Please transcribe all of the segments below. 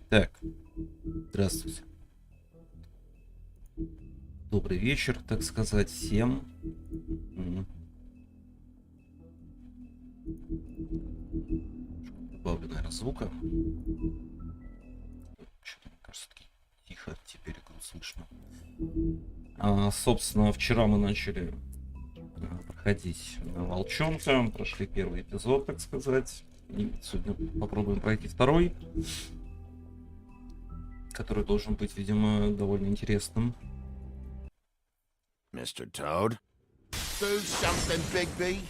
Так, здравствуйте. Добрый вечер, так сказать, всем. Добавлю, наверное, звука. Что-то, мне кажется, тихо теперь игру слышно. Собственно, вчера мы начали проходить Волчонка, прошли первый эпизод, так сказать. И сегодня попробуем пройти второй, который должен быть, видимо, довольно интересным. Mr. Toad? Do something, Bigby,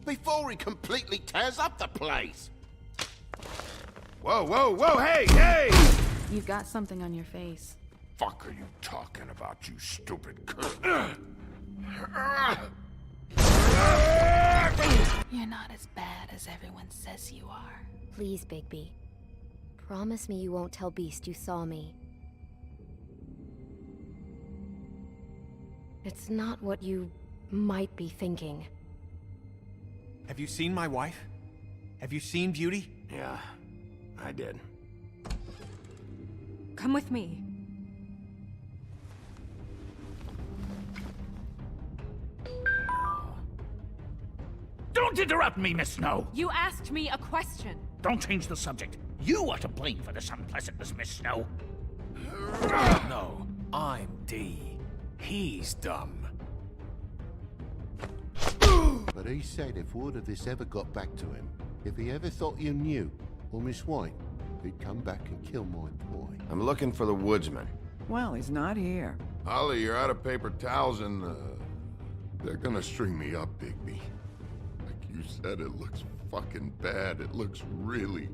before he completely tears up the place. Whoa, whoa, whoa, hey, hey! You've got something on your face. Fuck are you talking about, you stupid You're not as bad as everyone says you are. Please, Bigby. Promise me you won't tell Beast you saw me. It's not what you might be thinking. Have you seen my wife? Have you seen Beauty? Yeah, I did. Come with me. Don't interrupt me, Miss Snow! You asked me a question. Don't change the subject. You are to blame for this unpleasantness, Miss Snow. No, I'm D. He's dumb. But he said if word of this ever got back to him, if he ever thought you knew, or Miss White, he'd come back and kill my boy. I'm looking for the woodsman. Well, he's not here. Holly, you're out of paper towels and, they're gonna string me up, Bigby. Like you said, it looks fucking bad. It looks really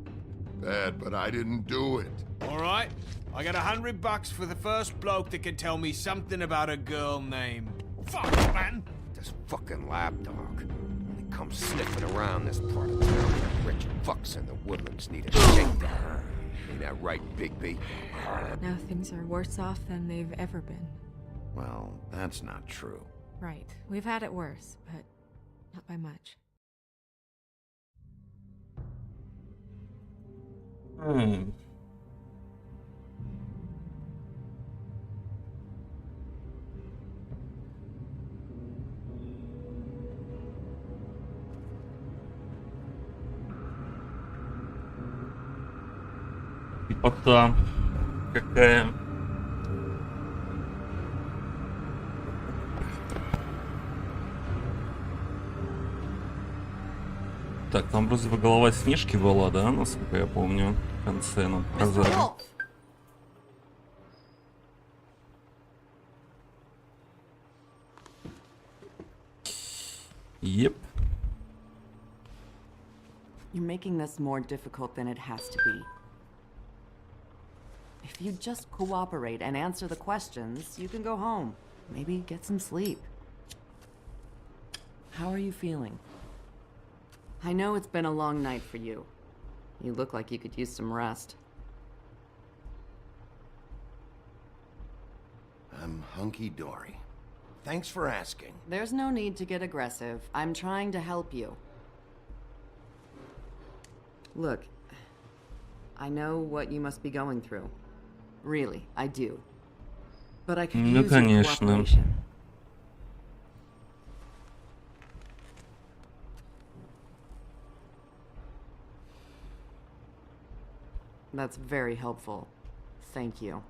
bad, but I didn't do it. All right, I got $100 for the first bloke that can tell me something about a girl named... Fuck, man! This fucking lapdog. He comes sniffing around this part of town. Rich fucks in the woodlands need a shakedown. Ain't that right, Bigby? Now things are worse off than they've ever been. Well, that's not true. Right. We've had it worse, but not by much. Крепота какая. Так, там вроде бы голова Снежки была, да, насколько я помню, в конце нам показали. Yep. You're making this more difficult than it has to be. If you just cooperate and answer the questions, you can go home. Maybe get some sleep. How are you feeling? I know it's been a long night for you. You look like you could use some rest. I'm hunky-dory. Thanks for asking. There's no need to get aggressive. I'm trying to help you. Look, I know what you must be going through. Really, I do. But I could use your cooperation. That's very helpful. Thank you.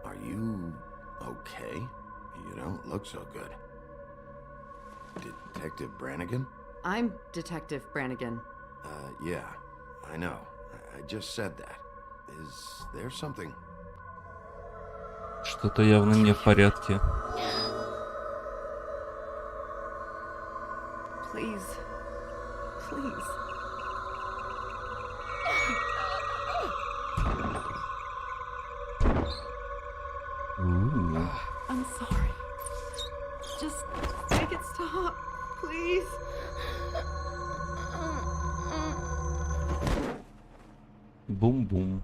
Are you okay? You don't look so good. Detective Brannigan? I'm Detective Brannigan. Yeah, I know. I just said that. Is there something? Что-то явно не в порядке. Just make it stop, please. Бум-бум.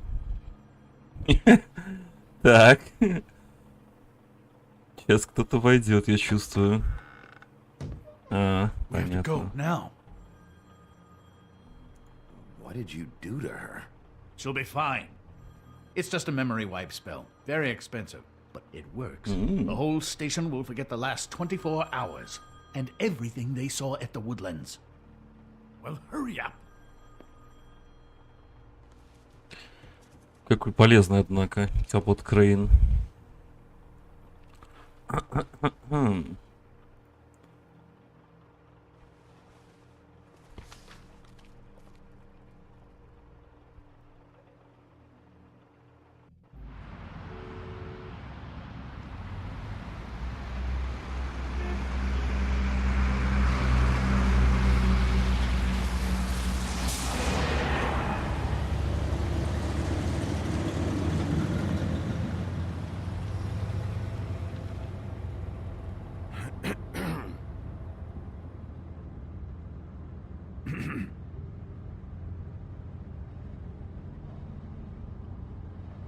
Так. Сейчас кто-то войдет, я чувствую. А, We have to go понятно. now. What did you do to her? She'll be fine. It's just a memory wipe spell. Very expensive, but it works. The whole station will forget the last 24 hours and everything they saw at the Woodlands. Well, hurry up. Какой полезный, однако, капот Крейн.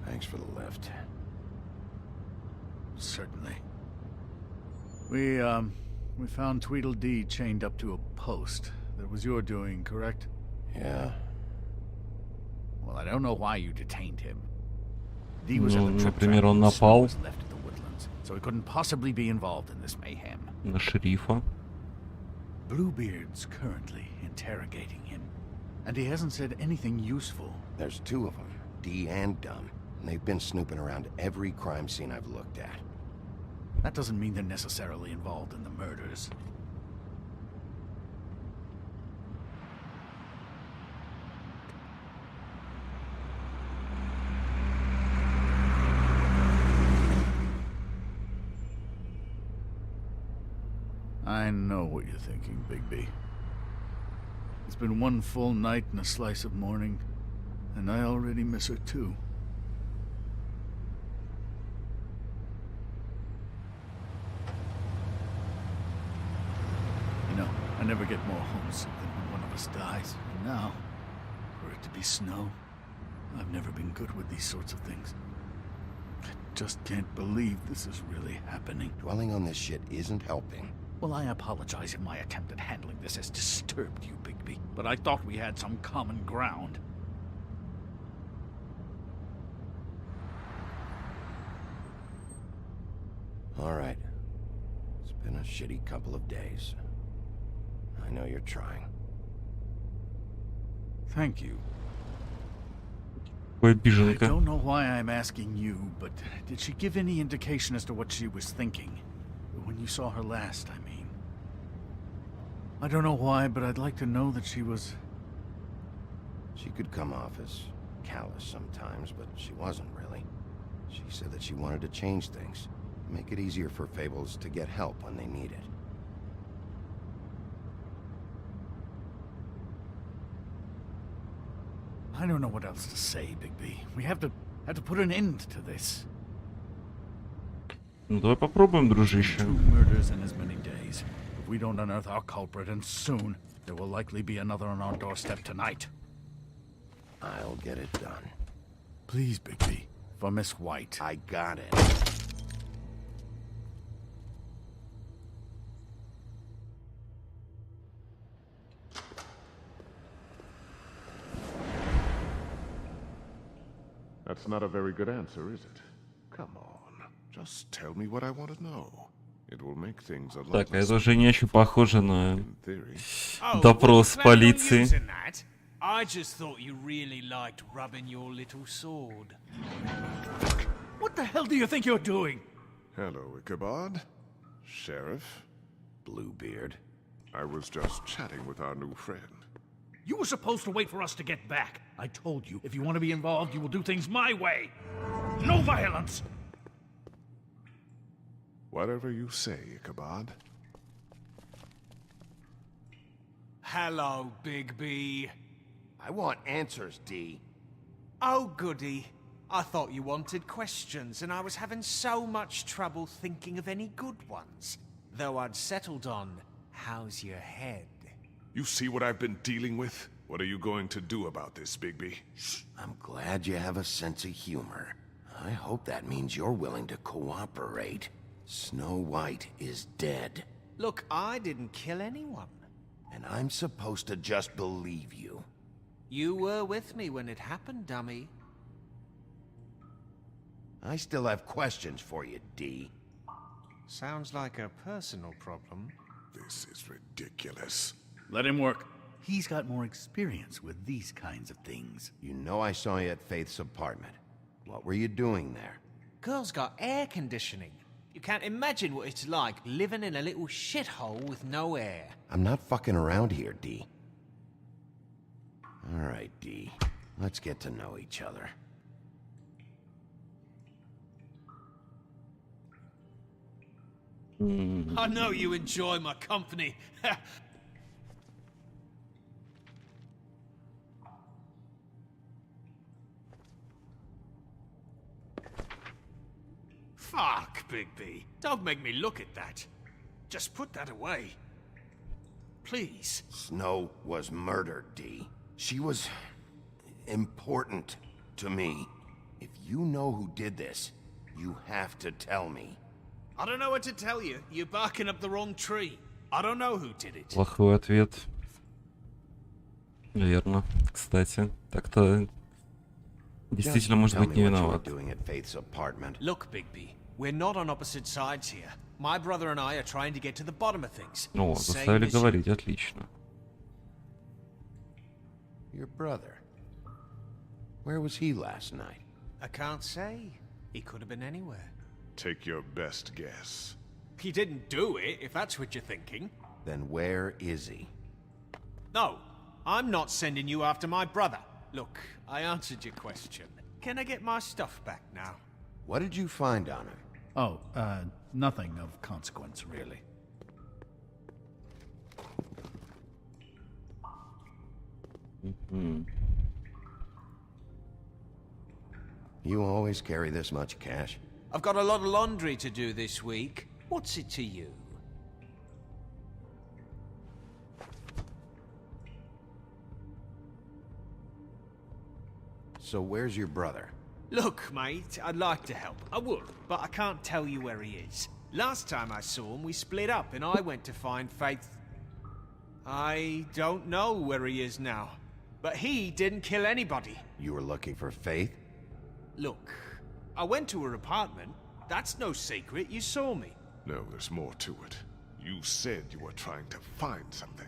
Thanks for the lift. Certainly. We found Tweedledee chained up to a post. That was your doing, correct? Yeah. Well, I don't know why you detained him. Dee was at Ну, the trip например, track он when Snow напал was left at the Woodlands, so he couldn't possibly be involved in this mayhem. на шерифа. Bluebeard's currently interrogating him, and he hasn't said anything useful. There's two of them, Dee and Dunn, and they've been snooping around every crime scene I've looked at. That doesn't mean they're necessarily involved in the murders. I know what you're thinking, Bigby. It's been one full night and a slice of morning, and I already miss her too. You know, I never get more homesick than when one of us dies. And now, for it to be Snow, I've never been good with these sorts of things. I just can't believe this is really happening. Dwelling on this shit isn't helping. Well, I apologize if my attempt at handling this has disturbed you, Bigby, but I thought we had some common ground. All right. It's been a shitty couple of days. I know you're trying. Thank you. Ой, I обиженка. don't know why I'm asking you, but did she give any indication as to what she was thinking? When you saw her last, I mean. I don't know why, but I'd like to know that she was... She could come off as callous sometimes, but she wasn't really. She said that she wanted to change things. Make it easier for Fables to get help when they need it. I don't know what else to say, Bigby. We have to put an end to this. Ну, давай попробуем, дружище. 2 murders in as many days. If we don't unearth our culprit, and soon, there will likely be another on our doorstep tonight. I'll get it done. Please, Bigby. For Miss White. I got it. That's not a very good answer, is it? Come on. Just tell me what I want to know. It will make things a lot Так, а less это уже не очень похоже на in theory. допрос well, полиции. using that. I just thought you really liked rubbing your little sword. What the hell do you think you're doing? Hello, Ichabod. Sheriff. Bluebeard. I was just chatting with our new friend. You were supposed to wait for us to get back. I told you, if you want to be involved, you will do things my way. No violence! Whatever you say, Ichabod. Hello, Bigby. I want answers, Dee. Oh, goody. I thought you wanted questions, and I was having so much trouble thinking of any good ones. though I'd settled on how's your head. You see what I've been dealing with? What are you going to do about this, Bigby? I'm glad you have a sense of humor. I hope that means you're willing to cooperate. Snow White is dead. Look, I didn't kill anyone. And I'm supposed to just believe you. You were with me when it happened, dummy. I still have questions for you, D. Sounds like a personal problem. This is ridiculous. Let him work. He's got more experience with these kinds of things. You know I saw you at Faith's apartment. What were you doing there? Girl's got air conditioning. You can't imagine what it's like living in a little shithole with no air. I'm not fucking around here, D. All right, D. Let's get to know each other. I know you enjoy my company. Fuck, Bigby. Don't make me look at that. Just put that away. Please. Snow was murdered, D. She was important to me. If you know who did this, you have to tell me. I don't know what to tell you. You're barking up the wrong tree. I don't know who did it. Плохой ответ. Верно. Кстати, так-то действительно может быть не виноват. Look, Bigby, we're not on opposite sides here. My brother and I are trying to get to the bottom of things. О, заставили говорить, отлично. Your brother. Where was he last night? I can't say. He could have been anywhere. Take your best guess. He didn't do it, if that's what you're thinking. Then where is he? No, I'm not sending you after my brother. Look, I answered your question. Can I get my stuff back now? What did you find on him? Oh, nothing of consequence, really. You always carry this much cash? I've got a lot of laundry to do this week. What's it to you? So where's your brother? Look, mate, I'd like to help. I would, but I can't tell you where he is. Last time I saw him, we split up and I went to find Faith. I don't know where he is now, but he didn't kill anybody. You were looking for Faith? Look, I went to her apartment. That's no secret. You saw me. No, there's more to it. You said you were trying to find something.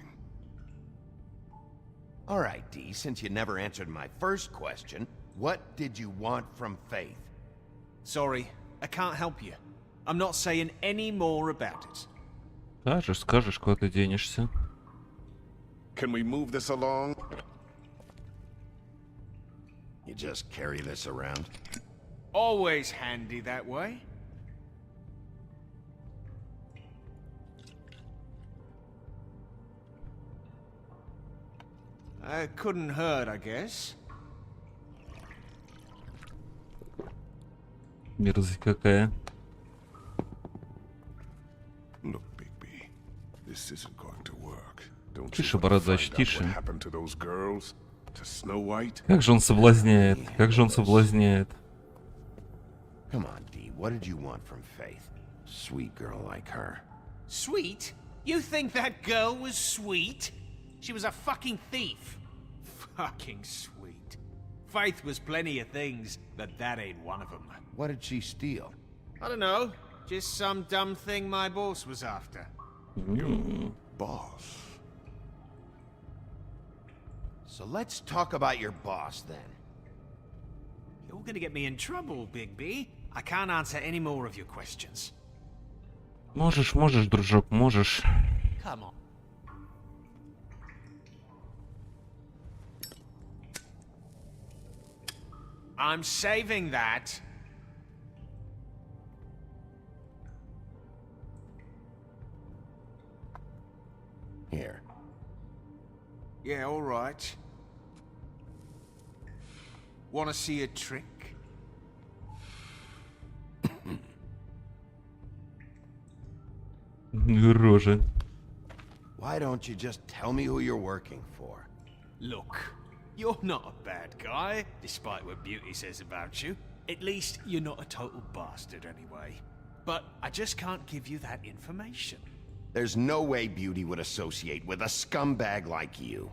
All right, D, since you never answered my first question, what did you want from Faith? Sorry, I can't help you. I'm not saying any more about it. Скажешь, куда ты денешься. Can we move this along? You just carry this around? Always handy that way. Couldn't hurt, I guess. Мерзость какая. Look, Bigby, this isn't going to work. Don't Тише, you want to бородач, find out тише. what happened to those girls? To Snow White? Как же он соблазняет, как же он соблазняет. Come on, D, what did you want from Faith? Sweet girl like her. Sweet? You think that girl was sweet? She was a fucking thief. Fucking sweet. Faith was plenty of things, but that ain't one of them. What did she steal? I don't know. Just some dumb thing my boss was after. Your boss? So let's talk about your boss, then. You're gonna get me in trouble, Bigby. I can't answer any more of your questions. Можешь, дружок, можешь. Come on. I'm saving that. Here. Yeah, all right. Want to see a trick? Рожа. Why don't you just tell me who you're working for? Look, you're not a bad guy, despite what Beauty says about you. At least, you're not a total bastard anyway. But I just can't give you that information. There's no way Beauty would associate with a scumbag like you.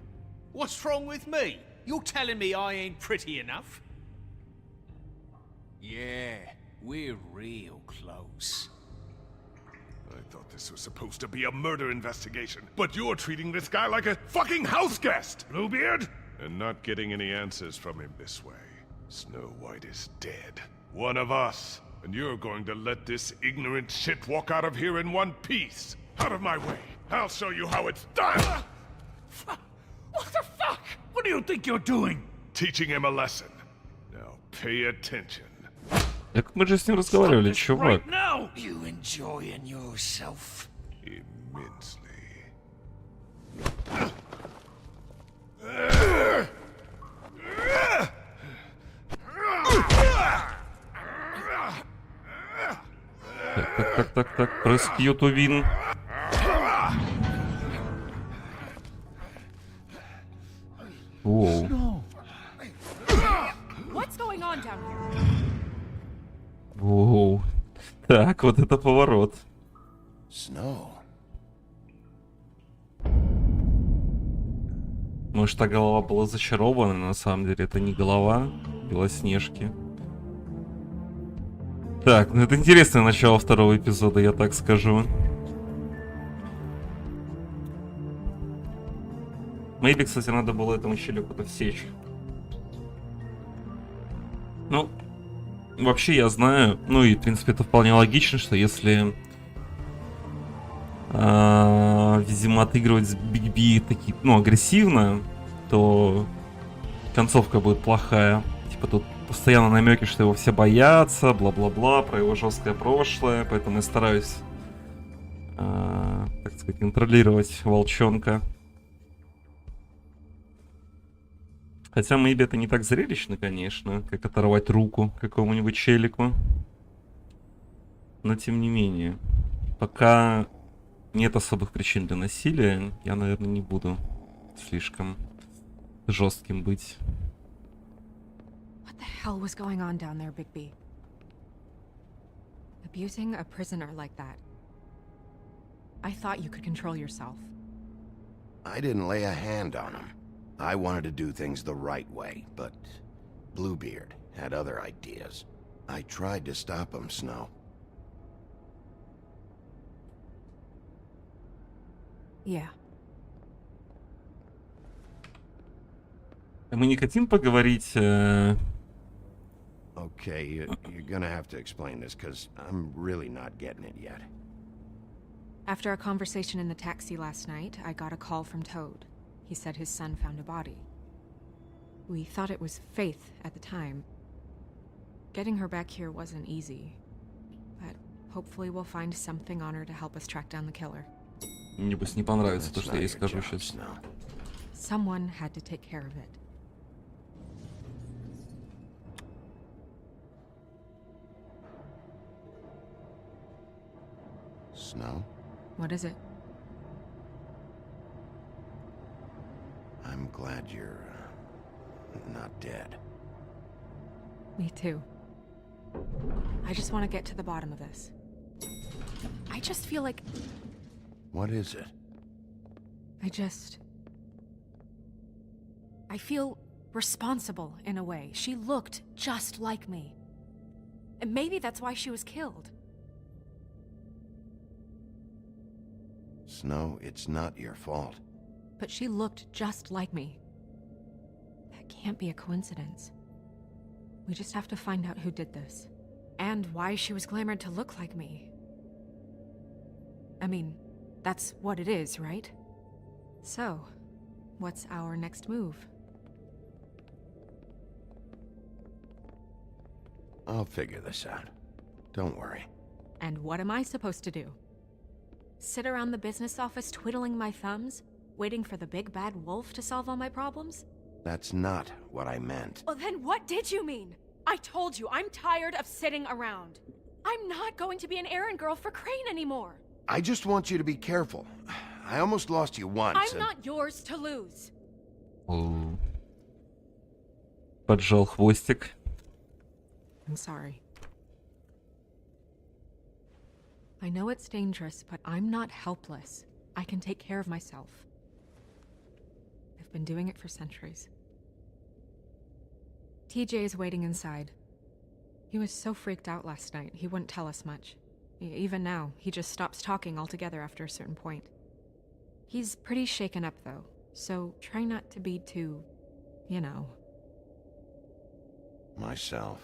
What's wrong with me? You're telling me I ain't pretty enough? Yeah, we're real close. I thought this was supposed to be a murder investigation, but you're treating this guy like a fucking house guest, Bluebeard! And not getting any answers from him this way. Snow White is dead. One of us. And you're going to let this ignorant shit walk out of here in one piece. Out of my way. I'll show you how it's done! What the fuck? What do you think you're doing? Teaching him a lesson. Now pay attention. Так мы же с ним разговаривали, чувак. Right now! You enjoying yourself? Immensely. Так. Пресс-кью ту вин. Воу. What's going on down here? Воу. Так, вот это поворот. Snow. Может, та голова была зачарована, на самом деле это не голова Белоснежки. Так, ну это интересное начало второго эпизода, я так скажу. Мэйби, кстати, надо было этому челику-то всечь. Ну, вообще я знаю, ну и в принципе это вполне логично, что если видимо отыгрывать с Бигби такие, ну, агрессивно, то концовка будет плохая. Типа тут постоянно намеки, что его все боятся, бла-бла-бла, про его жесткое прошлое, поэтому я стараюсь, так сказать, контролировать волчонка. Хотя Мэйби это не так зрелищно, конечно, как оторвать руку какому-нибудь челику. Но тем не менее, пока нет особых причин для насилия, я, наверное, не буду слишком жестким быть. What the hell was going on down there, Bigby? Abusing a prisoner like that. I thought you could control yourself. I didn't lay a hand on him. I wanted to do things the right way, but Bluebeard had other ideas. I tried to stop him, Snow. Yeah. Мы не хотим поговорить... Okay, you're gonna have to explain this, because I'm really not getting it yet. After our conversation in the taxi last night, I got a call from Toad. He said his son found a body. We thought it was Faith at the time. Getting her back here wasn't easy, but hopefully we'll find something on her to help us track down the killer. Небось не понравится то, что я ей скажу сейчас. Someone had to take care of it. Snow? What is it? I'm glad you're not dead. Me too. I just want to get to the bottom of this. I just feel like... What is it? I feel responsible in a way. She looked just like me. And maybe that's why she was killed. Snow, it's not your fault. But she looked just like me. That can't be a coincidence. We just have to find out who did this. And why she was glamored to look like me. I mean, that's what it is, right? So, what's our next move? I'll figure this out. Don't worry. And what am I supposed to do? Sit around the business office twiddling my thumbs, waiting for the big bad wolf to solve all my problems? That's not what I meant. Well, then what did you mean? I told you, I'm tired of sitting around. I'm not going to be an errand girl for Crane anymore. I just want you to be careful. I almost lost you once. I'm not yours to lose. О. Поджал хвостик. I'm sorry. I know it's dangerous, but I'm not helpless. I can take care of myself. I've been doing it for centuries. TJ is waiting inside. He was so freaked out last night, he wouldn't tell us much. Even now, he just stops talking altogether after a certain point. He's pretty shaken up, though, so try not to be too, you know. Myself.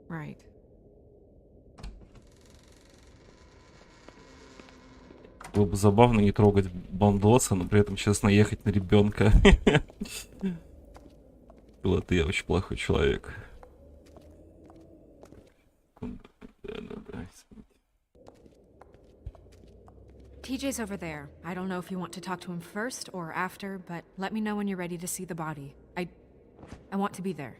Right. Было бы забавно не трогать бандоса, но при этом, честно, ехать на ребенка. Вот я очень плохой человек. TJ's over there. I don't know if you want to talk to him first or after, but let me know when you're ready to see the body. I want to be there.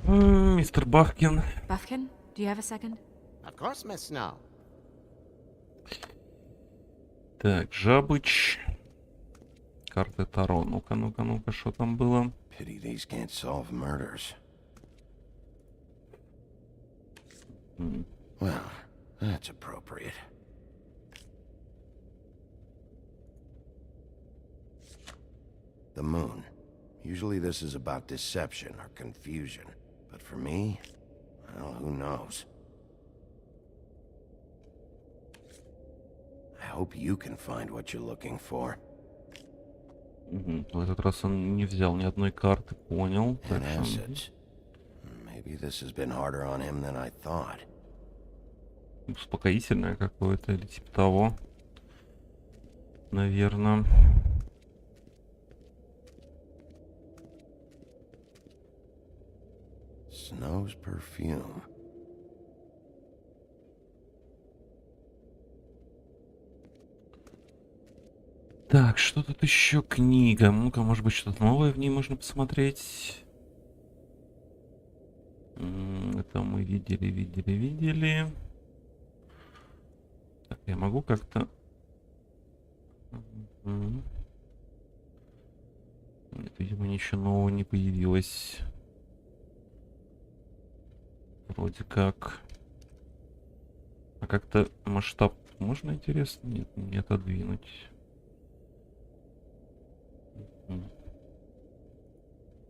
Мистер Бахкин. Buffkin, do you have a second? Of course, Miss Snow. Так, Жабыч. Карты Таро. Ну-ка, ну-ка, ну-ка, что там было? Pity these can't solve murders. Well, that's appropriate. The moon. Usually this is about deception or confusion. But for me, well, who knows? I hope you can find what you're looking for. В этот раз он не взял ни одной карты, понял. And assets. Maybe this has been harder on him than I thought. Успокоительное какое-то или типа того. Наверное. Snow's perfume. Так, что тут еще? Книга. Ну-ка, может быть, что-то новое в ней можно посмотреть. Это мы видели. Так, я могу как-то... Нет, видимо, ничего нового не появилось. Вроде как. А как-то масштаб можно, интересно? Нет, не отодвинуть.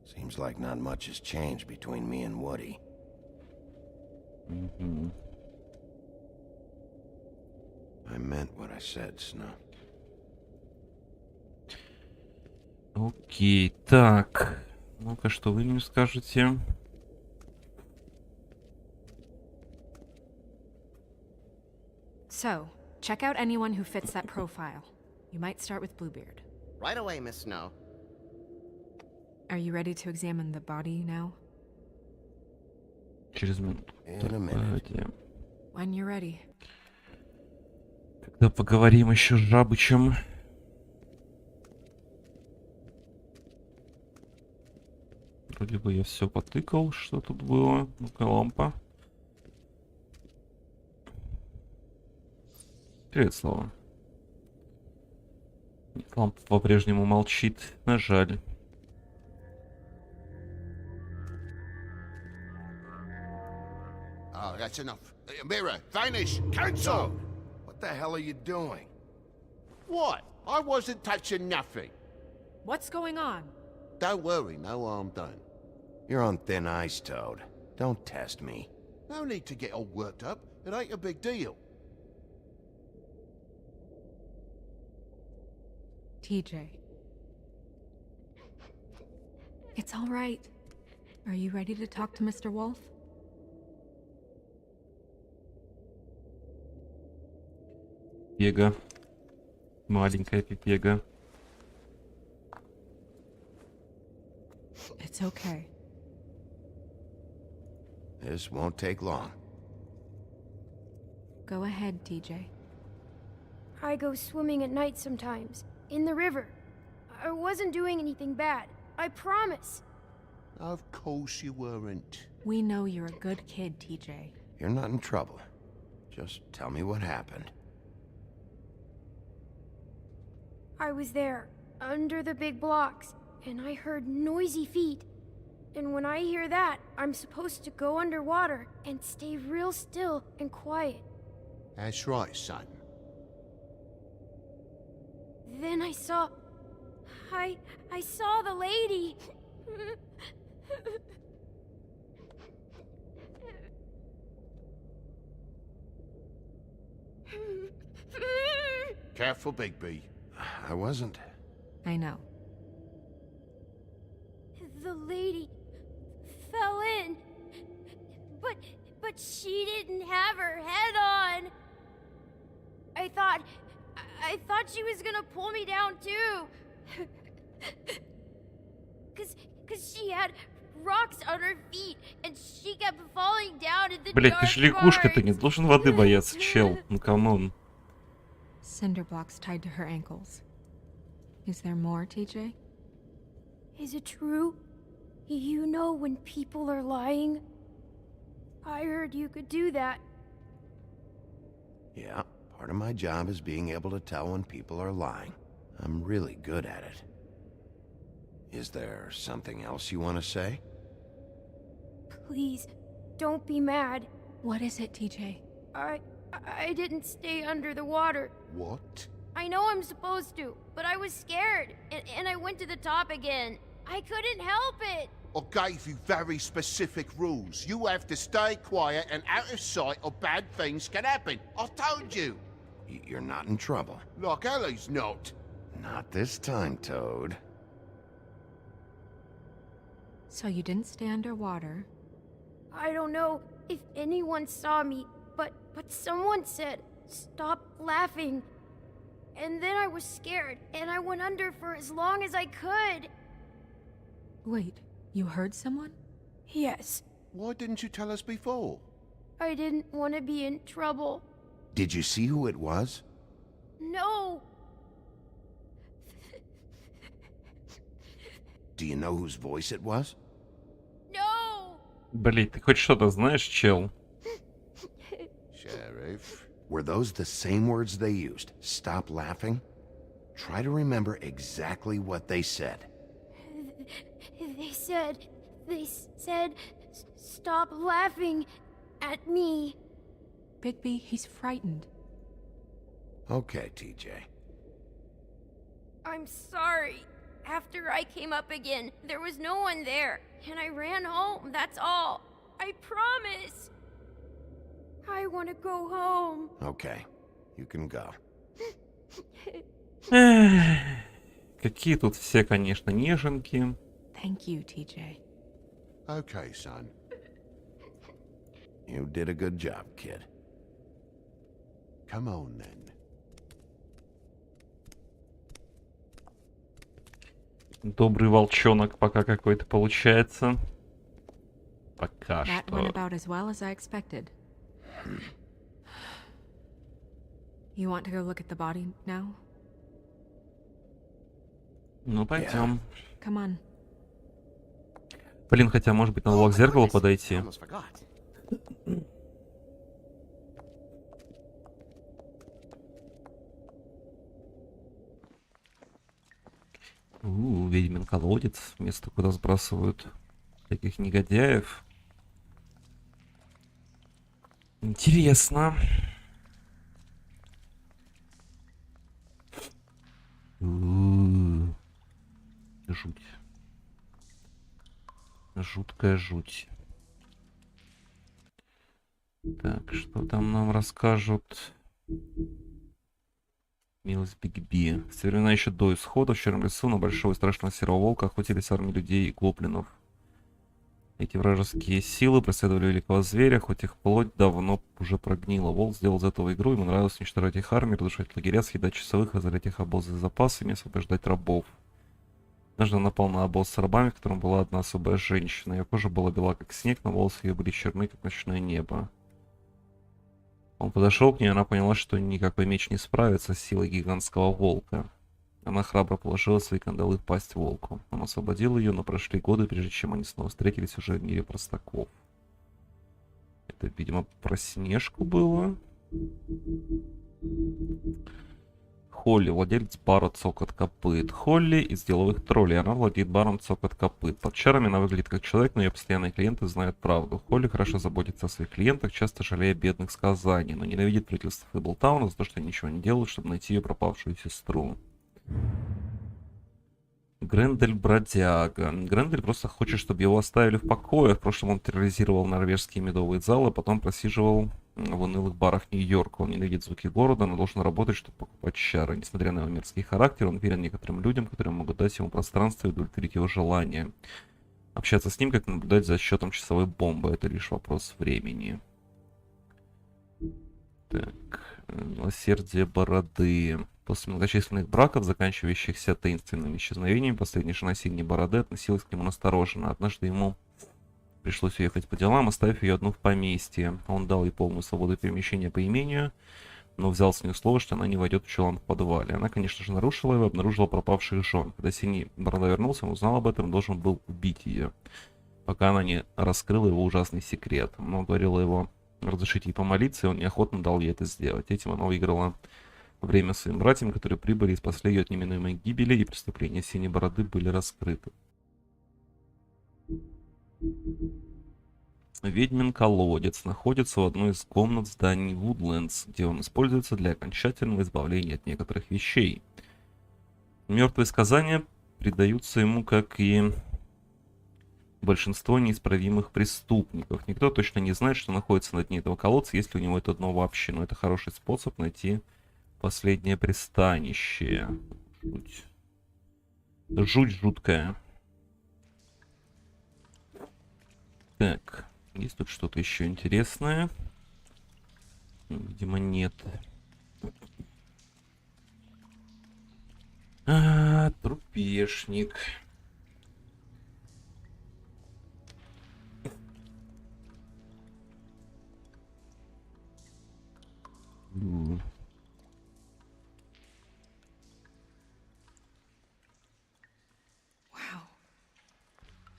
Seems like not much has changed between me and Woody. I meant what I said, Snow. Окей, так. Ну-ка, что вы мне скажете? So, check out anyone who fits that profile. You might start with Bluebeard. Right away, Miss Snow. Are you ready to examine the body now? Через минуту. In a minute. When you're ready. Когда поговорим еще с Жабычем. Вроде бы я все потыкал, что тут было. Ну-ка, лампа. Привет, Слава. Нет, лампа по-прежнему молчит. Жаль. Oh, that's enough. Mirror, vanish! Cancel! What the hell are you doing? What? I wasn't touching nothing. What's going on? Don't worry, no harm done. You're on thin ice, Toad. Don't test me. No need to get all worked up. It ain't a big deal. TJ. It's all right. Are you ready to talk to Mr. Wolf? Пепега. Маленькая Пепега. It's okay. This won't take long. Go ahead, TJ. I go swimming at night sometimes, in the river. I wasn't doing anything bad, I promise. Of course you weren't. We know you're a good kid, TJ. You're not in trouble. Just tell me what happened. I was there, under the big blocks, and I heard noisy feet. And when I hear that, I'm supposed to go underwater and stay real still and quiet. That's right, son. Then I saw... I saw the lady. Careful, Bigby. I wasn't. I know. The lady fell in. But she didn't have her head on. I thought she was gonna pull me down too. Cause she had rocks on her feet and she kept falling down in the Блять, ты ж лягушка, ты не должен воды бояться, чел. Ну камон. Cinder blocks tied to her ankles. Is there more, TJ? Is it true? You know when people are lying? I heard you could do that. Yeah, part of my job is being able to tell when people are lying. I'm really good at it. Is there something else you want to say? Please, don't be mad. What is it, TJ? I didn't stay under the water. What? I know I'm supposed to, but I was scared, and I went to the top again. I couldn't help it. I gave you very specific rules. You have to stay quiet and out of sight or bad things can happen. I told you. You're not in trouble. Like Ellie's not. Not this time, Toad. So you didn't stay underwater. I don't know if anyone saw me, but someone said, "Stop laughing." And then I was scared, and I went under for as long as I could. Wait, you heard someone? Yes. Why didn't you tell us before? I didn't want to be in trouble. Did you see who it was? No. Do you know whose voice it was? No. Блять, ты хоть что-то знаешь, чел? Sheriff. Were those the same words they used? Stop laughing? Try to remember exactly what they said. They said, "Stop laughing at me." Bigby, he's frightened. Okay, TJ. I'm sorry. After I came up again, there was no one there, and I ran home, that's all. I promise. I want to go home. Okay, you can go. Какие тут все, конечно, неженки. Thank you, TJ. Okay, son. You did a good job, kid. Come on, then. Добрый волчонок пока какой-то получается. Пока That что. went about as well as I expected. You want to go look at the body now? Ну, пойдем. Come on. Блин, хотя, может быть, надо было к зеркалу подойти. Ведьмин колодец. Место, куда сбрасывают таких негодяев. Интересно. Жуть. Жуткая жуть. Так, что там нам расскажут? Милость Бигби. В те времена еще до исхода в Черном лесу на большого и страшного серого волка охотились армии людей и гоблинов. Эти вражеские силы преследовали великого зверя, хоть их плоть давно уже прогнила. Волк сделал из этого игру, ему нравилось уничтожать их армии, разрушать лагеря, съедать часовых, разорять их обозы с запасами, освобождать рабов. Однажды он напал на обоз с рабами, в котором была одна особая женщина. Ее кожа была бела, как снег, но волосы ее были черны, как ночное небо. Он подошел к ней, и она поняла, что никакой меч не справится с силой гигантского волка. Она храбро положила свои кандалы в пасть волку. Он освободил ее, но прошли годы, прежде чем они снова встретились уже в мире простаков. Это, видимо, про Снежку было. Холли, владелец бара «Цокот копыт». Холли из деловых троллей. Она владеет баром «Цокот копыт». Под чарами она выглядит как человек, но ее постоянные клиенты знают правду. Холли хорошо заботится о своих клиентах, часто жалея бедных сказаний, но ненавидит правительство Фэблтауна за то, что они ничего не делают, чтобы найти ее пропавшую сестру. Грендель бродяга. Грендель просто хочет, чтобы его оставили в покое. В прошлом он терроризировал норвежские медовые залы, а потом просиживал в унылых барах Нью-Йорка. Он ненавидит звуки города, но должен работать, чтобы покупать чары. Несмотря на его мерзкий характер, он верен некоторым людям, которые могут дать ему пространство и удовлетворить его желания. Общаться с ним, как наблюдать за счетом часовой бомбы. Это лишь вопрос времени. Так. Милосердие бороды. После многочисленных браков, заканчивающихся таинственными исчезновениями, последняя жена Синей Бороды относилась к нему настороженно. Однажды ему пришлось уехать по делам, оставив ее одну в поместье. Он дал ей полную свободу перемещения по имению, но взял с нее слово, что она не войдет в чулан в подвале. Она, конечно же, нарушила его и обнаружила пропавших жен. Когда Синий Борода вернулся, он узнал об этом и должен был убить ее, пока она не раскрыла его ужасный секрет. Она уговорила его разрешить ей помолиться, и он неохотно дал ей это сделать. Этим она выиграла время своим братьям, которые прибыли и спасли ее от неминуемой гибели, и преступления Синей Бороды были раскрыты. Ведьмин колодец находится в одной из комнат зданий Вудлендс, где он используется для окончательного избавления от некоторых вещей. Мертвые сказания придаются ему, как и большинство неисправимых преступников. Никто точно не знает, что находится на дне этого колодца, если у него это дно вообще, но это хороший способ найти последнее пристанище. Жуть жуткая. Так, есть тут что-то еще интересное? Видимо, нет. Трупешник.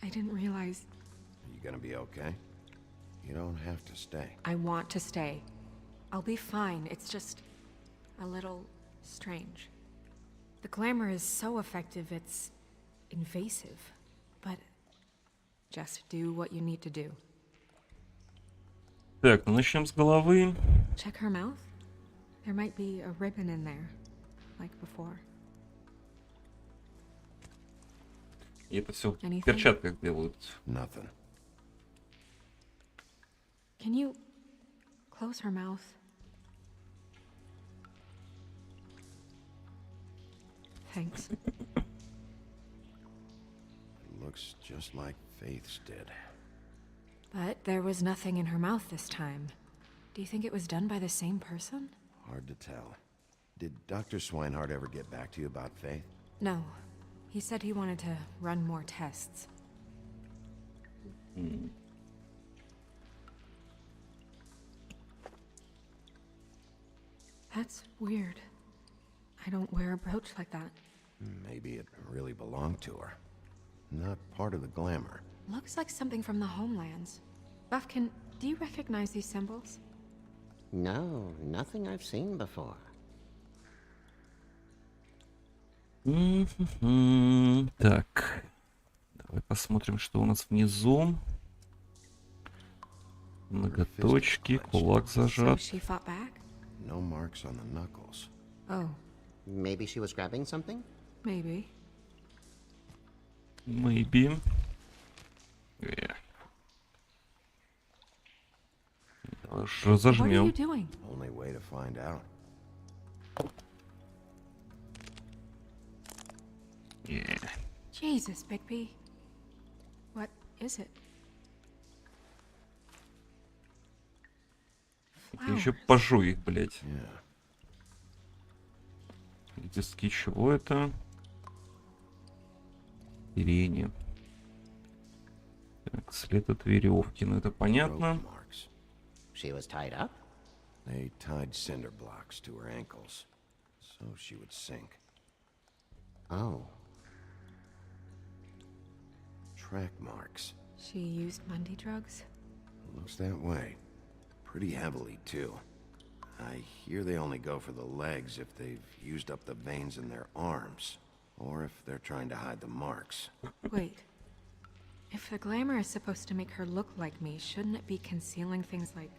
I didn't realize. Are you gonna be okay? You don't have to stay. I want to stay. I'll be fine. It's just a little strange. The glamour is so effective, it's invasive. But just do what you need to do. Так, ну начнем с головы. Check her mouth. There might be a ribbon in there, like before. И это все в перчатках делают. Nothing. Can you close her mouth? Thanks. Looks just like Faith's did. But there was nothing in her mouth this time. Do you think it was done by the same person? Hard to tell. Did Dr. Swinehart ever get back to you about Faith? No. He said he wanted to run more tests. That's weird. I don't wear a brooch like that. Maybe it really belonged to her. Not part of the glamour. Looks like something from the homelands. Buffkin, do you recognize these symbols? No, nothing I've seen before. Так, давай посмотрим, что у нас внизу. Ноготочки, кулак зажат. So she fought back? No marks on the knuckles. Oh. Maybe she was grabbing something? Maybe. Maybe. What are you doing? Only way to find out. Yeah. Jesus, Bigby. What is it? Еще пожу их, блядь. Yeah. Диски чего это? Сирени. Так, след от веревки. Ну это понятно. She was tied up? They tied cinder blocks to her ankles, so she would sink. Oh. Track marks. She used Mundy drugs? Looks that way. Pretty heavily, too. I hear they only go for the legs if they've used up the veins in their arms, or if they're trying to hide the marks. Wait. If the glamour is supposed to make her look like me, shouldn't it be concealing things like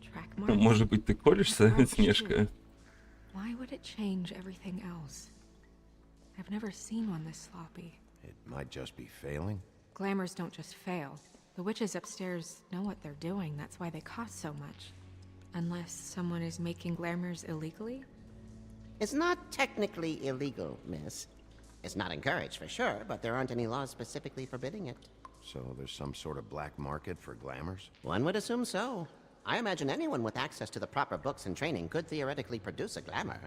track marks? Может быть, ты колешься, Снежка? Why would it change everything else? I've never seen one this sloppy. It might just be failing. Glamours don't just fail. The witches upstairs know what they're doing, that's why they cost so much. Unless someone is making glamours illegally? It's not technically illegal, miss. It's not encouraged for sure, but there aren't any laws specifically forbidding it. So there's some sort of black market for glamours? One would assume so. I imagine anyone with access to the proper books and training could theoretically produce a glamour.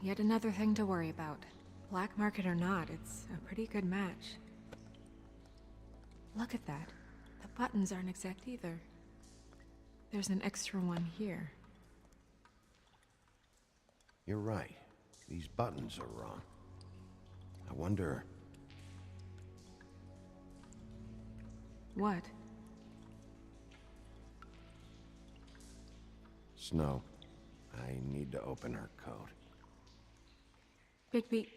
Yet another thing to worry about. Black market or not, it's a pretty good match. Look at that. The buttons aren't exact either. There's an extra one here. You're right. These buttons are wrong. I wonder... What? Snow, I need to open her code. Bigby,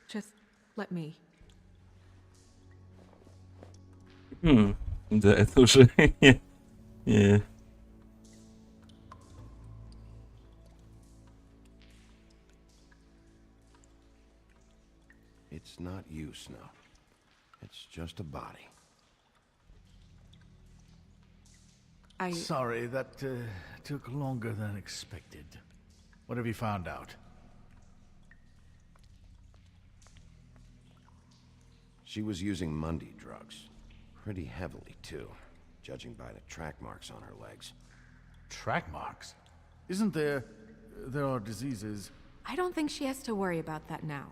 just let me. Да, это уже... It's not you, Snow. It's just a body. Sorry, that took longer than expected. What have you found out? She was using Mundy drugs. Pretty heavily, too, judging by the track marks on her legs. Track marks? Isn't there... there are diseases... I don't think she has to worry about that now.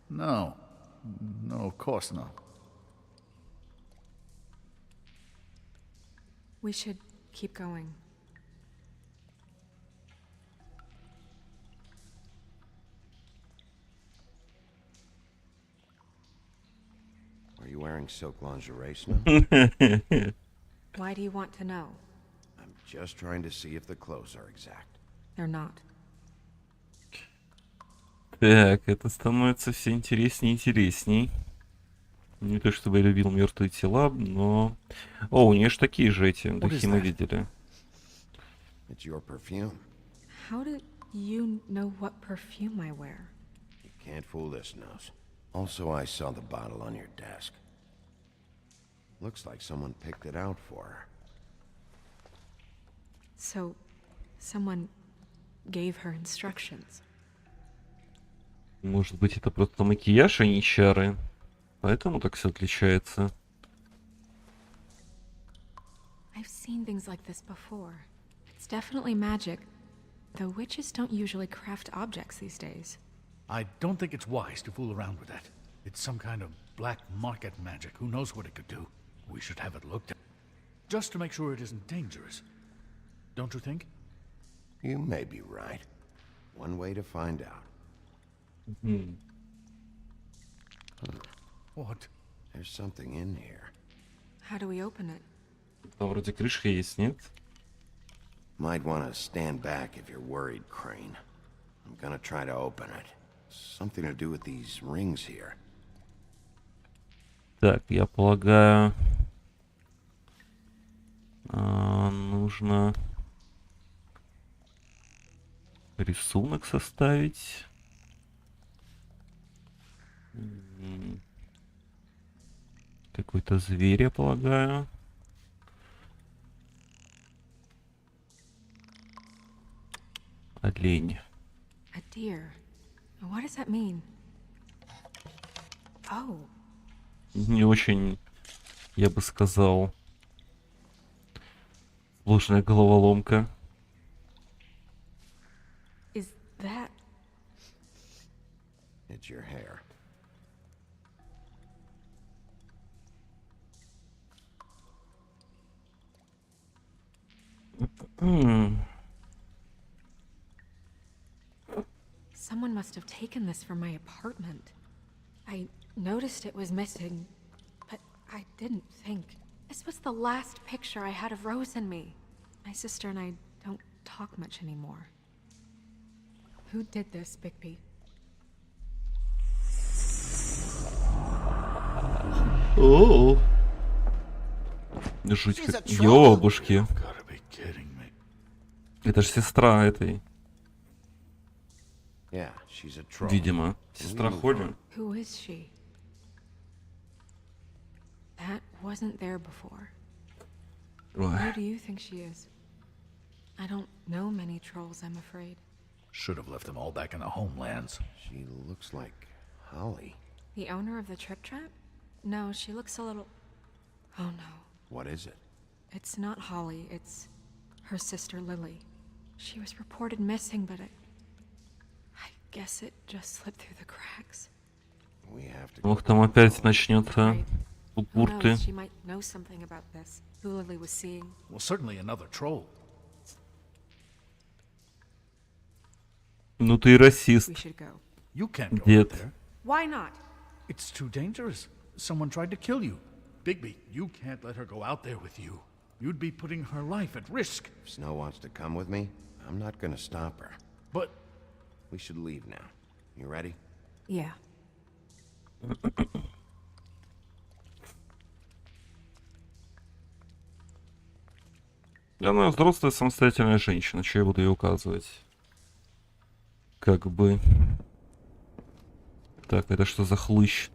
No. No, of course not. We should keep going. Are you wearing silk lingerie, Snow? Why do you want to know? I'm just trying to see if the clothes are exact. They're not. Так, это становится все интереснее и интересней. Не то чтобы я любил мертвые тела, но... О, у нее ж такие же эти духи мы видели. It's your perfume. How do you know what perfume I wear? You can't fool this nose. Also, I saw the bottle on your desk. Looks like someone picked it out for her. So, someone gave her instructions. Может быть, это просто макияж, а не чары. Поэтому так все отличается. I've seen things like this before. It's definitely magic. The witches don't usually craft objects these days. I don't think it's wise to fool around with that. It's some kind of black market magic. Who knows what it could do? We should have it looked at. Just to make sure it isn't dangerous. Don't you think? You may be right. One way to find out. What? There's something in here. How do we open it? Там вроде крышка есть, нет? Might want to stand back if you're worried, Crane. I'm gonna try to open it. Something to do with these rings here. Так, я полагаю... нужно... рисунок составить. Какой-то зверь, я полагаю. Олень. A deer. What does that mean? Oh. Не очень, я бы сказал, сложная головоломка. Is that... It's your hair. Someone must have taken this from my apartment. I noticed it was missing, but I didn't think. This was the last picture I had of Rose and me. My sister and I don't talk much anymore. Who did this, Bigby? О, жуть как. Ёбушки. Это ж сестра этой. Yeah, she's a troll. Видимо. Сестра Холли. Who is she? That wasn't there before. Who Ой. do you think she is? I don't know many trolls, I'm afraid. Should have left them all back in the homelands. She looks like Holly. The owner of the Trip Trap? No, she looks a little... Oh no. What is it? It's not Holly, it's her sister Lily. She was reported missing, but I guess it just slipped through the cracks. We have to. Ох, там опять начнется Who упурты. knows, she might know something about this. Who Lily was seeing. Well, certainly another troll. Ну ты и расист, We should go. You can't go дед. out there. Why not? It's too dangerous. Someone tried to kill you. Bigby, you can't let her go out there with you. You'd be putting her life at risk. If Snow wants to come with me, I'm not gonna stop her. But We should leave now. You ready? Yeah. Она взрослая самостоятельная женщина, что я буду ей указывать? Как бы. Так, это что за хлыщ?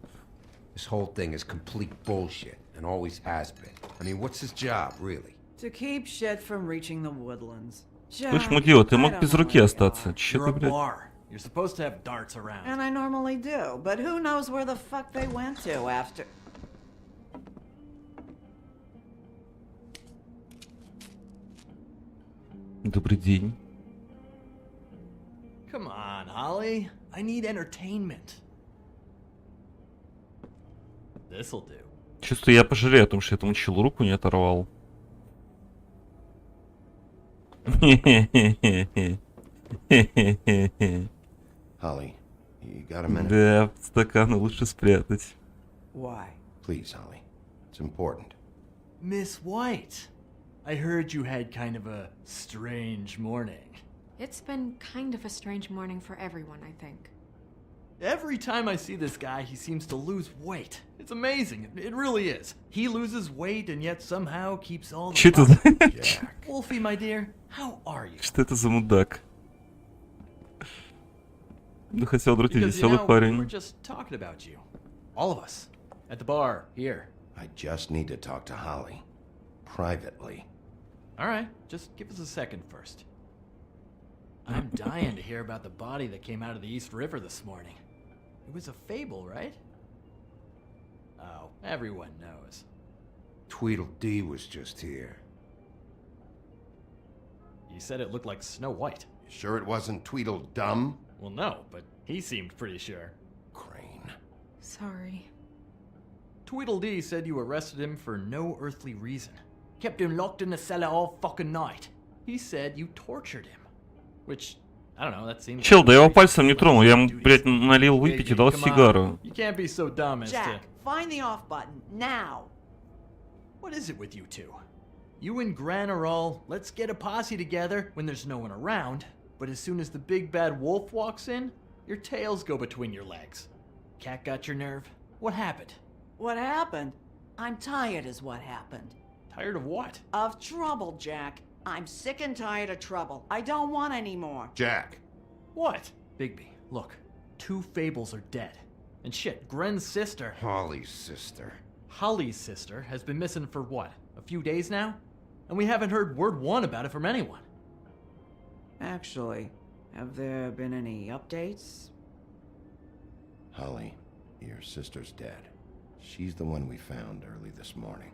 This whole thing is complete bullshit, and always has been. I mean, what's his job, really? To keep shit from reaching the woodlands. Слышь, мудила, ты мог без руки остаться. Че You're ты, a блядь? bar. You're supposed to have darts around. And I normally do, but who knows where the fuck they went to after... Добрый день. Come on, Holly. I need entertainment. This'll do. Чувствую, я пожалею о том, что я этому челу руку не оторвал. Holly, you got a minute? Да, стаканы лучше спрятать. Why? Please, Holly. It's important. Miss White, I heard you had kind of a strange morning. It's been kind of a strange morning for everyone, I think. Every time I see this guy, he seems to lose weight. It's amazing. It really is. He loses weight and yet somehow keeps all the... Че это за... Wolfie, my dear, how are you? Что это за мудак? Ну, хотел вроде Because, you веселый know, парень. we're just talking about you. All of us. At the bar, here. I just need to talk to Holly. Privately. All right, just give us a second first. I'm dying to hear about the body that came out of the East River this morning. It was a fable, right? Oh, everyone knows. Tweedledee was just here. You said it looked like Snow White. You sure it wasn't Tweedledum? Well, no, but he seemed pretty sure. Crane. Sorry. Tweedledee said you arrested him for no earthly reason. Kept him locked in the cellar all fucking night. He said you tortured him. Which, I don't know, that seems... Чел, да я его пальцем не тронул. Я ему, блядь, налил выпить и дал Come on. сигару. You can't be so dumb as to... Jack, find the off button, now! What is it with you two? You and Gran are all, let's get a posse together when there's no one around, but as soon as the big bad wolf walks in, your tails go between your legs. Cat got your nerve? What happened? What happened? I'm tired is what happened. Tired of what? Of trouble, Jack. I'm sick and tired of trouble. I don't want any more. Jack. What? Bigby, look. 2 fables are dead. And shit, Gren's sister... Holly's sister. Holly's sister has been missing for what? A few days now? And we haven't heard word one about it from anyone. Actually, have there been any updates? Holly, your sister's dead. She's the one we found early this morning.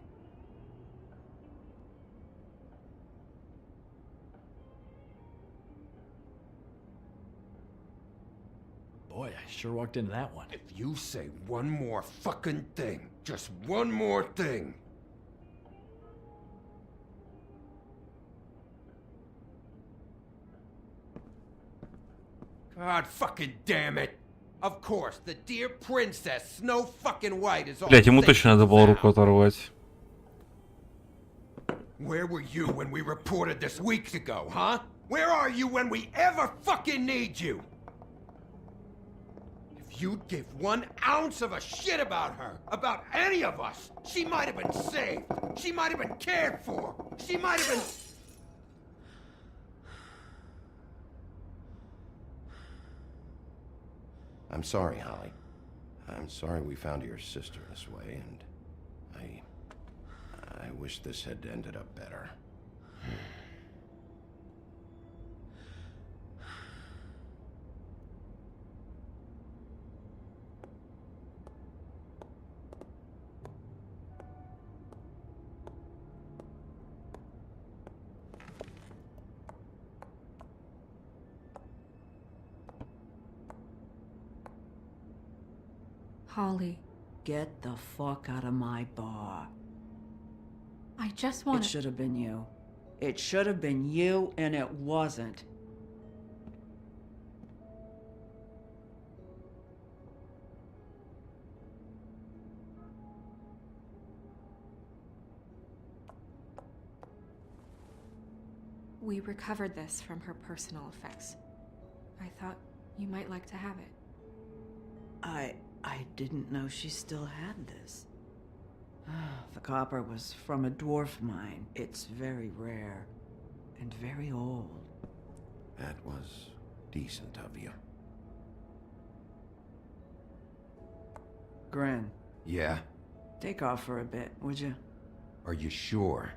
Boy, I sure walked into that one. If you say one more fucking thing, just one more thing. God fucking damn it. Of course, the dear princess, Snow fucking White is all Блядь, ему safe точно надо было руку оторвать. Where were you when we reported this weeks ago, huh? Where are you when we ever fucking need you? you'd give 1 ounce of a shit about her, about any of us. She might have been saved. She might have been cared for. She might have been... I'm sorry, Holly. I'm sorry we found your sister this way, and I wish this had ended up better. Holly, Get the fuck out of my bar. I just It want should have been you. It should have been you, and it wasn't. We recovered this from her personal effects. I thought you might like to have it. I didn't know she still had this. The copper was from a dwarf mine. It's very rare and very old. That was decent of you. Gren, Yeah? take off for a bit, would you? Are you sure?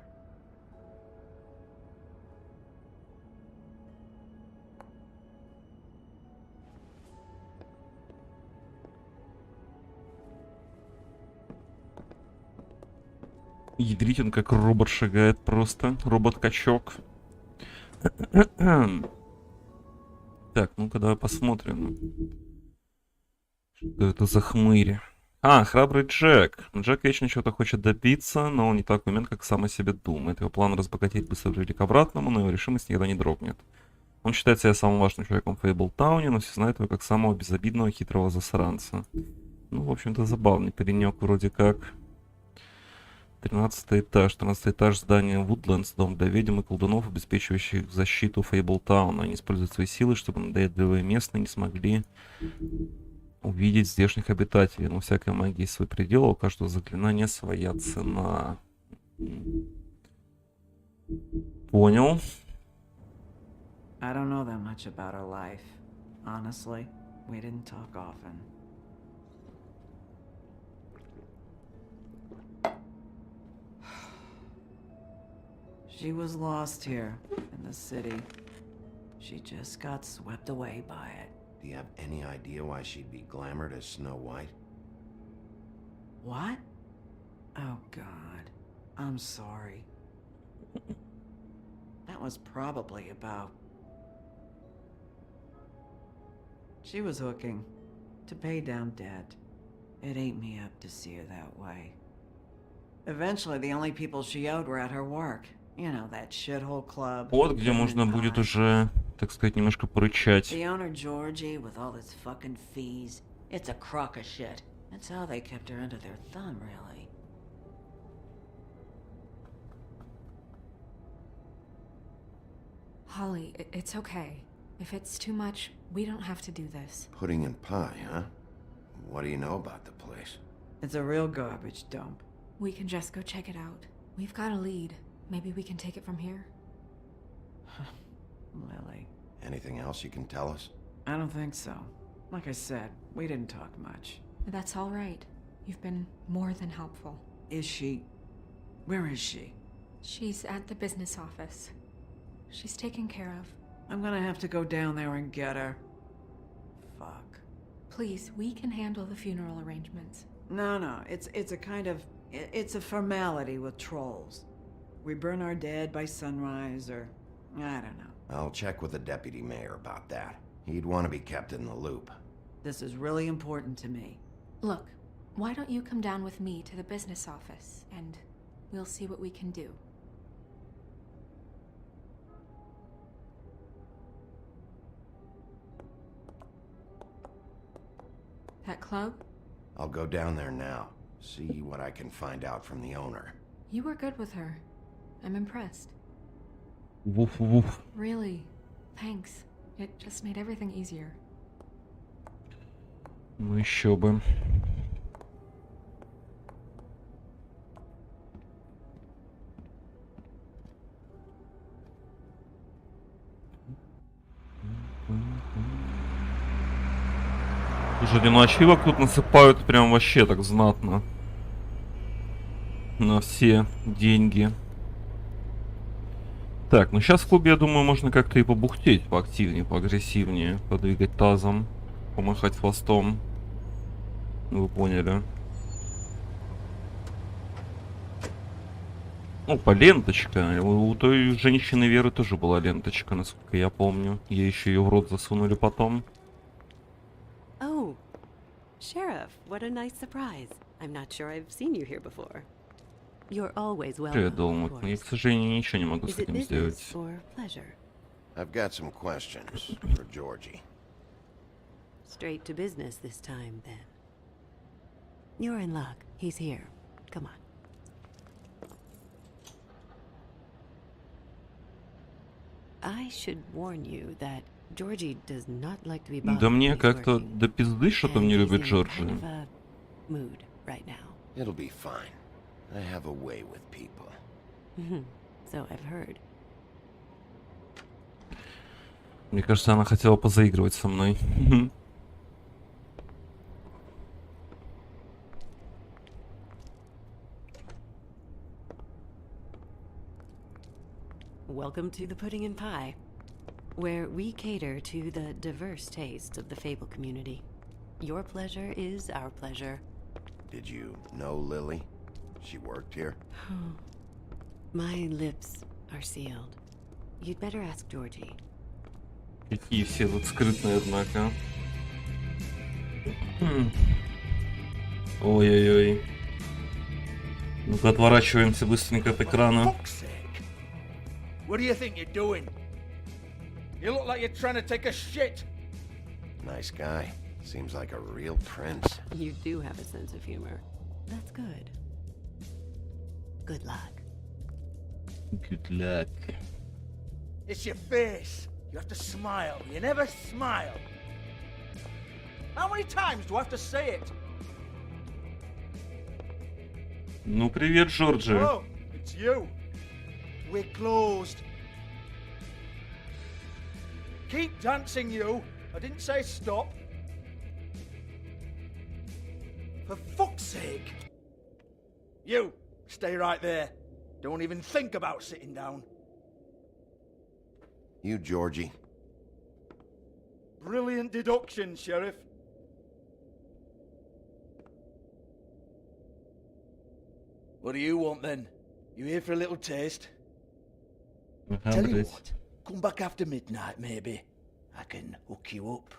Ядрить, он как робот шагает просто. Робот-качок. Так, ну-ка давай посмотрим. Что это за хмырь? А, храбрый Джек. Джек вечно чего-то хочет добиться, но он не так умен, как сам о себе думает. Его план разбогатеть быстро приведет к обратному, но его решимость никогда не дрогнет. Он считает себя самым важным человеком в Фейблтауне, но все знают его как самого безобидного хитрого засранца. Ну, в общем-то, забавный паренек вроде как. 13 этаж. 13 этаж здания Вудлендс, дом для ведьм и колдунов, обеспечивающих защиту Фейблтауна. Они используют свои силы, чтобы надоедливые местные не смогли увидеть здешних обитателей. Но всякая магия есть свой предел, а у каждого заклинания своя цена. Понял. I don't know that much about her life. Honestly, we didn't talk often. She was lost here, in the city. She just got swept away by it. Do you have any idea why she'd be glamored as Snow White? What? Oh, God. I'm sorry. That was probably about... She was hooking. To pay down debt. It ate me up to see her that way. Eventually, the only people she owed were at her work. You know, that shithole club. Вот где можно будет уже, так сказать, немножко порычать. The owner Georgie with all his fucking fees. It's a crock of shit. That's how they kept her under their thumb, really. Holly, it's okay. If it's too much, we don't have to do this. Pudding and pie, huh? What do you know about the place? It's a real garbage dump. We can just go check it out. We've got a lead. Maybe we can take it from here. Lily. Anything else you can tell us? I don't think so. Like I said, we didn't talk much. That's all right. You've been more than helpful. Is she... Where is she? She's at the business office. She's taken care of. I'm gonna have to go down there and get her. Fuck. Please, we can handle the funeral arrangements. No, it's a kind of... It's a formality with trolls. We burn our dead by sunrise, or... I don't know. I'll check with the deputy mayor about that. He'd want to be kept in the loop. This is really important to me. Look, why don't you come down with me to the business office, and we'll see what we can do. That club? I'll go down there now. See what I can find out from the owner. You were good with her. I'm impressed. Woof woof. Really. Thanks. It just made everything easier. Ну еще бы. Слушайте, ну ачивок тут насыпают прям вообще так знатно. На все деньги. Так, ну сейчас в клубе, я думаю, можно как-то и побухтеть поактивнее, поагрессивнее, подвигать тазом, помахать хвостом. Вы поняли. Опа, ленточка. У той женщины Веры тоже была ленточка, насколько я помню. Ей еще ее в рот засунули потом. Oh, Sheriff, what a nice surprise. I'm not sure I've seen you here before. You're always welcome. Привет, Долмут. Но я, к сожалению, ничего не могу с Is it этим business сделать. or pleasure? I've got some questions for Georgie. Straight to business this time, then. You're in luck. He's here. Come on. I should warn you that Georgie does not like to be bothered. Да мне как-то до пизды что-то не любит Джорджи. Mood right now. It'll be fine. I have a way with people. So I've heard. Мне кажется, она хотела позаигрывать со мной. Welcome to the Pudding and Pie, where we cater to the diverse tastes of the Fable community. Your pleasure is our pleasure. Did you know Lily? She worked here? My lips are sealed. You'd better ask Georgie. Какие все тут скрытные, однако. Ой-ой-ой. Ну-ка, отворачиваемся быстренько от экрана. What do you think you're doing? You look like you're trying to take a shit. Nice guy. Seems like a real prince. You do have a sense of humor. That's good. Good luck. Good luck. It's your face. You have to smile. You never smile. How many times do I have to say it? Ну, привет, Джорджи. Oh, it's you. We're closed. Keep dancing, you. I didn't say stop. For fuck's sake. You, stay right there. Don't even think about sitting down. You, Georgie. Brilliant deduction, Sheriff. What do you want then? You here for a little taste? Tell you what, come back after midnight, maybe. I can hook you up.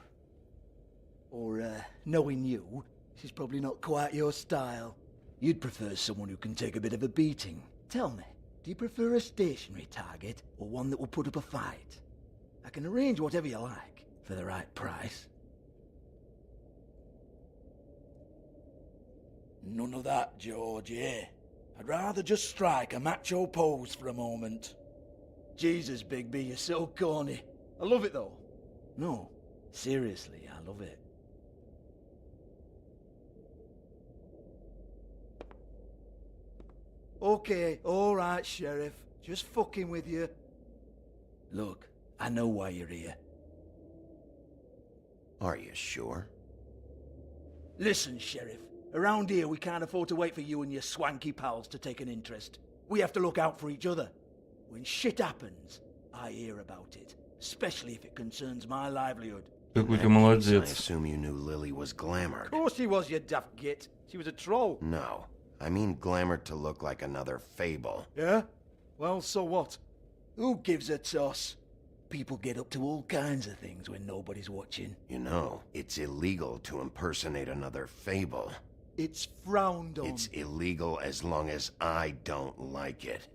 Or, knowing you, she's probably not quite your style. You'd prefer someone who can take a bit of a beating. Tell me, do you prefer a stationary target, or one that will put up a fight? I can arrange whatever you like, for the right price. None of that, George, eh? I'd rather just strike a macho pose for a moment. Jesus, Bigby, you're so corny. I love it, though. No, seriously, I love it. Okay, alright, Sheriff. Just fucking with you. Look, I know why you're here. Are you sure? Listen, Sheriff. Around here, we can't afford to wait for you and your swanky pals to take an interest. We have to look out for each other. When shit happens, I hear about it. Especially if it concerns my livelihood. Какой ты молодец. I assume you knew Lily was glamored. Of course she was, you daft git. She was a troll. No. I mean glamored to look like another fable. Yeah? Well, so what? Who gives a toss? People get up to all kinds of things when nobody's watching. You know, it's illegal to impersonate another fable. It's frowned on. It's illegal as long as I don't like it.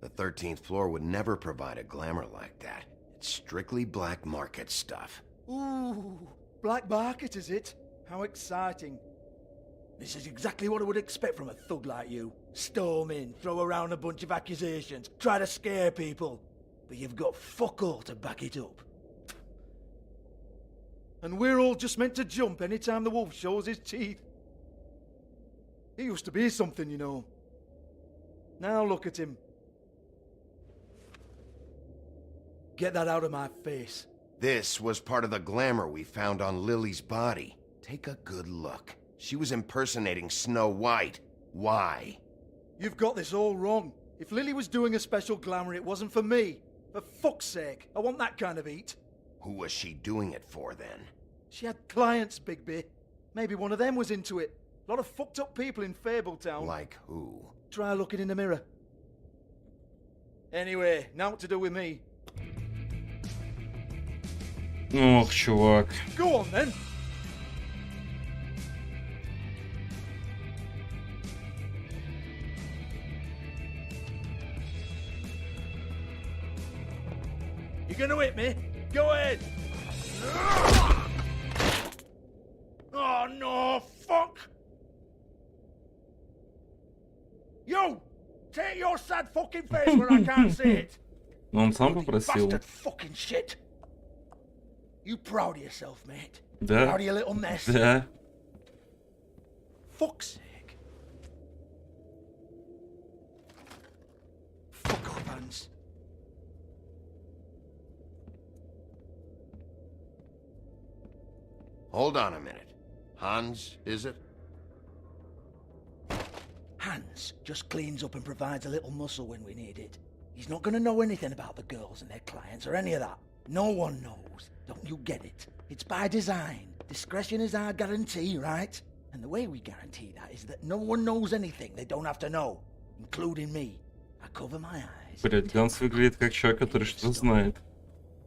The 13th floor would never provide a glamour like that. It's strictly black market stuff. Ooh, black market is it? How exciting. This is exactly what I would expect from a thug like you. Storm in, throw around a bunch of accusations, try to scare people. But you've got fuck all to back it up. And we're all just meant to jump any time the wolf shows his teeth. He used to be something, you know. Now look at him. Get that out of my face. This was part of the glamour we found on Lily's body. Take a good look. She was impersonating Snow White. Why? You've got this all wrong. If Lily was doing a special glamour, it wasn't for me. For fuck's sake, I want that kind of eat. Who was she doing it for, then? She had clients, Bigby. Maybe one of them was into it. A lot of fucked up people in Fabletown. Like who? Try looking in the mirror. Anyway, now what to do with me? Ох, чувак. Go on, then. You gonna hit me? Go ahead. Oh no, fuck! You! Take your sad fucking face where I can't see it! Но он сам попросил. Bastard fucking shit! You proud of yourself, mate? Да. Proud of your little mess? Да. Fuck's sake. Fuck off, Hans. Hold on a minute. Hans, is it? Hans just cleans up and provides a little muscle when we need it. He's not gonna know anything about the girls and their clients or any of that. No one knows. Don't you get it? It's by design. Discretion is our guarantee, right? And the way we guarantee that is that no one knows anything they don't have to know, including me. I cover my eyes. Блять, Ганс выглядит как человек, который что-то знает.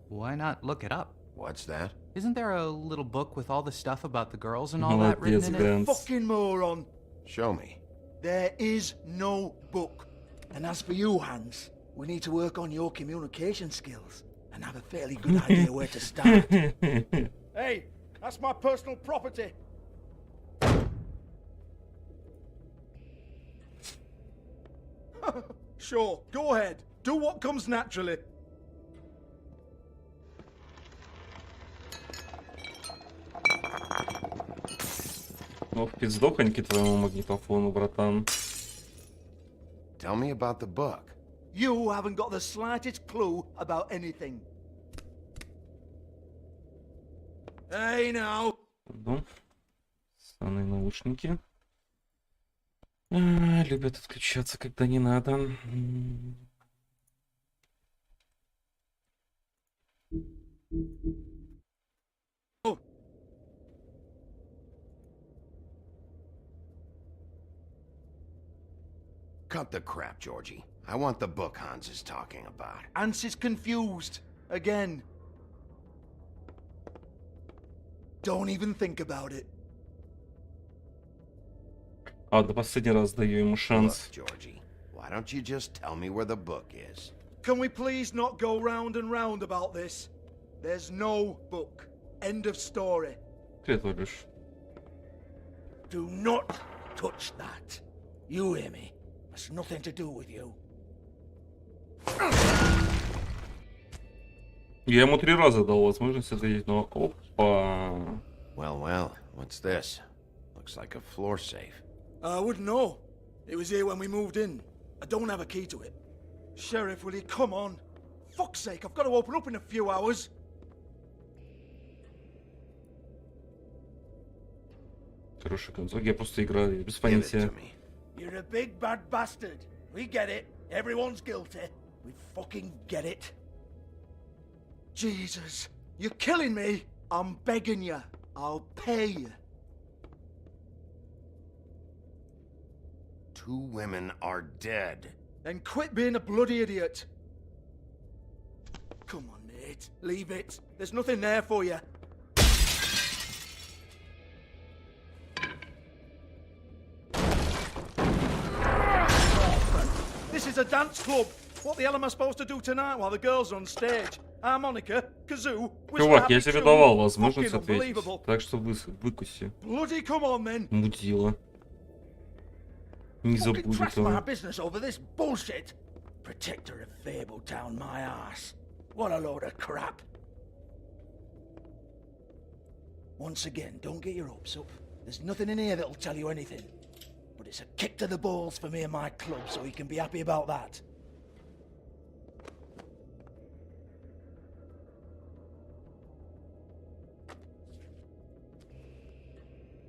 Why not look it up? What's that? Isn't there a little book with all the stuff about the girls and all that written in it? Fucking moron. Show me. There is no book. And as for you, Hans, we need to work on your communication skills and have a fairly good idea where to start. Hey, that's my personal property. Sure, go ahead. Do what comes naturally. Ну, в пиздохоньки твоему магнитофону, братан. Tell me about the book. You haven't got the slightest clue about anything. Hey, now. Пардон. Ссаные наушники. Любят отключаться, когда не надо. Cut the crap, Georgie. I want the book Hans is talking about. Hans is confused. Again. Don't even think about it. Ладно, последний раз даю ему шанс. Look, Georgie, why don't you just tell me where the book is? Can we please not go round and round about this? There's no book. End of story. Ты творишь. Do not touch that. You hear me? It's nothing to do with you. Я ему 3 раза дал возможность ответить, но опа. Well, well, what's this? Looks like a floor safe. I wouldn't know. It was here when we moved in. I don't have a key to it. Sheriff, will you come on? Fuck's sake, I've got to open up in a few hours. Хороший концов. Я просто играю без понятия. You're a big bad bastard. We get it. Everyone's guilty. We fucking get it. Jesus, you're killing me. I'm begging you. I'll pay you. 2 women are dead. Then quit being a bloody idiot. Come on, Nate. Leave it. There's nothing there for you. This is a dance club. What the hell am I supposed to do tonight while the girls are on stage? Harmonica, kazoo, Чувак, я тебе давал возможность ответить. Так что выкуси. Bloody come on, then. Мудила. Не забудет my он. business over this bullshit. Protector of Fabletown, my ass. What a load of crap. Once again, don't get your hopes up. There's nothing in here that'll tell you anything. But it's a kick to the balls for me and my club, so you can be happy about that.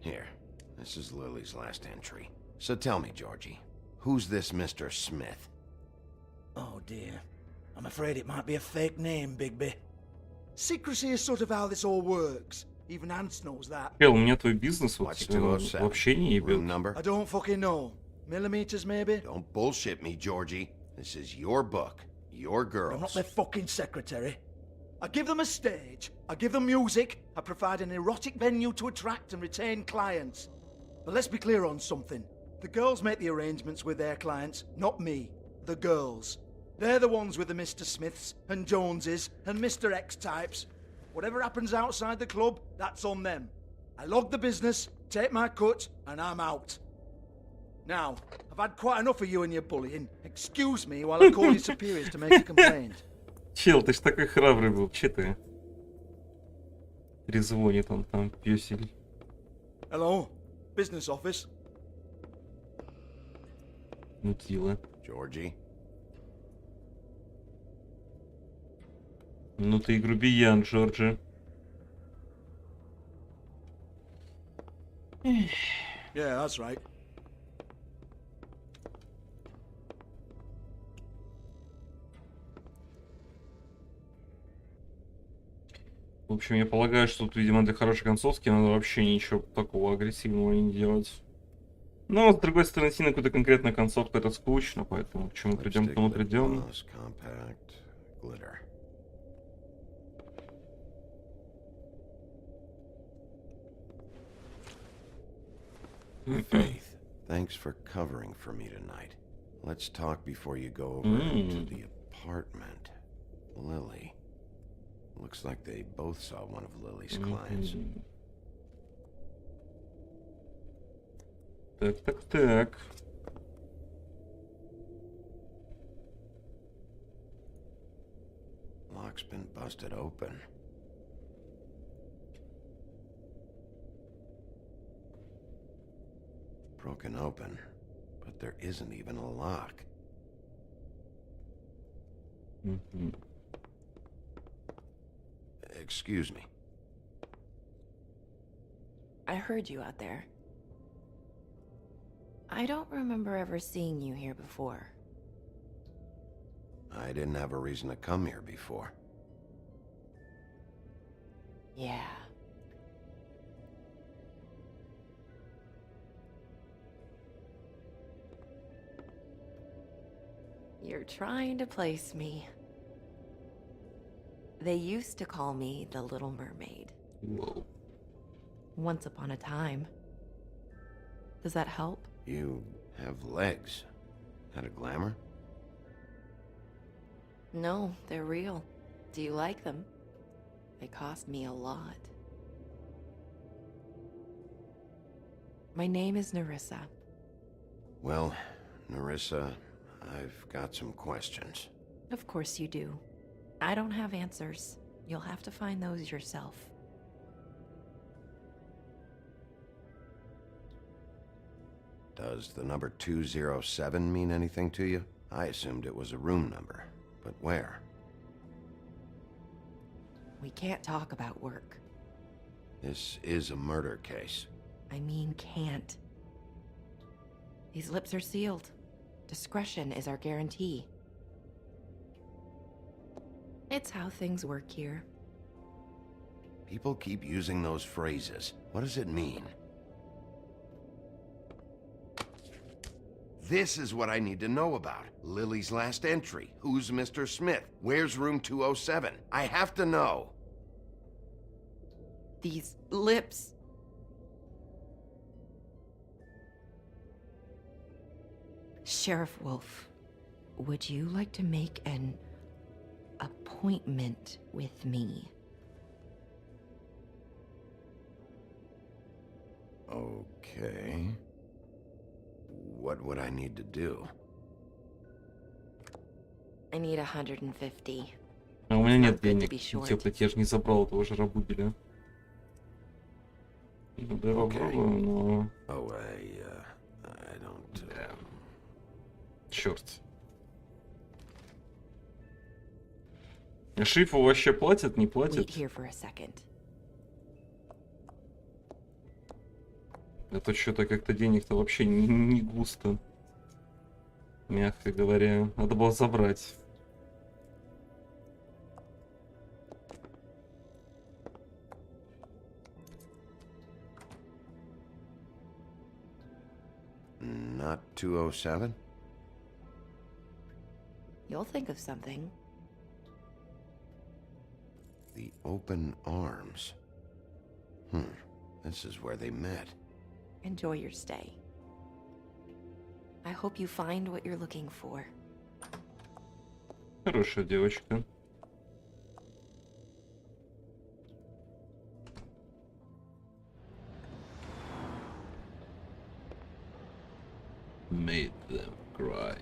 Here, this is Lily's last entry. So tell me, Georgie, who's this Mr. Smith? Oh dear. I'm afraid it might be a fake name, Bigby. Secrecy is sort of how this all works. Even Ants knows that. Чел, у меня твой бизнес вот вообще не ебет. I don't fucking know. Millimeters, maybe? Don't bullshit me, Georgie. This is your book. Your girls. I'm not their fucking secretary. I give them a stage. I give them music. I provide an erotic venue to attract and retain clients. But let's be clear on something. The girls make the arrangements with their clients, not me. The girls. They're the ones with the Mr. Smiths and Joneses and Mr. X types. Whatever happens outside the club, that's on them. I log the business, take my cut, and I'm out. Now, I've had quite enough of you and your bullying. Excuse me while I call your superiors to make a complaint. Чел, ты ж такой храбрый был, че ты? Трезвонит он там, пёсель. Hello, business office. Мутила. Georgie? Ну ты и грубиян, Джорджи. Yeah, that's right. В общем, я полагаю, что тут, видимо, для хорошей концовки надо вообще ничего такого агрессивного не делать. Но, с другой стороны, идти на какую-то конкретную концовку это скучно, поэтому к чему придем, к тому придем. Faith, thanks for covering for me tonight. Let's talk before you go over to the apartment. Lily. Looks like they both saw one of Lily's clients. Так. Lock's been busted open. Broken open, but there isn't even a lock. Excuse me. I heard you out there. I don't remember ever seeing you here before. I didn't have a reason to come here before. Yeah. You're trying to place me. They used to call me the Little Mermaid. Whoa. Once upon a time. Does that help? You have legs. Had a glamour? No, they're real. Do you like them? They cost me a lot. My name is Nerissa. Well, Nerissa, I've got some questions. Of course you do. I don't have answers. You'll have to find those yourself. Does the number 207 mean anything to you? I assumed it was a room number, but where? We can't talk about work. This is a murder case. I mean can't. These lips are sealed. Discretion is our guarantee. It's how things work here. People keep using those phrases. What does it mean? This is what I need to know about. Lily's last entry. Who's Mr. Smith? Where's room 207? I have to know. These lips. Sheriff Wolf, would you like to make an appointment with me? Okay. What would I need to do? I need 150. А у меня нет Not good to денег. be short. Тёплый, я же не забрал этого жаробубеля. Ну, да, попробую, но... Oh, I don't... Черт. Шифу вообще платят, не платят? Wait here for a second. А то что-то как-то денег-то вообще не густо. Мягко говоря. Надо было забрать. Not 207? You'll think of something. The Open Arms. This is where they met. Enjoy your stay. I hope you find what you're looking for. Хорошая девочка. Made them cry.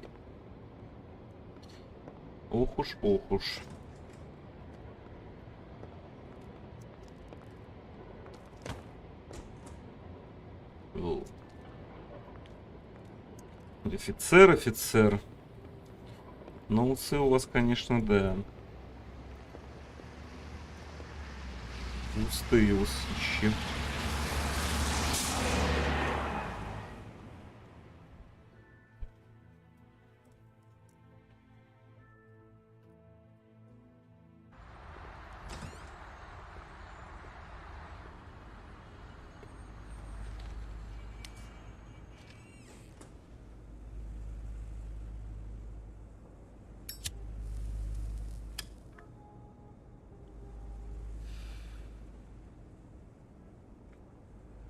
Ох уж, ох уж. Офицер, офицер. Но усы у вас, конечно, да. Густые усищи.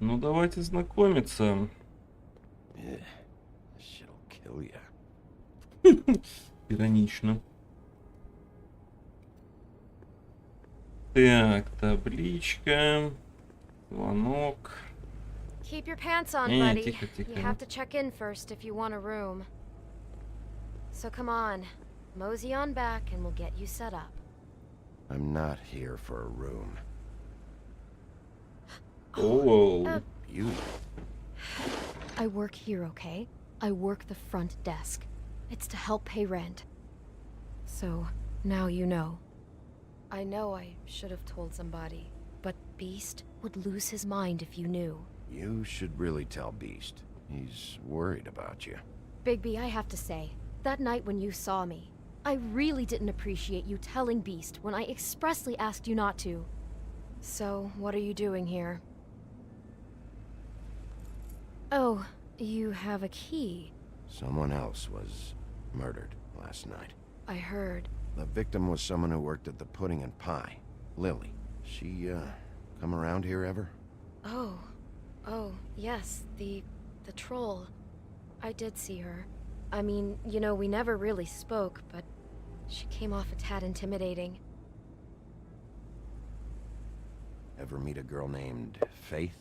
Ну, давайте знакомиться. Иронично. Так, табличка. Звонок. Keep your pants on, buddy. Тихо, тихо. You have to check in first if you want a room. So come on, mosey on back and we'll get you set up. I'm not here for a room. Oh, you. I work here, okay? I work the front desk. It's to help pay rent. So, now you know. I know I should have told somebody, but Beast would lose his mind if you knew. You should really tell Beast. He's worried about you. Bigby, I have to say, that night when you saw me, I really didn't appreciate you telling Beast when I expressly asked you not to. So, what are you doing here? Oh, you have a key. Someone else was murdered last night. I heard. The victim was someone who worked at the Pudding and Pie. Lily. She, come around here ever? Oh, yes, the troll. I did see her. I mean, you know, we never really spoke, but she came off a tad intimidating. Ever meet a girl named Faith?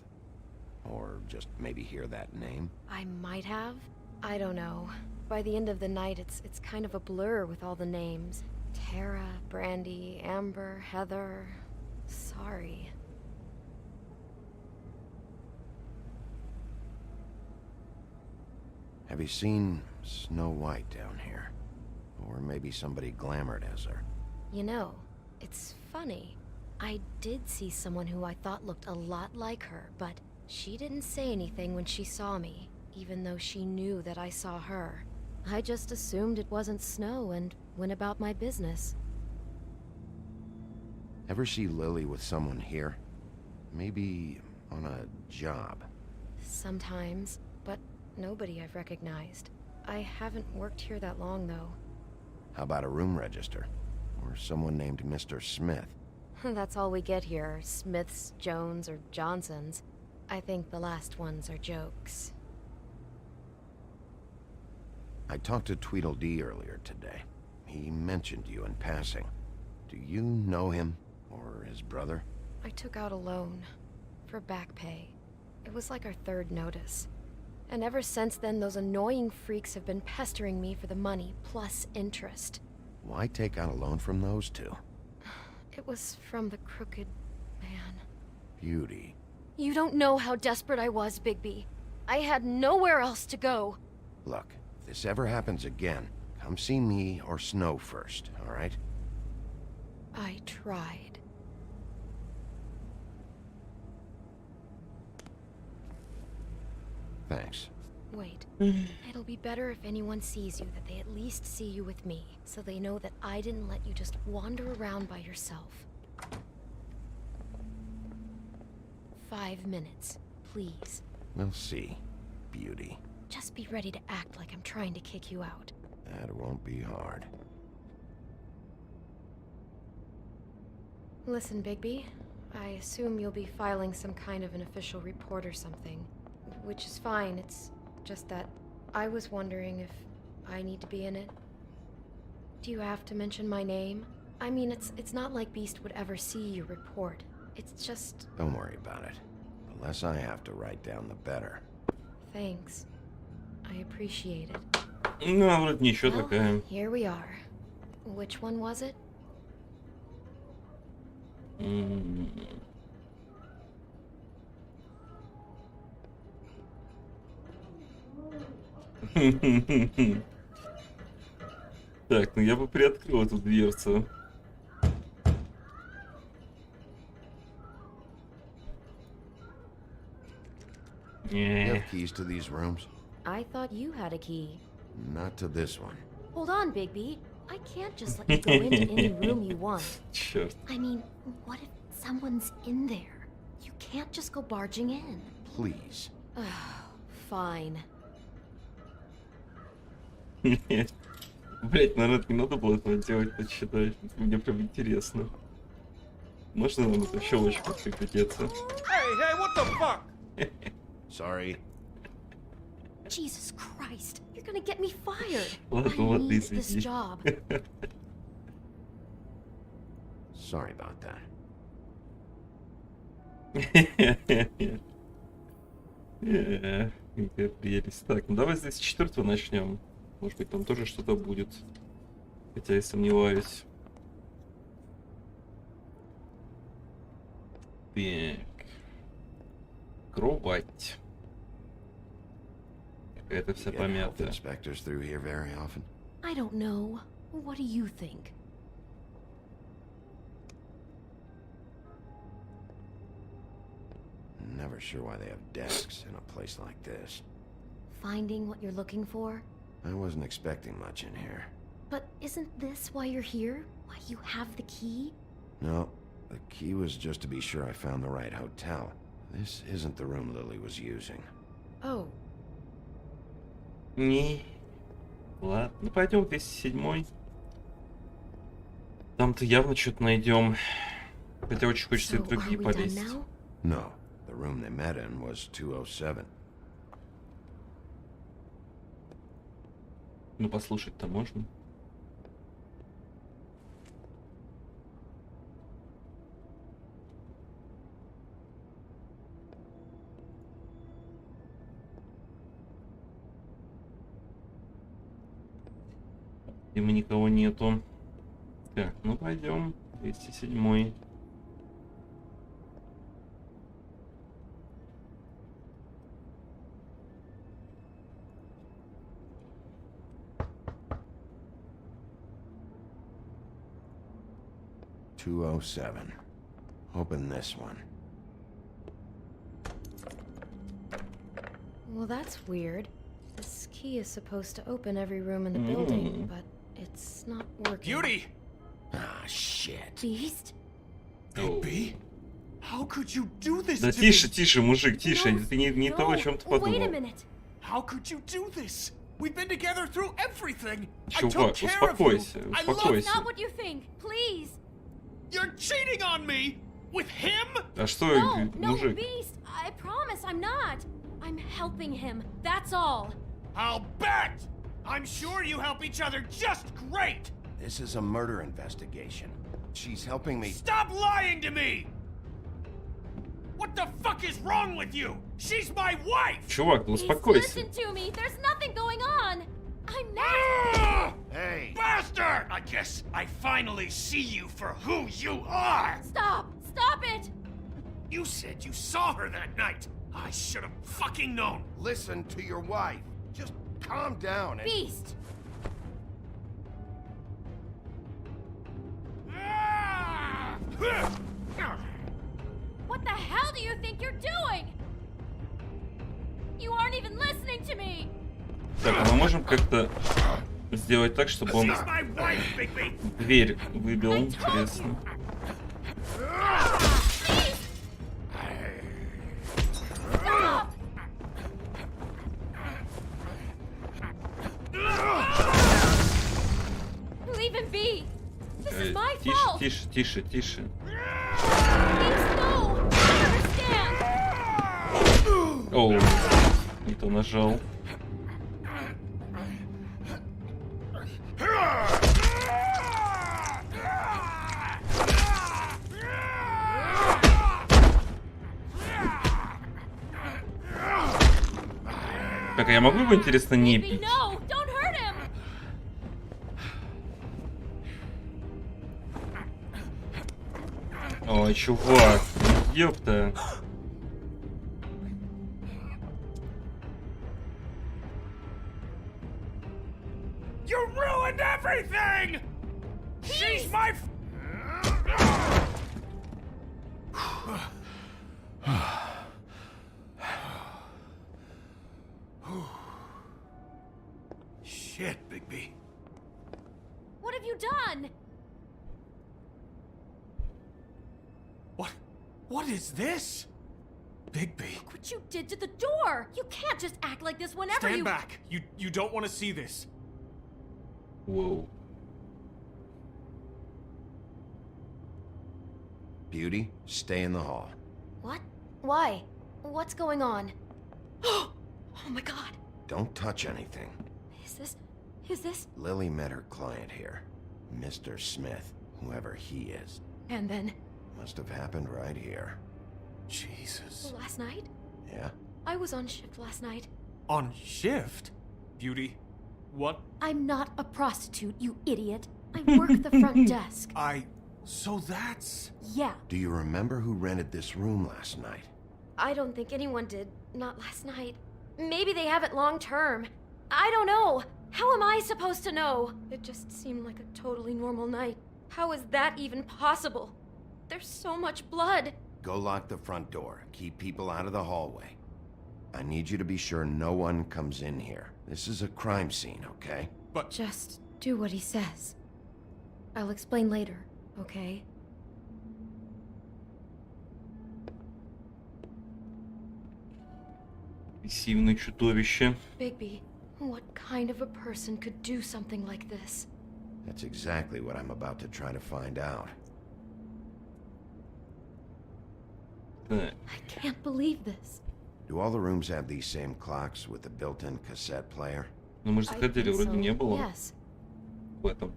Or just maybe hear that name? I might have. I don't know. By the end of the night, it's kind of a blur with all the names. Tara, Brandy, Amber, Heather. Sorry. Have you seen Snow White down here? Or maybe somebody glamored as her? You know, it's funny. I did see someone who I thought looked a lot like her, but she didn't say anything when she saw me, even though she knew that I saw her. I just assumed it wasn't Snow and went about my business. Ever see Lily with someone here? Maybe on a job? Sometimes, but nobody I've recognized. I haven't worked here that long, though. How about a room register? Or someone named Mr. Smith? That's all we get here, Smiths, Jones, or Johnsons. I think the last ones are jokes. I talked to Tweedledee earlier today. He mentioned you in passing. Do you know him? Or his brother? I took out a loan. For back pay. It was like our third notice. And ever since then, those annoying freaks have been pestering me for the money, plus interest. Why take out a loan from those two? It was from the crooked man. Beauty. You don't know how desperate I was, Bigby. I had nowhere else to go. Look, if this ever happens again, come see me or Snow first, all right? I tried. Thanks. Wait. It'll be better if anyone sees you that they at least see you with me, so they know that I didn't let you just wander around by yourself. 5 minutes, please. We'll see, beauty. Just be ready to act like I'm trying to kick you out. That won't be hard. Listen, Bigby, I assume you'll be filing some kind of an official report or something. Which is fine, it's just that I was wondering if I need to be in it. Do you have to mention my name? I mean, it's not like Beast would ever see your report. It's just... Don't worry about it. The less I have to write down, the better. Thanks. I appreciate it. Ну, а вроде ничего такая. Here we are. Which one was it? Так, ну я бы приоткрыл эту дверцу. You have keys to these rooms? I thought you had a key. Not to this one. Hold on, Bigby. I can't just let you go into any room you want. Черт. I mean, what if someone's in there? You can't just go barging in. Please. Fine. Блять, наверное, не надо было этого делать, почитать. Мне прям интересно. Можно нам эту щелочку прикрепиться? Hey, what the fuck? Sorry. Jesus Christ, you're gonna get me fired. Ладно, I need this job. Sorry about that. Какая прелесть. Так, ну давай здесь с 4-го начнем. Может быть, там тоже что-то будет. Хотя я сомневаюсь. Так. Кровать. Какая-то вся помятая. Inspectors through here very often? I don't know. What do you think? Never sure why they have desks in a place like this. Finding what you're looking for? I wasn't expecting much in here. But isn't this why you're here? Why you have the key? No, the key was just to be sure I found the right hotel. This isn't the room Lily was using. Oh. Не. Ладно, ну пойдем здесь 7-й. Там-то явно что-то найдем. Хотя очень хочется и в другие полезть. No, the room they met in was 207. Ну послушать-то можно. Мимо никого нету. Так, ну пойдем. 207-й. Open this one. Well, that's weird. This key is supposed to open every room in the building, but it's not working. Beauty! Ah, shit. Beast? Bigby? How could you do this Да to тише, me? тише, мужик, тише. Ты не того, о чем ты Wait a подумал. minute. How could you do this? We've been together through everything. Чувак, успокойся, успокойся. Not what you think, please. You're cheating on me with him? А что, No, мужик? Beast. I promise I'm not. I'm helping him. That's all. I'll bet! I'm sure you help each other just great! This is a murder investigation. She's helping me. Stop lying to me! What the fuck is wrong with you? She's my wife! Чувак, ну успокойся. Listen to me. There's nothing going on. I'm not. Hey! Bastard! I guess I finally see you for who you are! Stop! Stop it! You said you saw her that night. I should have fucking known. Listen to your wife. Just calm down and... Beast! What the hell do you think you're doing? You aren't even listening to me. Так, а мы можем как-то сделать так, чтобы он дверь выбил? Интересно. Leave him be. This is my Тише, fault. тише, тише, тише. Beast, no. I understand. Оу, не то нажал. Так, а я могу его, интересно, не бить? No, don't hurt him. Ой, чувак, ёпта. You ruined everything! She's my... Shit, Bigby. What have you done? What is this? Bigby. Look what you did to the door. You can't just act like this whenever Stand you... back. You don't want to see this. Whoa. Beauty, stay in the hall. What? Why? What's going on? Oh my god. Don't touch anything. Is this... Lily met her client here. Mr. Smith, whoever he is. And then... Must have happened right here. Jesus. Last night? Yeah? I was on shift last night. On shift? Beauty, what? I'm not a prostitute, you idiot. I work the front desk. So that's... Yeah. Do you remember who rented this room last night? I don't think anyone did. Not last night. Maybe they have it long term. I don't know. How am I supposed to know? It just seemed like a totally normal night. How is that even possible? There's so much blood. Go lock the front door. Keep people out of the hallway. I need you to be sure no one comes in here. This is a crime scene, okay? But... Just do what he says. I'll explain later, okay? Агрессивное чудовище. Bigby, what kind of a person could do something like this? That's exactly what I'm about to try to find out. Так. I can't believe this. Do all the rooms have these same clocks with the built-in cassette player? Ну мы же заходили, вроде не было. Yes. В этом.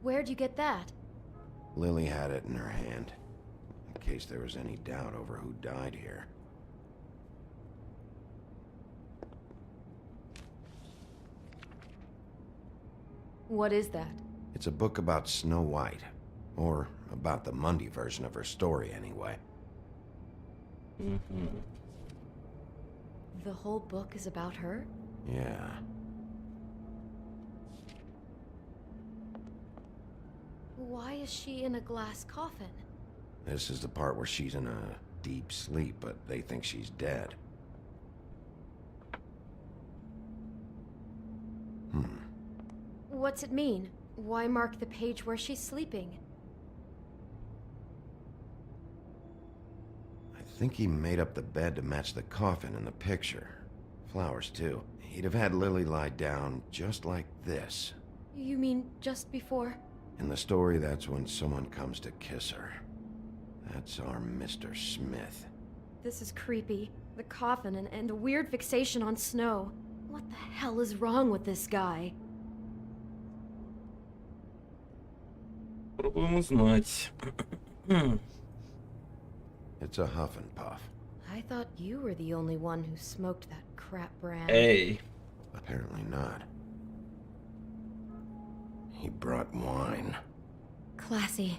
Where'd you get that? Lily had it in her hand, in case there was any doubt over who died here. What is that? It's a book about Snow White. Or about the Mundy version of her story, anyway. The whole book is about her? Yeah. Why is she in a glass coffin? This is the part where she's in a deep sleep, but they think she's dead. What's it mean? Why mark the page where she's sleeping? I think he made up the bed to match the coffin in the picture. Flowers, too. He'd have had Lily lie down just like this. You mean just before? In the story, that's when someone comes to kiss her. That's our Mr. Smith. This is creepy. The coffin and a weird fixation on snow. What the hell is wrong with this guy? Попробуем узнать. It's a huff and puff. I thought you were the only one who smoked that crap brand. Эй. Apparently not. He brought wine. Classy.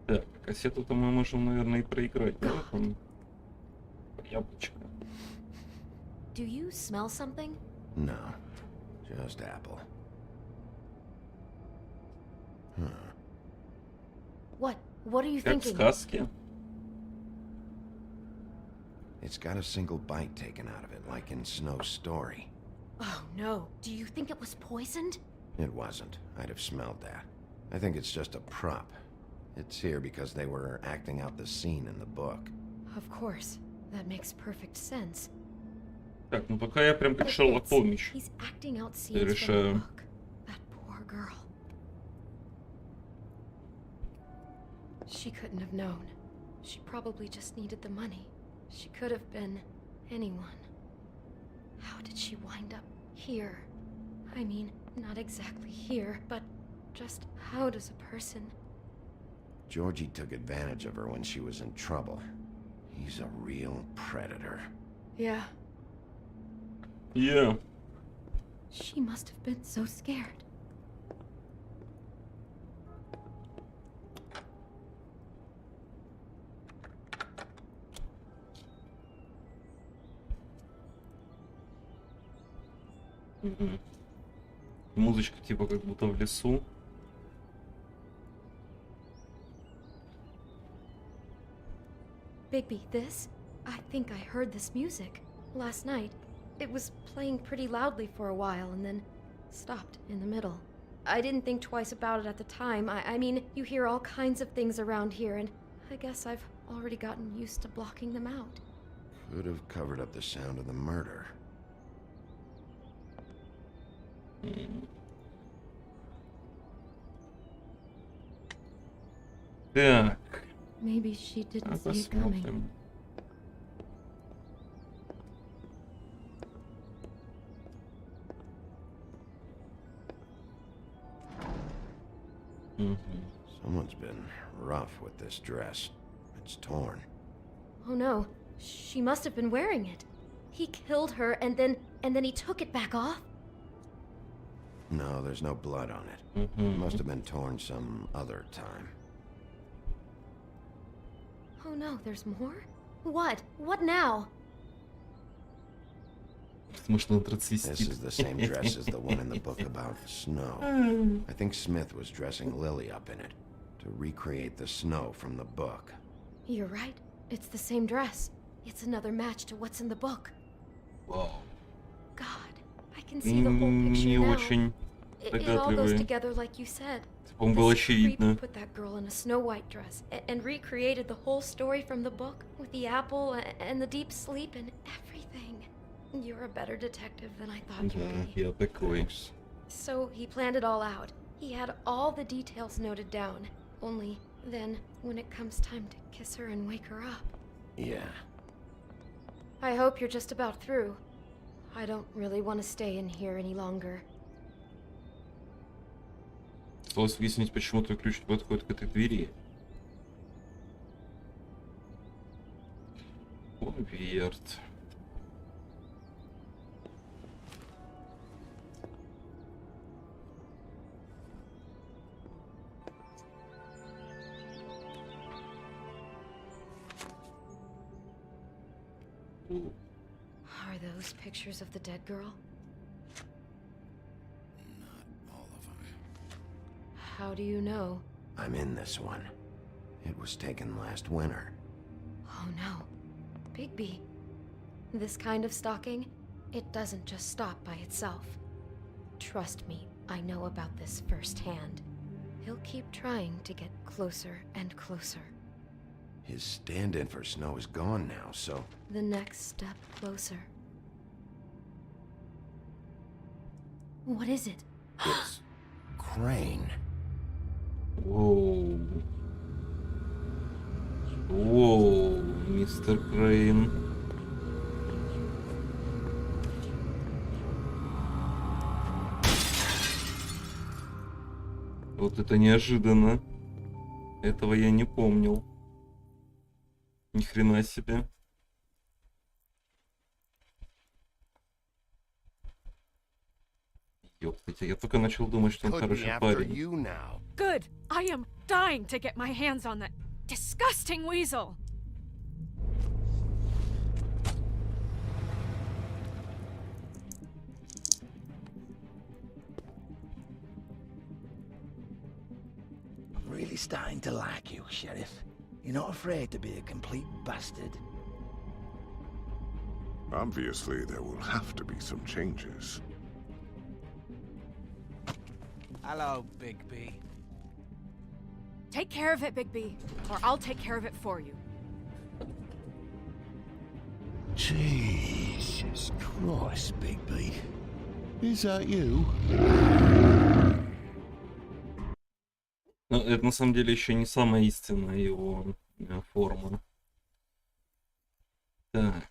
Так, кассету-то мы можем, наверное, и проиграть, да? Там яблочко. Do you smell something? No, just apple. Huh. What are you Как в thinking? сказке. It's got a single bite taken out of it, like in Snow's story. Oh no. Do you think it was poisoned? It wasn't. I'd have smelled that. I think it's just a prop. It's here because they were acting out the scene in the book. Of course. That makes perfect sense. Так, ну пока я прям как Шерлок Холмс. He's acting out scenes from the Решаю. book. That poor girl. She couldn't have known. She probably just needed the money. She could have been anyone. How did she wind up here? I mean, not exactly here, but just how does a person... Georgie took advantage of her when she was in trouble. He's a real predator. Yeah. Yeah. She must have been so scared. Музычка типа как будто в лесу. Bigby, this? I think I heard this music. Last night. It was playing pretty loudly for a while and then stopped in the middle. I didn't think twice about it at the time. I mean, you hear all kinds of things around here and I guess I've already gotten used to blocking them out. Could have covered up the sound of the murder. Так. Maybe she didn't see it coming. Посмотрим. Someone's been rough with this dress. It's torn. Oh no, she must have been wearing it. He killed her and then he took it back off? No, there's no blood on it. It must have been torn some other time. Oh no, there's more? What? What now? This is the same dress as the one in the book about Snow. I think Smith was dressing Lily up in it to recreate the Snow from the book. You're right. It's the same dress. It's another match to what's in the book. Whoa. God, I can see the whole picture Не now. очень It all goes догадливые. together like you said. По-моему, было This creep очевидно. put that girl in a Snow White dress and recreated the whole story from the book with the apple and the deep sleep and everything. You're a better detective than I thought you'd be. Я такой. So he planned it all out. He had all the details noted down. Only then, when it comes time to kiss her and wake her up. Yeah. I hope you're just about through. I don't really want to stay in here any longer. Осталось выяснить, почему твой ключ подходит к этой двери. Конверт. Are those pictures of the dead girl? All of them. How do you know? I'm in this one. It was taken last winter. Oh no. Bigby. This kind of stalking, it doesn't just stop by itself. Trust me, I know about this firsthand. He'll keep trying to get closer and closer. His stand-in for Snow is gone now, so... The next step closer. What is it? It's... Crane. Воу. Воу, мистер Крейн. Вот это неожиданно. Этого я не помнил. Ни хрена себе. Ёптать, я только начал думать, что он хороший парень. Good. I am dying to get my hands on that disgusting weasel. I'm really starting to like you, Sheriff. You're not afraid to be a complete bastard. Obviously, there will have to be some changes. Hello, Bigby. Take care of it, Bigby, or I'll take care of it for you. Jesus Christ, Bigby. Is that you? Но это на самом деле еще не самая истинная его форма. Так.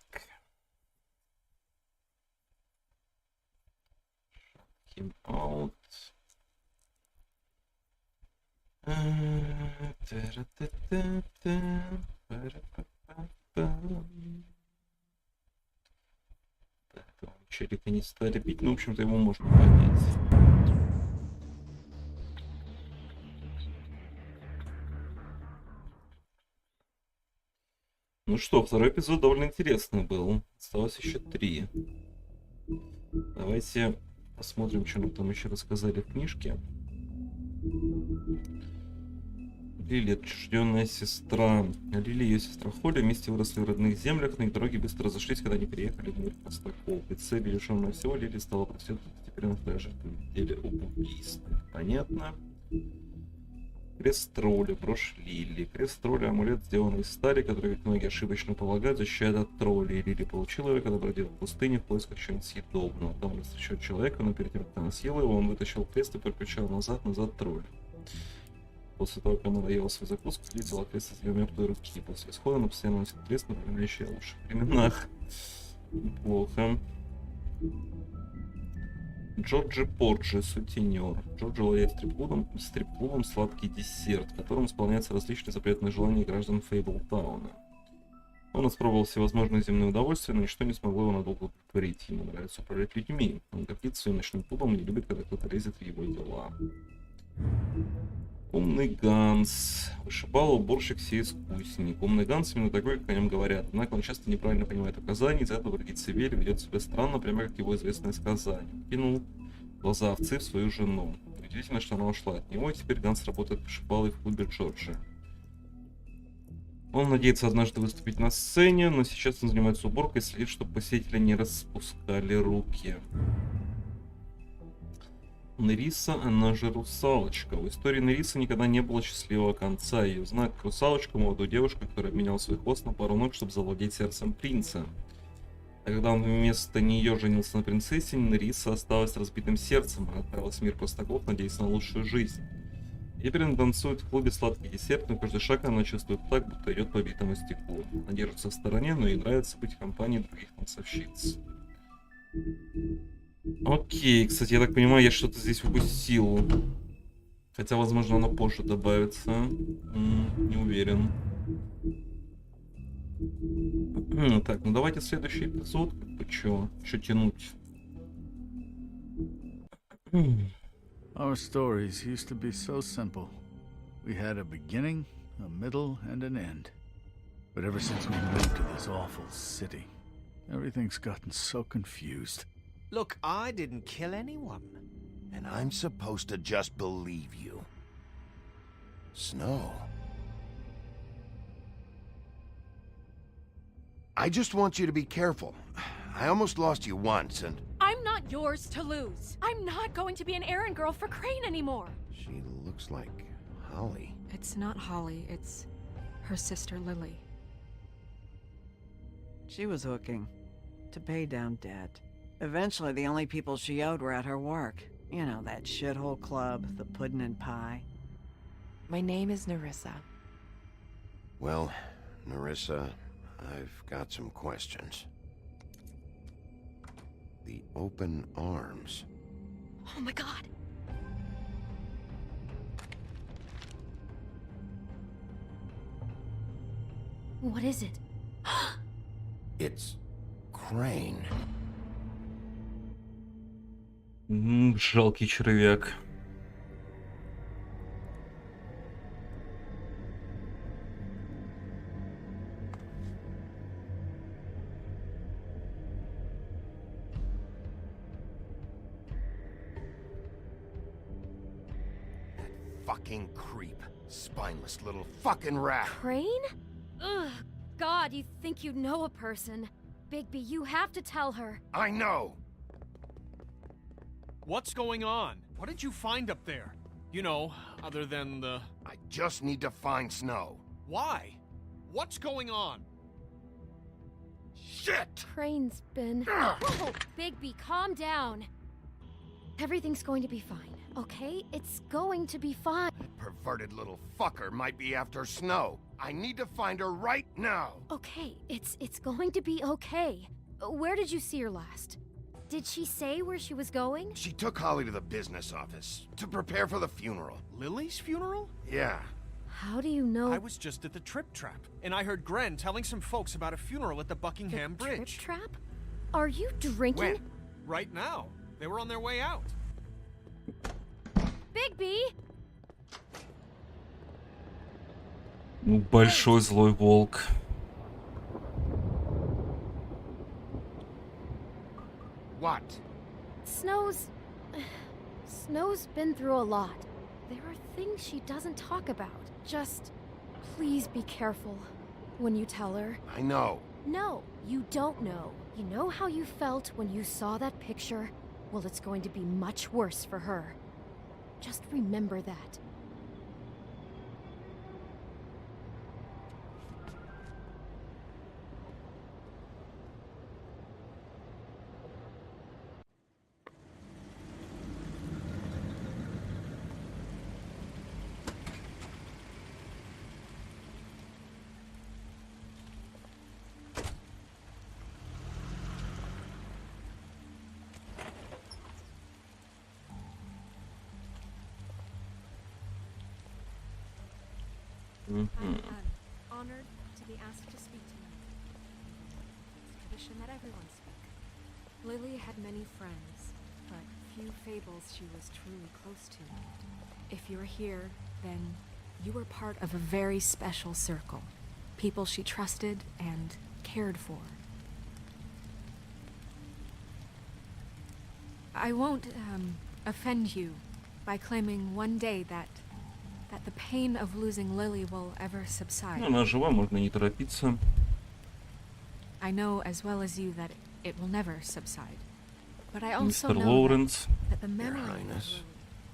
Him out. Так, челика не стали бить, ну, в общем-то, его можно понять. Ну что, второй эпизод довольно интересный был. Осталось еще 3. Давайте посмотрим, что нам там еще рассказали в книжке. Лили, отчужденная сестра. Лили и ее сестра Холли вместе выросли в родных землях, но их дороги быстро разошлись, когда они переехали в мир простаков. И целью лишенного всего Лили стала проституткой, теперь на пляже в деле об убийстве. Понятно. Крест тролля, брошь Лили. Крест тролля — амулет, сделанный из стали, который, как многие ошибочно полагают, защищает от троллей. Лили получила его, когда бродила в пустыне в поисках чего-нибудь съедобного. Там он встречал человека, но перед тем, как она съела его, он вытащил крест и переключал назад тролля. После того, как она доела свою закуску, Лили взяла крест из ее мертвой руки. После исхода она постоянно носит крест, напоминающий о лучших временах. Неплохо. Джорджи Порджи, сутенер. Джорджи владеет стрип-клубом «Сладкий десерт», в котором исполняются различные запретные желания граждан Фейблтауна. Он испробовал всевозможные земные удовольствия, но ничто не смогло его надолго удовлетворить. Ему нравится управлять людьми. Он гордится своим ночным клубом и не любит, когда кто-то лезет в его дела. Умный Ганс. Вышибал уборщик всеискусник. Умный Ганс именно такой, как о нем говорят. Однако он часто неправильно понимает указания, из-за этого вредит себе или ведет себя странно, прямо как его известное сказание. Кинул глаза овцы в свою жену. Удивительно, что она ушла от него, и теперь Ганс работает вышибалой в клубе Джорджи. Он надеется однажды выступить на сцене, но сейчас он занимается уборкой и следит, чтобы посетители не распускали руки. Нериса, она же русалочка. У истории Нерисы никогда не было счастливого конца. Ее знак русалочка — молодую девушку, которая обменяла свой хвост на пару ног, чтобы завладеть сердцем принца. А когда он вместо нее женился на принцессе, Нериса осталась с разбитым сердцем. Она отправилась в мир простаков, надеясь на лучшую жизнь. И теперь она танцует в клубе «Сладкий десерт», но каждый шаг она чувствует так, будто идет по битому стеклу. Она держится в стороне, но ей нравится быть в компании других танцовщиц. Окей, кстати, я так понимаю, я что-то здесь упустил. Хотя, возможно, оно позже добавится. Не уверен. Так, ну давайте следующий эпизод. Как бы чё тянуть? Our stories used to be so simple. We had a beginning, a middle, and an end. But ever since we moved to this awful city, everything's gotten so confused. Look, I didn't kill anyone. And I'm supposed to just believe you. Snow. I just want you to be careful. I almost lost you once, and... I'm not yours to lose. I'm not going to be an errand girl for Crane anymore. She looks like Holly. It's not Holly, it's her sister Lily. She was hooking to pay down debt. Eventually, the only people she owed were at her work. You know, that shithole club, the pudding and pie. My name is Nerissa. Well, Nerissa, I've got some questions. The open arms. Oh my god! What is it? It's Crane. Жалкий червяк. Fucking creep. Spineless little fucking rat. Crane? Ugh, God, you'd think you'd know a person. Bigby, you have to tell her. I know. What's going on? What did you find up there? You know, other than the... I just need to find Snow. Why? What's going on? Shit! Crane's been... Whoa, Bigby, calm down. Everything's going to be fine, okay? It's going to be fine. That perverted little fucker might be after Snow. I need to find her right now. Okay, it's going to be okay. Where did you see her last? Did she say where she was going? She took Holly to the business office to prepare for the funeral. Lily's funeral? Yeah. How do you know? I was just at the Trip Trap, and I heard Gren telling some folks about a funeral at the Buckingham Bridge. Trip Trap? Are you drinking? When? Right now. They were on their way out. Bigby! Большой злой волк. What? Snow's been through a lot. There are things she doesn't talk about. Just please be careful when you tell her. I know. No, you don't know. You know how you felt when you saw that picture? Well, it's going to be much worse for her. Just remember that. I'm honored to be asked to speak tonight. It's tradition that everyone speak. Lily had many friends, but few fables she was truly close to. If you're here, then you were part of a very special circle. People she trusted and cared for. I won't offend you by claiming one day that the pain of losing Lily will ever subside. Она жива, можно не торопиться. I know as well as you that it will never subside. But I also Mr. know Lawrence. that the memory of Lily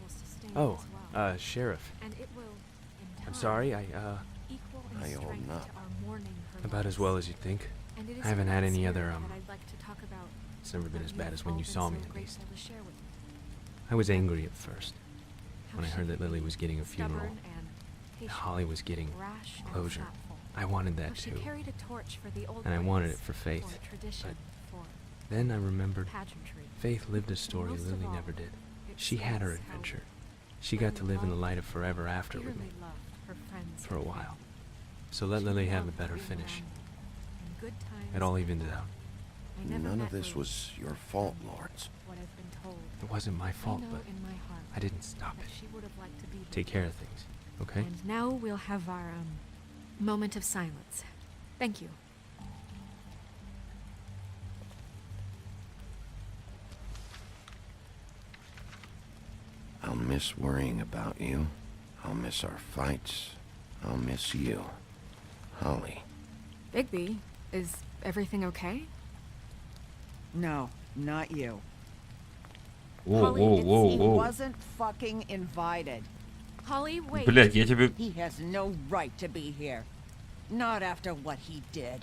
will sustain Oh, as well. Sheriff. And it will, in I'm time, sorry, equal in I strength own to up. our mourning her about as loss. well as you'd think. And it is I haven't in had that any spirit other, that I'd like to talk about it's never been what as you bad have as when you all saw been me, so at least. grateful to share with me. I was angry at first when I How heard she that Lily was getting a funeral. stubborn and patient, Holly was getting rash and closure. thoughtful. I wanted How that she too. carried a torch for the old And I wanted ways, it for Faith, tradition, for Then I remembered pageantry. Faith lived a story Most of Lily all, never did. it She had her says how adventure. She got to live in the light of forever Lily after with me. dearly loved her friends For a and while. family. So let She Lily have a loved better being finish. around them. In good times It all and evened bad. out. I never None met of this Lily, was your fault, Lawrence. what I've been told. It wasn't my fault, I know but in my heart I didn't stop that it. she would have liked to be Take care of things, okay? And now we'll have our moment of silence. Thank you. I'll miss worrying about you. I'll miss our fights. I'll miss you. Holly. Bigby, is everything okay? No, not you. Whoa, Holly, whoa, whoa, he whoa. wasn't fucking invited. Holly, wait. Блядь, я тебе... He has no right to be here. Not after what he did.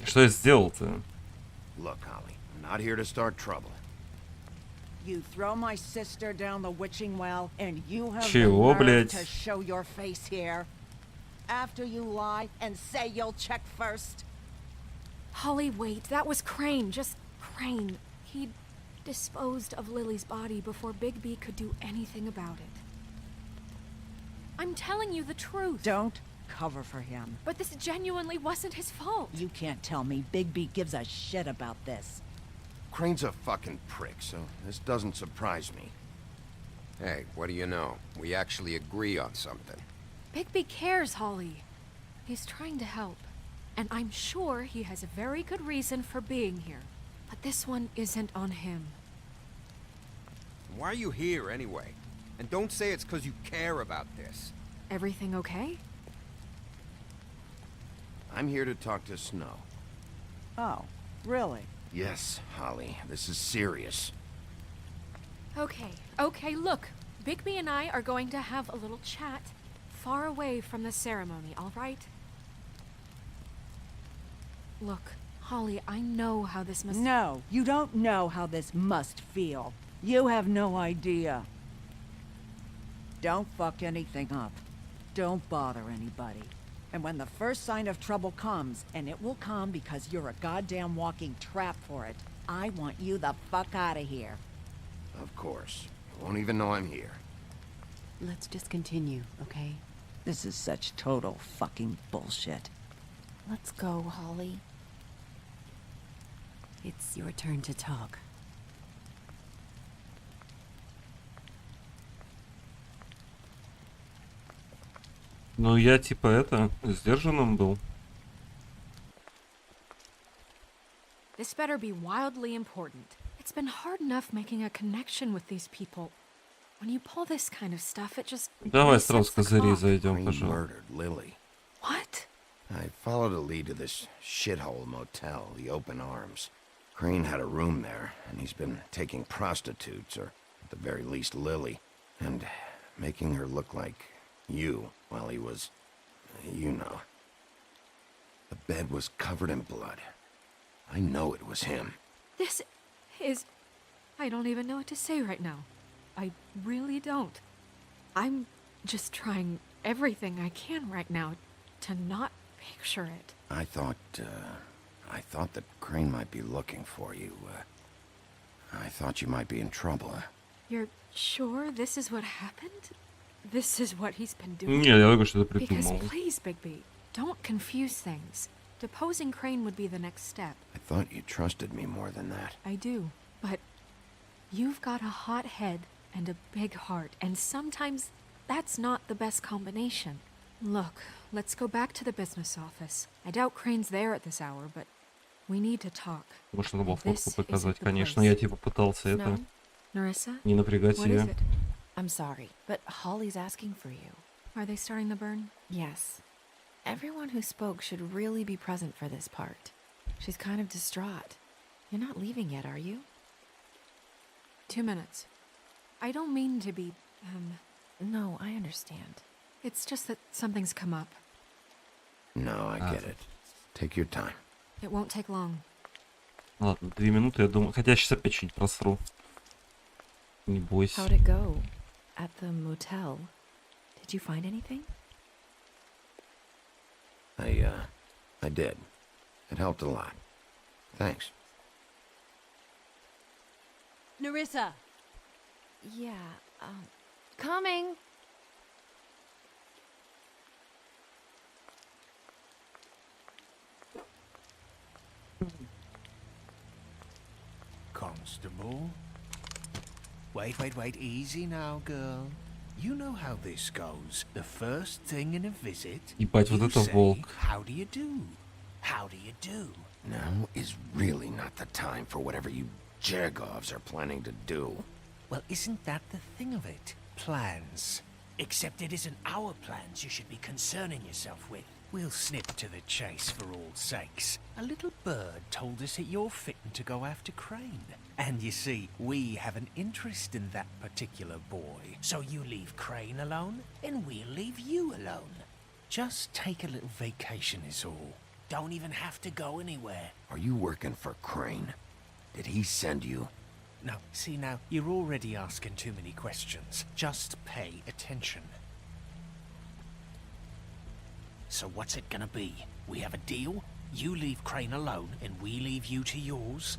Что я сделал-то? Look, Holly, I'm not here to start trouble. You throw my sister down the witching well, and you have Чего, the nerve блядь? to show your face here. After you lie and say you'll check first. Holly, wait. That was Crane. Just Crane. He disposed of Lily's body before Bigby could do anything about it. I'm telling you the truth. Don't cover for him. But this genuinely wasn't his fault. You can't tell me Bigby gives a shit about this. Crane's a fucking prick, so this doesn't surprise me. Hey, what do you know? We actually agree on something. Bigby cares, Holly. He's trying to help. And I'm sure he has a very good reason for being here. But this one isn't on him. Why are you here, anyway? And don't say it's because you care about this. Everything okay? I'm here to talk to Snow. Oh, really? Yes, Holly, this is serious. Okay, look. Bigby and I are going to have a little chat far away from the ceremony, all right? Look, Holly, I know how this must... No, you don't know how this must feel. You have no idea. Don't fuck anything up. Don't bother anybody. And when the first sign of trouble comes, and it will come because you're a goddamn walking trap for it, I want you the fuck out of here. Of course. You won't even know I'm here. Let's just continue, okay? This is such total fucking bullshit. Let's go, Holly. It's your turn to talk. Ну, я типа сдержанным был. This better be wildly important. It's been hard enough making a connection with these people. When you pull this kind of stuff, it just... Давай сразу с козырей зайдем, Crane пожалуйста. murdered Lily. What? I followed a lead to this shithole motel, the Open Arms. Crane had a room there, and he's been taking prostitutes, or at the very least Lily, and making her look like you while he was, you know. The bed was covered in blood. I know it was him. This is... I don't even know what to say right now. I really don't. I'm just trying everything I can right now to not picture it. I thought that Crane might be looking for you. I thought you might be in trouble. You're sure this is what happened? This is what he's been doing? Не, я только что-то Because придумал. please, Bigby, don't confuse things. Deposing Crane would be the next step. I thought you trusted me more than that. I do, but you've got a hot head and a big heart, and sometimes that's not the best combination. Look, let's go back to the business office. I doubt Crane's there at this hour, but we need to talk. Может, надо было This фотку is показать, the конечно. place. Я типа пытался это... Snow? Narissa? Не напрягать What is ее. it? I'm sorry, but Holly's asking for you. Are they starting the burn? Yes. Everyone who spoke should really be present for this part. She's kind of distraught. You're not leaving yet, are you? 2 minutes. I don't mean to be, No, I understand. It's just that something's come up. No, I get it. Take your time. It won't take long. Ладно, 2 минуты, я думаю. Хотя я сейчас опять что-нибудь просру. Не бойся. How'd it go? At the motel? Did you find anything? I did. It helped a lot. Thanks. Narissa! Yeah, coming! Constable? Wait, easy now, girl. You know how this goes. The first thing in a visit, Ебать, вот you это say, волк. how do you do? How do you do? Now is really not the time for whatever you Jergovs are planning to do. Well, isn't that the thing of it? Plans. Except it isn't our plans you should be concerning yourself with. We'll snip to the chase for all sakes. A little bird told us that you're fitting to go after Crane. And you see, we have an interest in that particular boy. So you leave Crane alone, and we'll leave you alone. Just take a little vacation is all. Don't even have to go anywhere. Are you working for Crane? Did he send you? No, see now, you're already asking too many questions. Just pay attention. So what's it gonna be? We have a deal? You leave Crane alone, and we leave you to yours?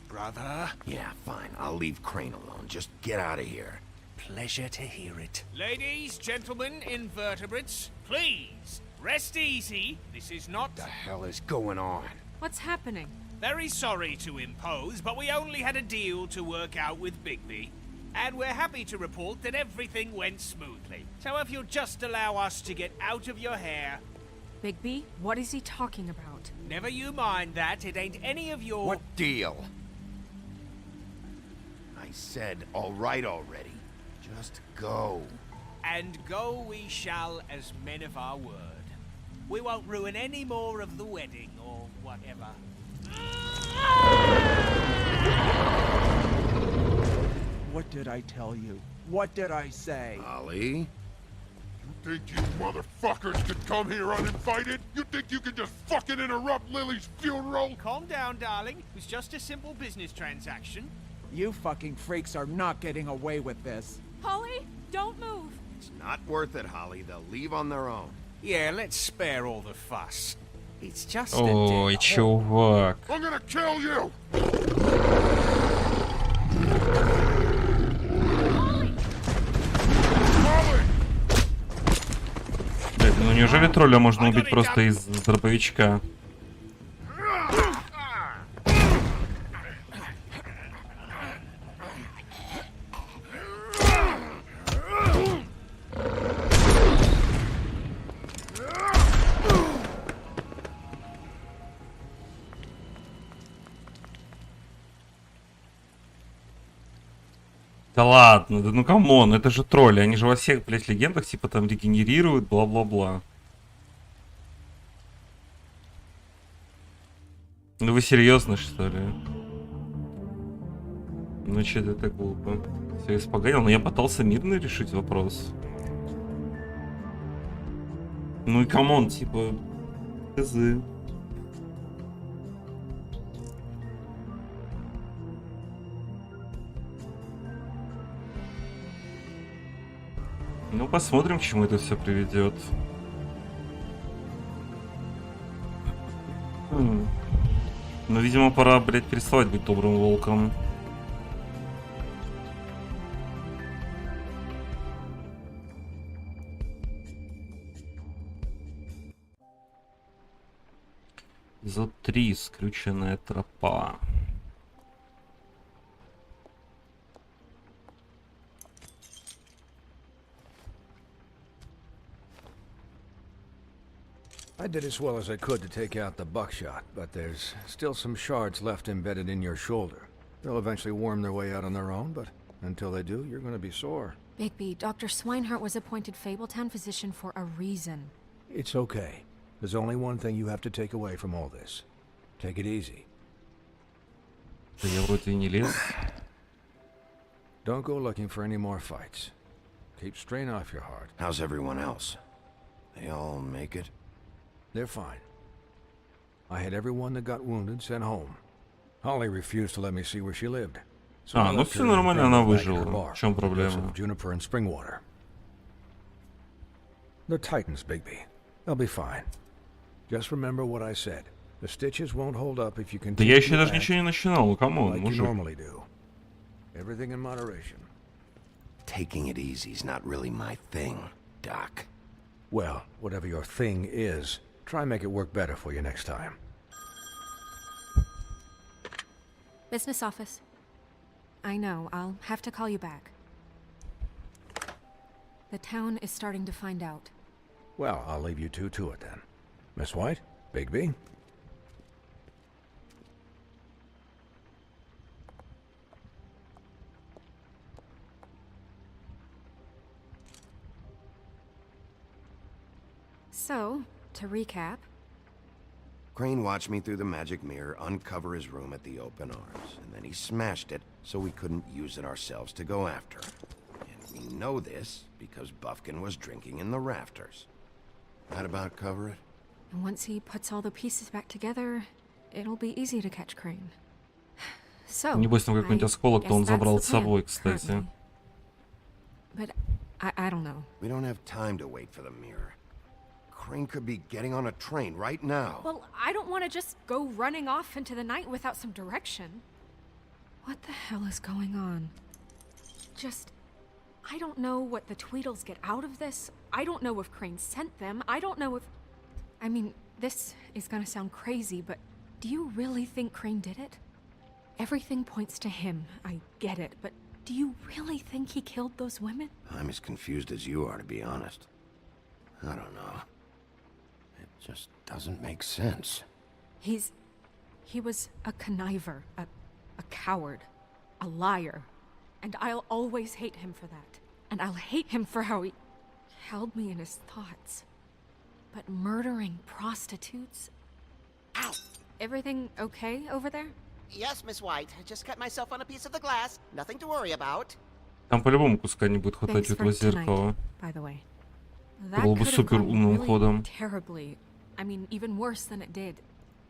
Brother? Yeah, fine. I'll leave Crane alone. Just get out of here. Pleasure to hear it. Ladies, gentlemen, invertebrates, please, rest easy. This is not... The hell is going on? What's happening? Very sorry to impose, but we only had a deal to work out with Bigby. And we're happy to report that everything went smoothly. So if you'll just allow us to get out of your hair... Bigby, what is he talking about? Never you mind that, it ain't any of your... What deal? I said all right already. Just go. And go we shall as men of our word. We won't ruin any more of the wedding or whatever. What did I tell you? What did I say? Holly? You think you motherfuckers could come here uninvited? You think you can just fucking interrupt Lily's funeral? Calm down, darling. It was just a simple business transaction. You fucking freaks are not getting away with this. Holly, don't move. It's not worth it, Holly. They'll leave on their own. Yeah, let's spare all the fuss. It's just Ой, чувак. I'm gonna kill you! Блядь, ну неужели тролля можно убить просто из дробовичка? Да ладно, да ну камон, это же тролли, они же во всех, блядь, легендах типа там регенерируют, бла-бла-бла. Ну вы серьезно, что ли? Ну че это так глупо? Все испоганил, но я пытался мирно решить вопрос. Ну и камон, типа, хз. Ну, посмотрим, к чему это все приведет. Ну, видимо, пора, блядь, переставать быть добрым волком. За 3 скрюченная тропа. I did as well as I could to take out the buckshot, but there's still some shards left embedded in your shoulder. They'll eventually worm their way out on their own, but until they do, you're going to be sore. Bigby, Dr. Swinehart was appointed Fabletown physician for a reason. It's okay. There's only one thing you have to take away from all this. Take it easy. Да я вроде и не лез. Don't go looking for any more fights. Keep strain off your heart. How's everyone else? They all make it? They're fine. I had everyone that got wounded sent home. Holly refused to let me see where she lived. So I ну left все her нормально, in она the back of her выжила. bar, В чем with проблема? some juniper and spring water. They're Titans, Bigby. They'll be fine. Just remember what I said. The stitches won't hold up if you Да continue я еще to даже act ничего не начинал, камон, like you мужик. normally do. Everything in moderation. Taking it easy's not really my thing, Doc. Well, whatever your thing is, try and make it work better for you next time. Business office. I know, I'll have to call you back. The town is starting to find out. Well, I'll leave you two to it then. Miss White? Bigby? So, to recap, Crane watched me through the magic mirror uncover his room at the open arms, and then he smashed it so we couldn't use it ourselves to go after him. And we know this because Buffkin was drinking in the rafters. That about cover it? and once he puts all the pieces back together, it'll be easy to catch Crane. So, Небось там какой-нибудь I осколок-то guess он that's забрал the с собой, plan, кстати. currently. But I don't know. We don't have time to wait for the mirror. Crane could be getting on a train right now. Well, I don't want to just go running off into the night without some direction. What the hell is going on? I don't know what the Tweedles get out of this. I don't know if Crane sent them. I don't know if... I mean, this is gonna sound crazy, but Do you really think Crane did it? Everything points to him. I get it, but do you really think he killed those women? I'm as confused as you are, to be honest. I don't know. It just doesn't make sense. He was a conniver, a coward, a liar. And I'll always hate him for that. And I'll hate him for how he held me in his thoughts. But murdering prostitutes? Ow! Everything okay over there? Yes, Miss White. I just cut myself on a piece of the glass. Nothing to worry about. Там по-любому куска не будет хватать у этого зеркала. Было бы супер умным ходом. Terribly. I mean, even worse than it did.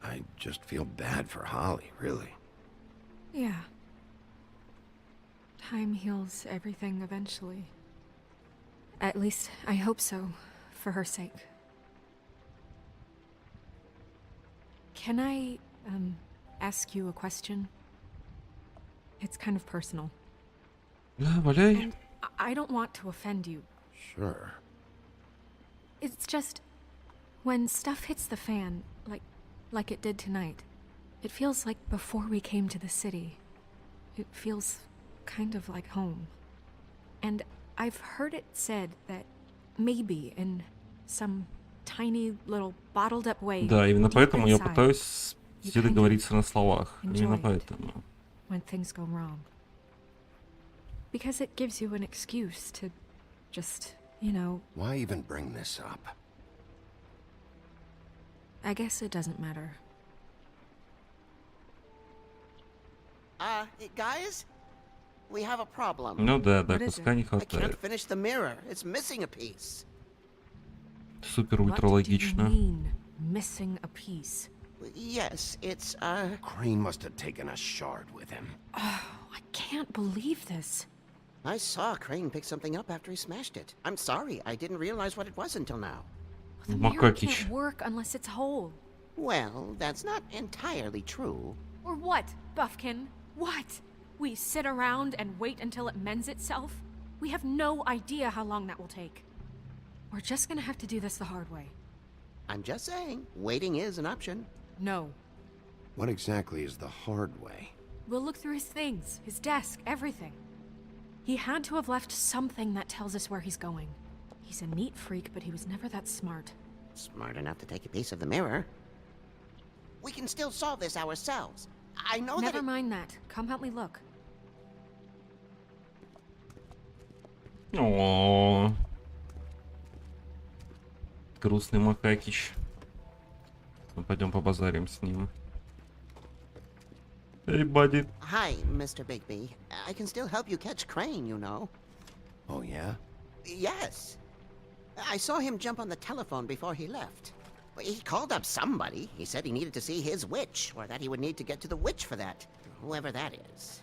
I just feel bad for Holly, really. Yeah. Time heals everything eventually. At least, I hope so, for her sake. Can I, ask you a question? It's kind of personal. Да, валяй. And I don't want to offend you. Sure. It's just, when stuff hits the fan, like it did tonight, it feels like before we came to the city. It feels kind of like home. And I've heard it said that maybe in some tiny little bottled up way. Да, именно deep поэтому я inside, пытаюсь you все kind of договориться на словах. Именно enjoy it поэтому. when things go wrong. Because it gives you an excuse to just, you know, Why even bring this up? I guess it doesn't matter. Guys? We have a problem. Ну да, What is куска не I can't хватает. finish the mirror. It's missing a piece. Супер What ультра do you логично. mean, missing a piece? Yes, it's, Crane must have taken a shard with him. I can't believe this. I saw Crane pick something up after he smashed it. I'm sorry, I didn't realize what it was until now. The mirror Макакич. can't work unless it's whole. Well, that's not entirely true. Or what, Buffkin? What? We sit around and wait until it mends itself? We have no idea how long that will take. We're just gonna have to do this the hard way. I'm just saying, waiting is an option. No. What exactly is the hard way? We'll look through his things, his desk, everything. He had to have left something that tells us where he's going. He's a neat freak, but he was never that smart. Smart enough to take a piece of the mirror. We can still solve this ourselves. I know that. Never mind that. Come help me look. О, грустный Макакич. Ну, пойдем побазарим с ним. Эй, бади. Hi, Mr. Bigby. I can still help you catch Crane, you know. Oh, yeah? Yes. I saw him jump on the telephone before he left. He called up somebody. He said he needed to see his witch, or that he would need to get to the witch for that. Whoever that is.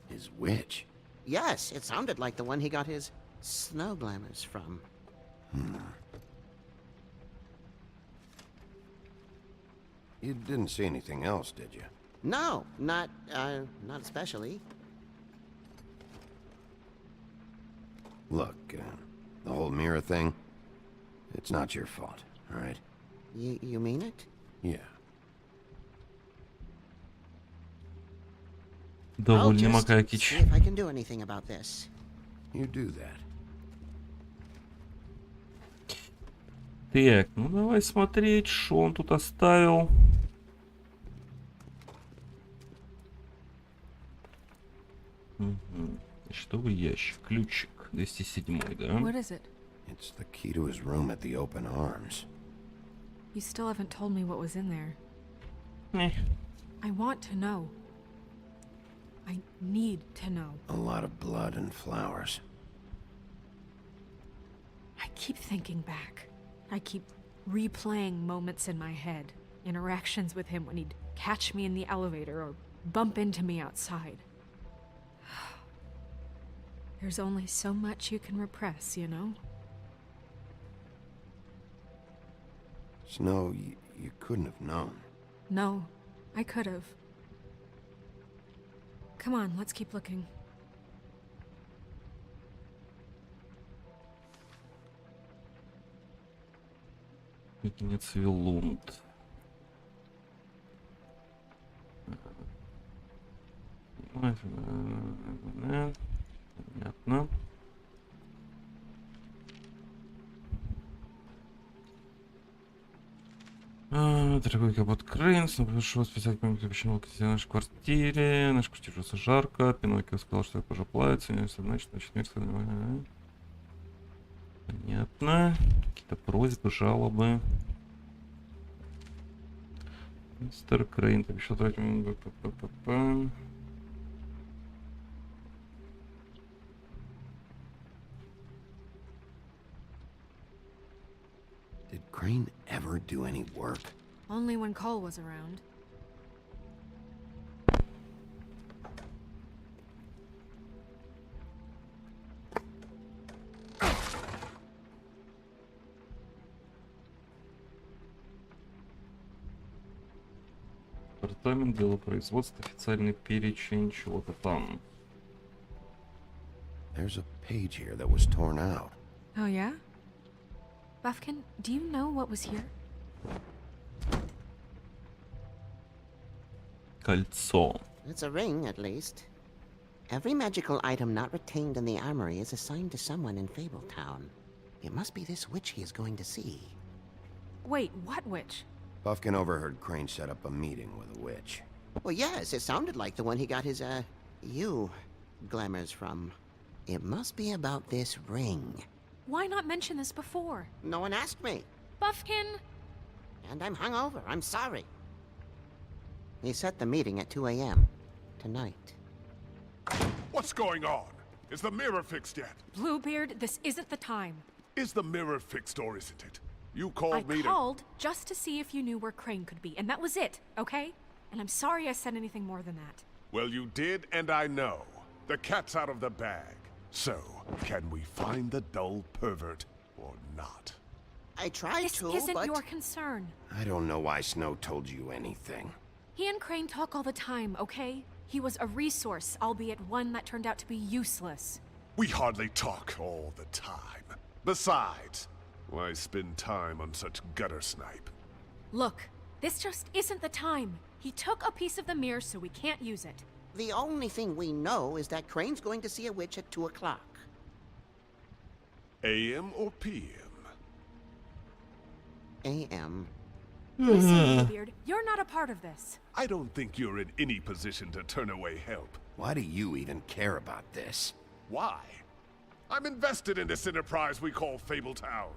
His witch? Yes, it sounded like the one he got his snow glamours from. You didn't see anything else, did you? No, not especially. Look, the whole mirror thing, it's not your fault, all right? You mean it? Yeah. I'll Довольный just Макакич. see if I can do anything about this. You do that. Так, ну давай смотреть, что он тут оставил. Угу. Почтовый ящик, ключик, 207, да? What is it? It's the key to his room at the Open Arms. You still haven't told me what was in there. Eh. I want to know. I need to know. A lot of blood and flowers. I keep thinking back. I keep replaying moments in my head. Interactions with him when he'd catch me in the elevator or bump into me outside. There's only so much you can repress, you know? Snow, you couldn't have known. No, I could have. Come on, let's keep looking. Кузнец Вилунд. Понятно. Дорогой капот Крейн, прошу вас писать помните, почему в нашей квартире. Наша квартира уже жарко. Пиноккио сказал, что я позже плавится. Значит, понятно. Какие-то просьбы, жалобы. Мистер Крейн, так еще тратим. Did Crane ever do any work? Only when Cole was around. Департамент делопроизводства, официальный перечень чего-то там. There's a page here that was torn out. Oh, yeah? Buffkin, do you know what was here? Кольцо. It's a ring, at least. Every magical item not retained in the armory is assigned to someone in Fabletown. It must be this witch he is going to see. Wait, what witch? Buffkin overheard Crane set up a meeting with a witch. Well, yes, it sounded like the one he got his, glamours from. It must be about this ring. Why not mention this before? No one asked me. Buffkin! And I'm hungover. I'm sorry. He set the meeting at 2 a.m. tonight. What's going on? Is the mirror fixed yet? Bluebeard, this isn't the time. Is the mirror fixed or isn't it? You called me I called just to see if you knew where Crane could be, and that was it, okay? And I'm sorry I said anything more than that. Well, you did, and I know. The cat's out of the bag. So, can we find the dull pervert or not? I tried this to, isn't but... your concern. I don't know why Snow told you anything. He and Crane talk all the time, okay? He was a resource, albeit one that turned out to be useless. We hardly talk all the time. Besides, why spend time on such gutter snipe? Look, this just isn't the time. He took a piece of the mirror, so we can't use it. The only thing we know is that Crane's going to see a witch at 2 o'clock. AM or PM? AM. Listen, Bluebeard, you're not a part of this. I don't think you're in any position to turn away help. Why do you even care about this? Why? I'm invested in this enterprise we call Fabletown.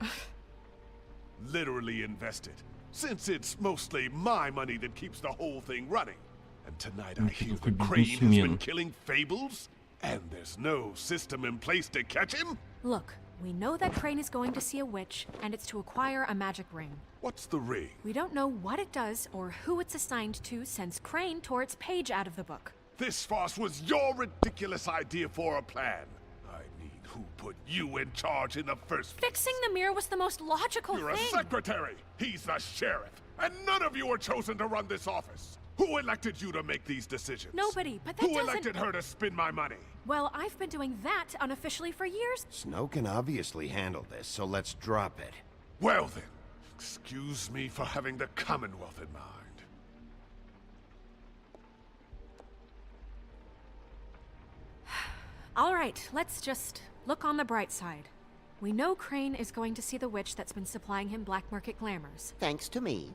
Literally invested, since it's mostly my money that keeps the whole thing running. And tonight I hear that Crane has been killing fables, and there's no system in place to catch him? Look, we know that Crane is going to see a witch, and it's to acquire a magic ring. What's the ring? We don't know what it does or who it's assigned to since Crane tore its page out of the book. This farce was your ridiculous idea for a plan. I mean, who put you in charge in the first place? Fixing the mirror was the most logical You're thing. a secretary. He's the sheriff. And none of you were chosen to run this office. Who elected you to make these decisions? Nobody, but that Who doesn't... elected her to spend my money? Well, I've been doing that unofficially for years. Snow can obviously handle this, so let's drop it. Well then, excuse me for having the Commonwealth in mind. All right, let's just look on the bright side. We know Crane is going to see the witch that's been supplying him black market glamours. Thanks to me.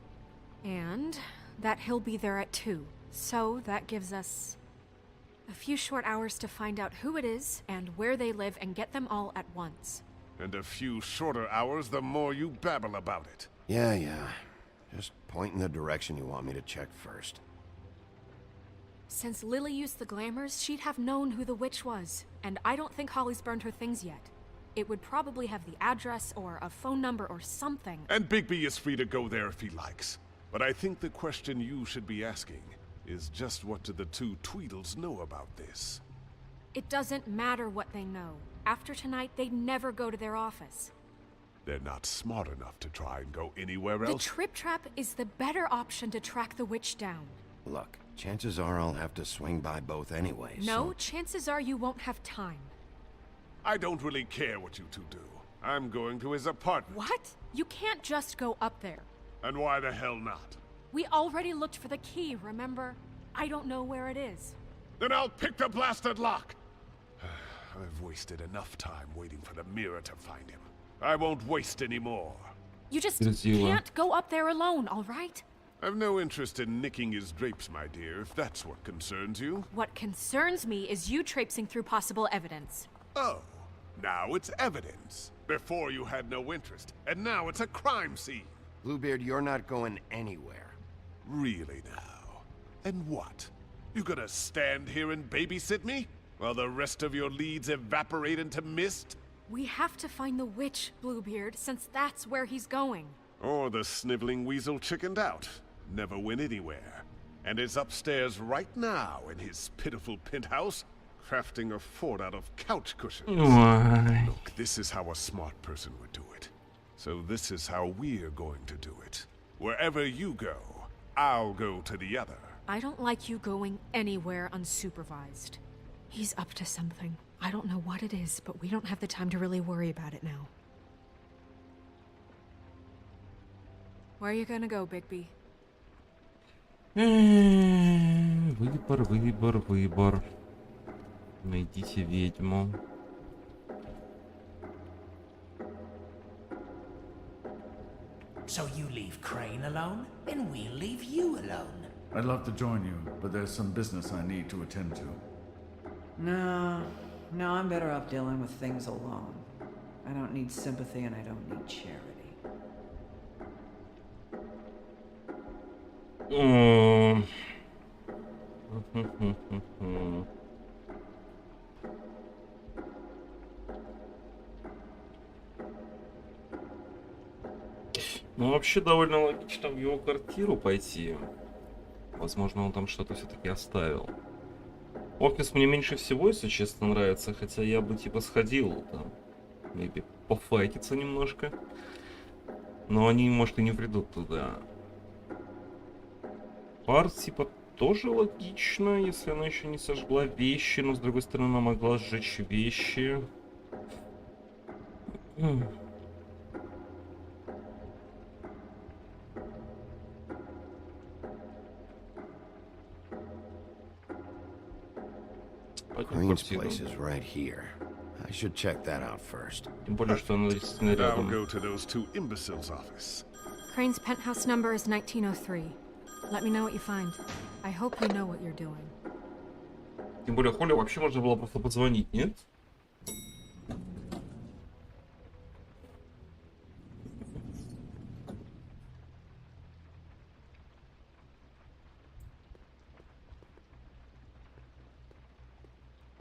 And that he'll be there at 2. So that gives us a few short hours to find out who it is and where they live and get them all at once. And a few shorter hours the more you babble about it. Yeah. Just point in the direction you want me to check first. Since Lily used the glamours, she'd have known who the witch was. And I don't think Holly's burned her things yet. It would probably have the address or a phone number or something. And Bigby is free to go there if he likes. But I think the question you should be asking is just what do the two Tweedles know about this? It doesn't matter what they know. After tonight, they'd never go to their office. They're not smart enough to try and go anywhere else. The Trip Trap is the better option to track the witch down. Look, chances are I'll have to swing by both anyway, No, so... chances are you won't have time. I don't really care what you two do. I'm going to his apartment. What? You can't just go up there. And why the hell not? We already looked for the key, remember? I don't know where it is. Then I'll pick the blasted lock. I've wasted enough time waiting for the mirror to find him. I won't waste any more. You just can't go up there alone, all right? I've no interest in nicking his drapes, my dear, if that's what concerns you. What concerns me is you traipsing through possible evidence. Oh, now it's evidence. Before you had no interest, and now it's a crime scene. Bluebeard, you're not going anywhere. Really now? And what? You gonna stand here and babysit me? While the rest of your leads evaporate into mist? We have to find the witch, Bluebeard, since that's where he's going. Or the sniveling weasel chickened out. Never went anywhere. And is upstairs right now in his pitiful penthouse, crafting a fort out of couch cushions. Why? Look, this is how a smart person would do it. So this is how we're going to do it. Wherever you go, I'll go to the other. I don't like you going anywhere unsupervised. He's up to something. I don't know what it is, but we don't have the time to really worry about it now. Where are you gonna go, Bigby? Выбор. Найдите ведьму. So you leave Crane alone, and we'll leave you alone. I'd love to join you, but there's some business I need to attend to. No, I'm better off dealing with things alone. I don't need sympathy and I don't need charity. Ну, вообще довольно логично в его квартиру пойти. Возможно, он там что-то все-таки оставил. Офис мне меньше всего, если честно, нравится, хотя я бы типа сходил там, maybe пофайтиться немножко. Но они, может, и не придут туда. Бар типа тоже логично, если она еще не сожгла вещи, но с другой стороны она могла сжечь вещи. Crane's place is right here. I should check that out first. Тем более, что она действительно I'll рядом. go to those two imbeciles' office. Crane's penthouse number is 1903. Let me know what you find. I hope you know what you're doing. Тем более, Холли вообще можно было просто позвонить, нет?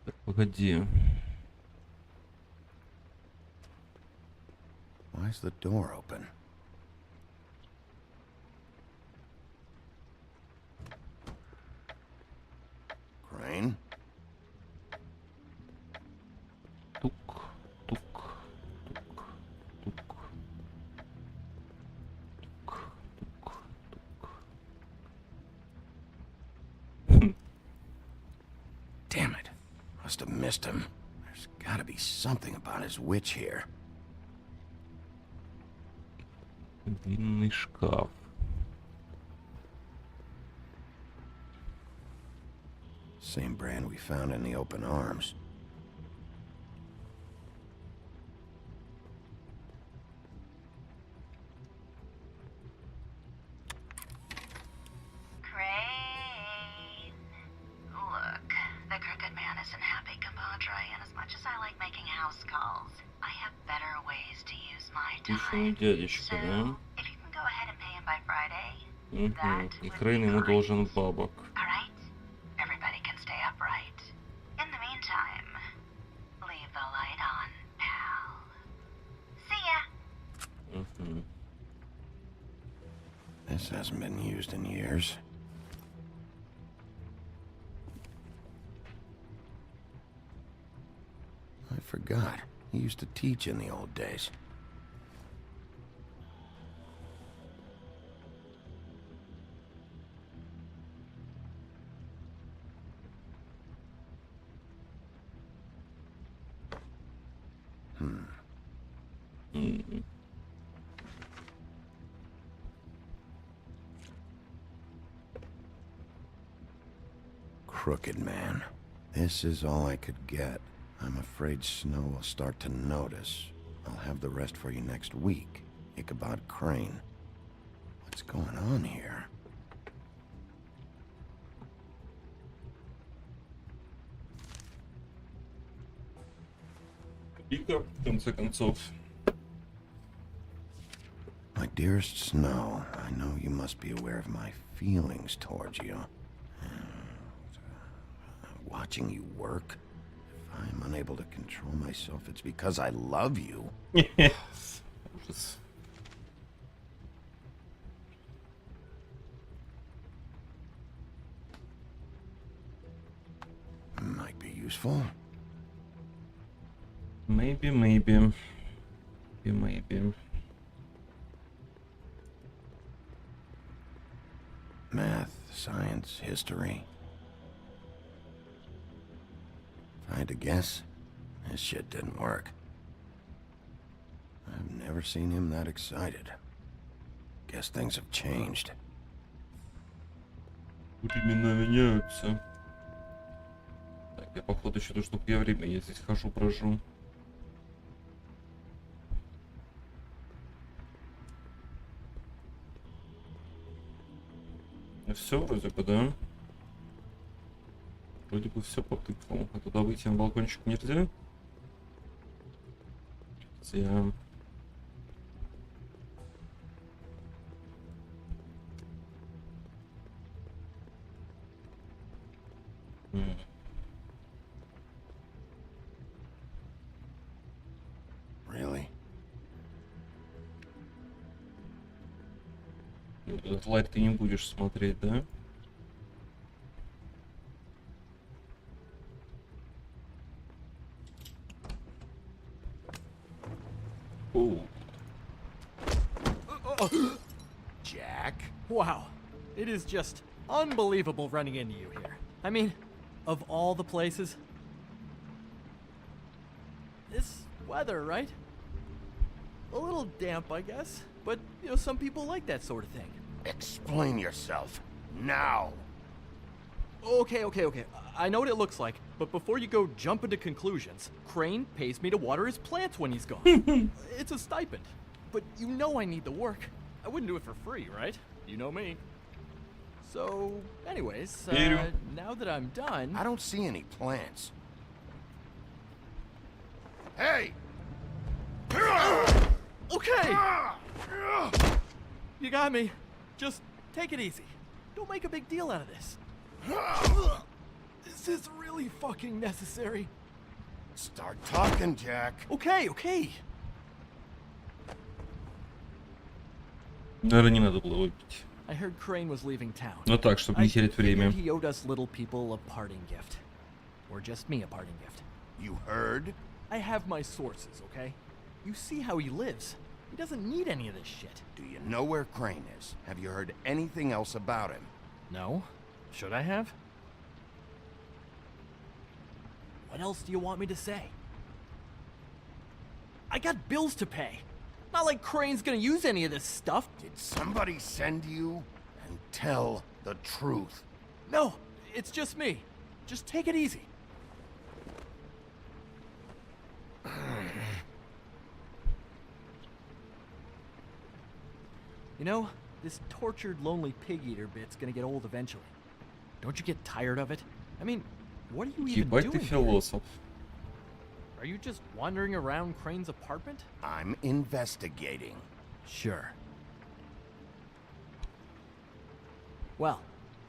Так, погоди. Why is the door open? Crane? Тук, тук, тук, тук. Тук, тук, тук. Damn it. Must have missed him. There's gotta be something about his witch here. Винный шкаф. Same brand we found in the open arms. Crane. Look, the crooked man isn't happy, compadre, and as much as I like making house calls, I have better ways to use my time. Дядечка, да? If you can go ahead and pay him by Friday, Угу. И Крейн ему должен бабок. alright? Everybody can stay upright. In the meantime, leave the light on, pal. See ya! Угу. This hasn't been used in years. I forgot. He used to teach in the old days. crooked man. This is all I could get. I'm afraid Snow will start to notice. I'll have the rest for you next week. Ichabod Crane. What's going on here? Вика, в конце концов. My dearest Snow, I know you must be aware of my feelings towards you. Watching you work, if I'm unable to control myself, it's because I love you. Yes. Might be useful. Maybe. Math, science, history. If I had to guess, this shit didn't work. I've never seen him that excited. Guess things have changed. Времена меняются. Так, я походу еще должен, я время, я здесь хожу, брожу. Все вроде бы, да? Вроде бы все потыкал. А туда выйти на балкончик нельзя? Нельзя. Really? Этот лайк ты не будешь смотреть, да? Ooh. Jack? Wow. It is just unbelievable running into you here. I mean, of all the places. This weather, right? A little damp, I guess. But, you know, some people like that sort of thing. Explain yourself. Now. Okay. I know what it looks like, but before you go jumping to conclusions, Crane pays me to water his plants when he's gone. It's a stipend. But you know I need the work. I wouldn't do it for free, right? You know me. So, anyways, now that I'm done... I don't see any plants. Hey! Okay! You got me. Just take it easy. Don't make a big deal out of this. Is this really fucking necessary? Start talking, Jack. Okay. Наверное, не надо было выпить. I heard Crane was leaving town. Ну так, чтобы не терять время. He owed us little people a parting gift. Or just me a parting gift. You heard? I have my sources, okay? You see how he lives. He doesn't need any of this shit. Do you know where Crane is? Have you heard anything else about him? No. Should I have? What else do you want me to say? I got bills to pay. Not like Crane's gonna use any of this stuff. Did somebody send you? And tell the truth. No, it's just me. Just take it easy. You know, this tortured, lonely pig-eater bit's gonna get old eventually. Don't you get tired of it? I mean, what are you even Ебать ты doing here? философ. Are you just wandering around Crane's apartment? I'm investigating. Sure. Well,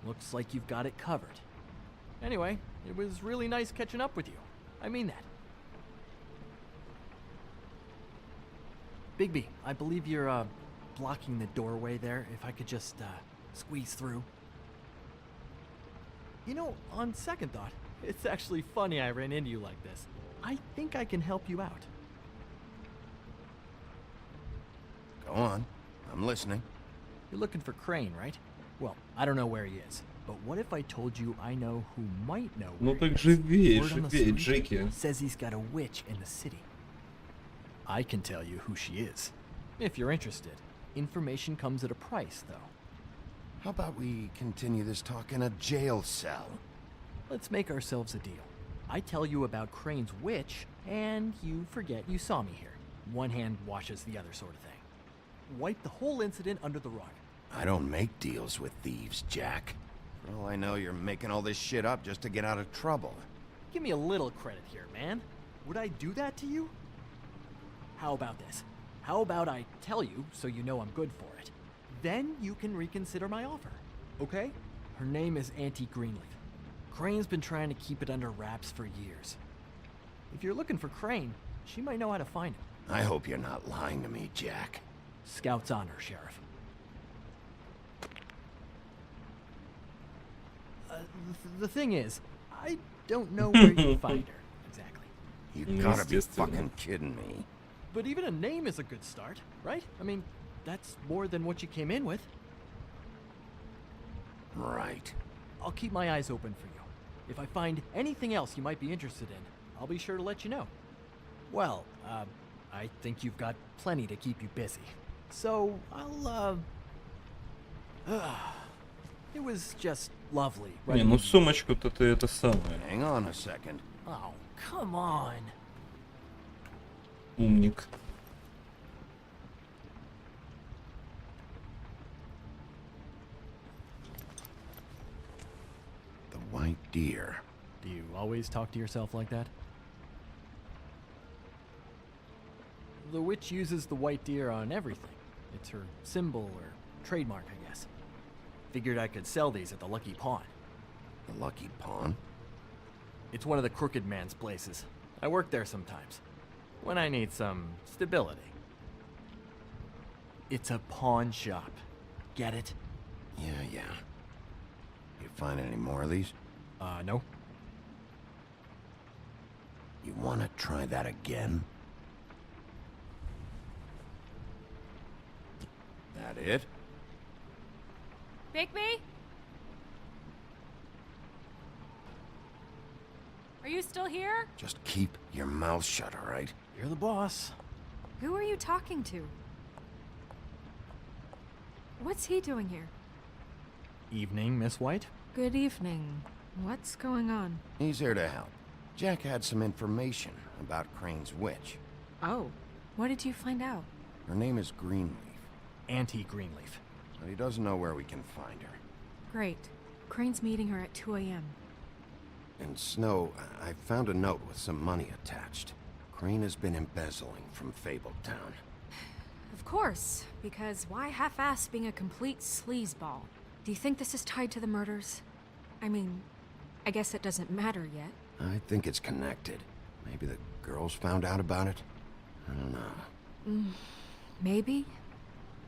looks like you've got it covered. Anyway, it was really nice catching up with you. I mean that. Bigby, I believe you're, blocking the doorway there. If I could just, squeeze through. You know, on second thought, it's actually funny I ran into you like this. I think I can help you out. Go on. I'm listening. You're looking for Crane, right? Well, I don't know where he is. But what if I told you I know who might know where Ну так he is? живей, Word on the живей, street Джеки. says he's got a witch in the city. I can tell you who she is. If you're interested. Information comes at a price, though. How about we continue this talk in a jail cell? Let's make ourselves a deal. I tell you about Crane's witch, and you forget you saw me here. One hand washes the other sort of thing. Wipe the whole incident under the rug. I don't make deals with thieves, Jack. For all I know, you're making all this shit up just to get out of trouble. Give me a little credit here, man. Would I do that to you? How about this? How about I tell you so you know I'm good for it? Then you can reconsider my offer, okay? Her name is Auntie Greenleaf. Crane's been trying to keep it under wraps for years. If you're looking for Crane, she might know how to find him. I hope you're not lying to me, Jack. Scout's honor, Sheriff. The thing is, I don't know where you find her, exactly. You gotta be fucking kidding me. But even a name is a good start, right? I mean, that's more than what you came in with. Right. I'll keep my eyes open for you. If I find anything else you might be interested in, I'll be sure to let you know. Well, I think you've got plenty to keep you busy. So, I'll, it was just lovely. Не, ну сумочку-то ты это самое. Hang on a second. Oh, come on. Умник. The white deer. Do you always talk to yourself like that? The witch uses the white deer on everything. It's her symbol or trademark, I guess. Figured I could sell these at the Lucky Pawn. The Lucky Pawn? It's one of the crooked man's places. I work there sometimes. When I need some stability. It's a pawn shop. Get it? Yeah. You find any more of these? No. You wanna try that again? That it? Bigby? Are you still here? Just keep your mouth shut, all right? You're the boss. Who are you talking to? What's he doing here? Evening, Miss White. Good evening. What's going on? He's here to help. Jack had some information about Crane's witch. Oh, what did you find out? Her name is Greenleaf. Auntie Greenleaf. But he doesn't know where we can find her. Great. Crane's meeting her at 2 a.m. And Snow, I found a note with some money attached. Crane has been embezzling from Fabletown. Of course, because why half-ass being a complete sleazeball? Do you think this is tied to the murders? I mean, I guess it doesn't matter yet. I think it's connected. Maybe the girls found out about it? I don't know. Maybe.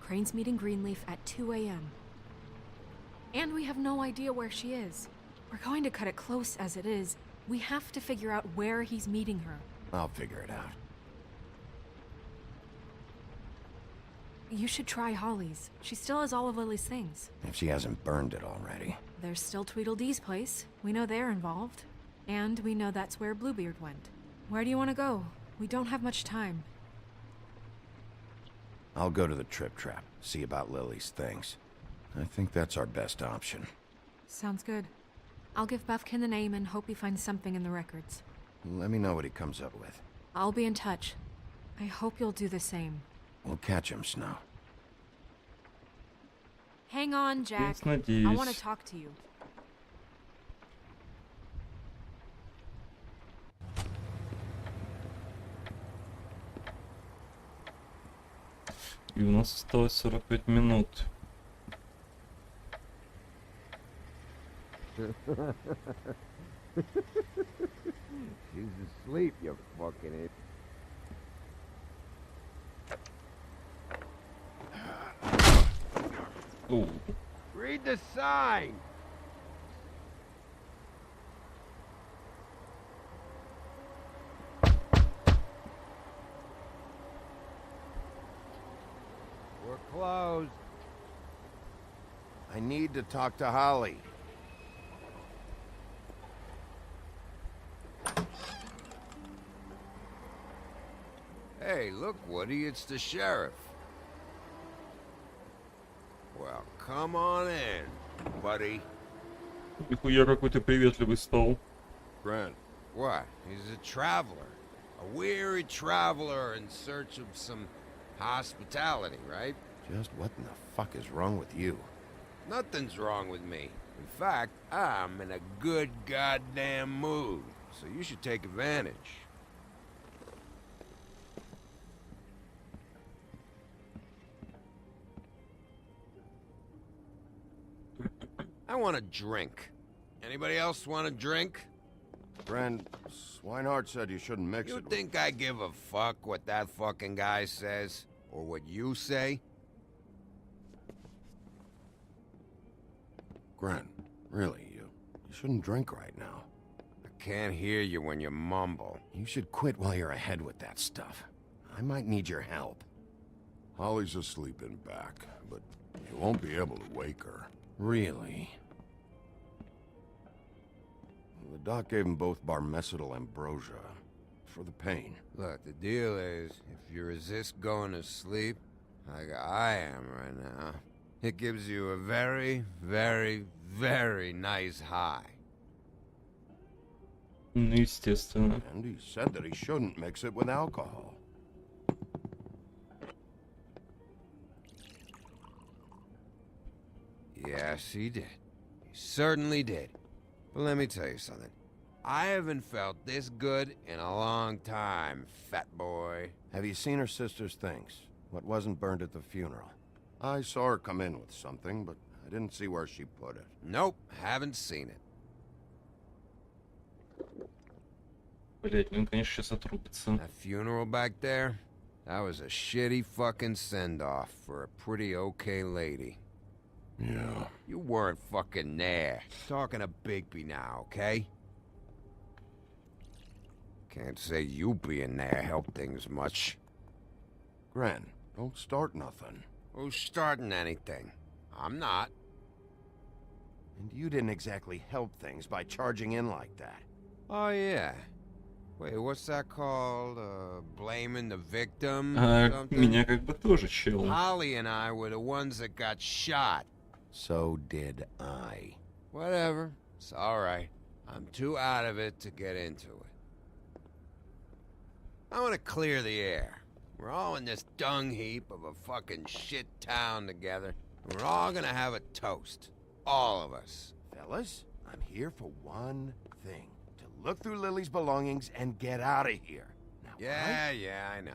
Crane's meeting Greenleaf at 2 a.m. And we have no idea where she is. We're going to cut it close as it is. We have to figure out where he's meeting her. I'll figure it out. You should try Holly's. She still has all of Lily's things. If she hasn't burned it already. There's still Tweedledee's place. We know they're involved. And we know that's where Bluebeard went. Where do you want to go? We don't have much time. I'll go to the Trip Trap, see about Lily's things. I think that's our best option. Sounds good. I'll give Buffkin the name and hope he finds something in the records. Let me know what he comes up with. I'll be in touch. I hope you'll do the same. We'll catch him, Snow. Hang on, Jack. I надеюсь. want to talk to you. И у нас осталось 45 минут. She's asleep, you fucking idiot. Ooh. Read the sign! We're closed. I need to talk to Holly. Hey, look, Woody, it's the sheriff. Well, come on in, buddy. Нихуя какой ты приветливый стал. Grant. What? He's a traveler. A weary traveler in search of some hospitality, right? Just what in the fuck is wrong with you? Nothing's wrong with me. In fact, I'm in a good goddamn mood. So you should take advantage. I want a drink. Anybody else want a drink? Friend, Swinehart said you shouldn't mix You it with... think I give a fuck what that fucking guy says? Or what you say? Grant, really, you shouldn't drink right now. I can't hear you when you mumble. You should quit while you're ahead with that stuff. I might need your help. Holly's asleep in back, but you won't be able to wake her. Really? The doc gave them both barmecidal ambrosia for the pain. Look, the deal is, if you resist going to sleep, like I am right now, it gives you a very, very, very nice high. Ну, естественно. And he said that he shouldn't mix it with alcohol. Yes, he did. He certainly did. But let me tell you something. I haven't felt this good in a long time, fat boy. Have you seen her sister's things? What wasn't burned at the funeral? I saw her come in with something, but I didn't see where she put it. Nope, haven't seen it. Блять, ну конечно сейчас отрубится. That funeral back there, that was a shitty fucking send-off for a pretty okay lady. Yeah. You weren't fucking there. Talking to Bigby now, okay? Can't say you being there helped things much. Gran, don't start nothing. Who's starting anything? I'm not. And you didn't exactly help things by charging in like that. Oh, yeah. Wait, what's that called? Blaming the victim? Меня как бы тоже чел. Holly and I were the ones that got shot. So did I. Whatever. It's alright. I'm too out of it to get into it. I want to clear the air. We're all in this dung heap of a fucking shit town together. And we're all gonna have a toast. All of us. Fellas, I'm here for one thing. To look through Lily's belongings and get out of here. Now, Yeah, I know.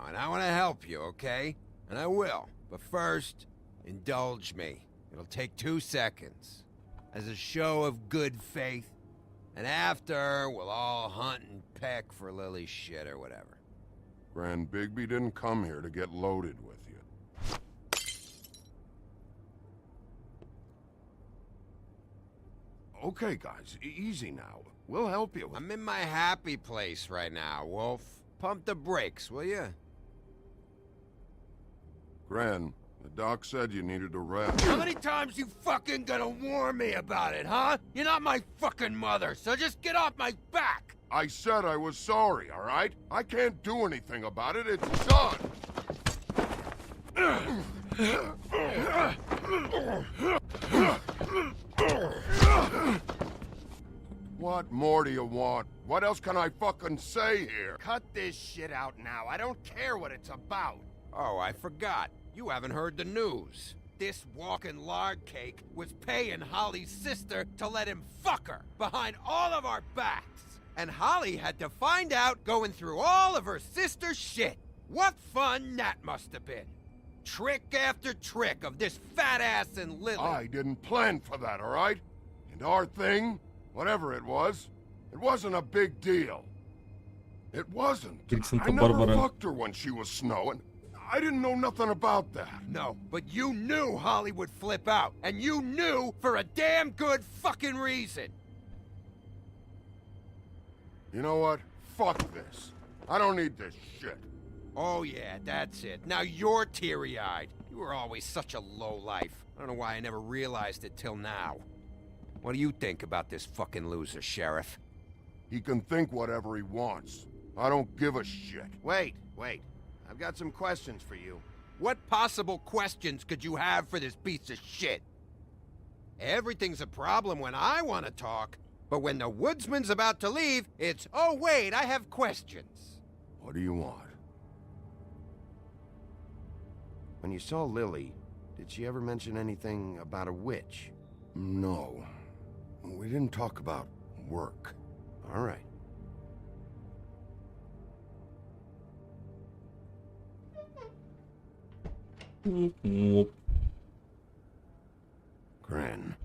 And I want to help you, okay? And I will. But first, indulge me. It'll take 2 seconds. As a show of good faith. And after, we'll all hunt and peck for Lily's shit or whatever. Gran, Bigby didn't come here to get loaded with you. Okay, guys, easy now. We'll help you. I'm in my happy place right now, Wolf. Pump the brakes, will you? Gran, the doc said you needed a rest. How many times you fucking gonna warn me about it, huh? You're not my fucking mother, so just get off my back! I said I was sorry, all right? I can't do anything about it. It's done. What more do you want? What else can I fucking say here? Cut this shit out now. I don't care what it's about. Oh, I forgot. You haven't heard the news. This walking lard cake was paying Holly's sister to let him fuck her behind all of our backs. And Holly had to find out going through all of her sister's shit. What fun that must have been. Trick after trick of this fat ass and Lily. I didn't plan for that, all right? And our thing, whatever it wasn't a big deal. It wasn't. I never fucked her when she was snowing. I didn't know nothing about that. No, but you knew Holly would flip out. And you knew for a damn good fucking reason. You know what? Fuck this. I don't need this shit. Oh yeah, that's it. Now you're teary-eyed. You were always such a lowlife. I don't know why I never realized it till now. What do you think about this fucking loser, Sheriff? He can think whatever he wants. I don't give a shit. Wait. I've got some questions for you. What possible questions could you have for this piece of shit? Everything's a problem when I want to talk, but when the woodsman's about to leave, it's, oh wait, I have questions. What do you want? When you saw Lily, did she ever mention anything about a witch? No. We didn't talk about work. All right. Gren.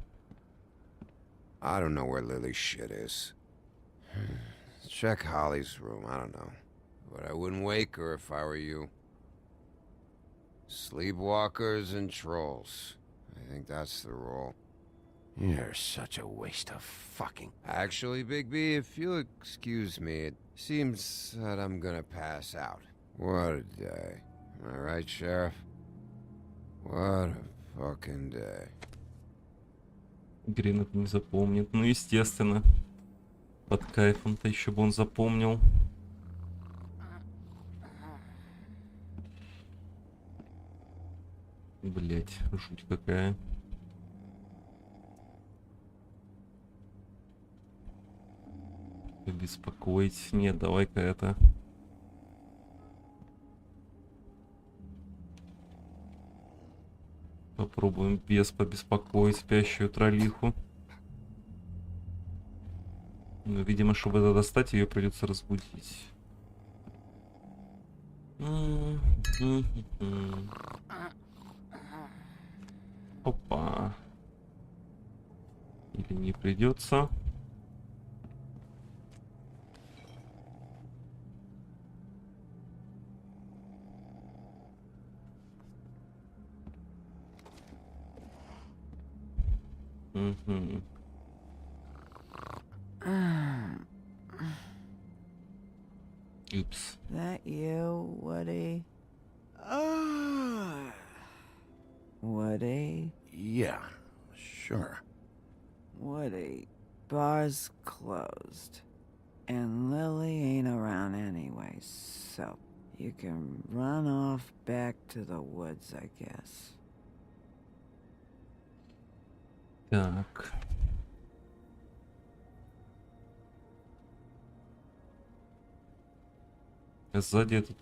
I don't know where Lily's shit is. Check Holly's room, I don't know. But I wouldn't wake her if I were you. Sleepwalkers and trolls. I think that's the rule. You're such a waste of fucking... Actually, Bigby, if you'll excuse me, it seems that I'm gonna pass out. What a day. Am I right, Sheriff? What a fucking day. Грин это не запомнит. Ну, естественно. Под кайфом-то еще бы он запомнил. Блять, жуть какая. Беспокоить. Нет, давай-ка это. Попробуем без побеспокоить спящую троллиху. Но, видимо, чтобы это достать, ее придется разбудить. Опа. Или не придется. Oops. That you, Woody? Woody? Yeah, sure. Woody, bar's closed. And Lily ain't around anyway, so you can run off back to the woods, I guess. Так. Сзади этот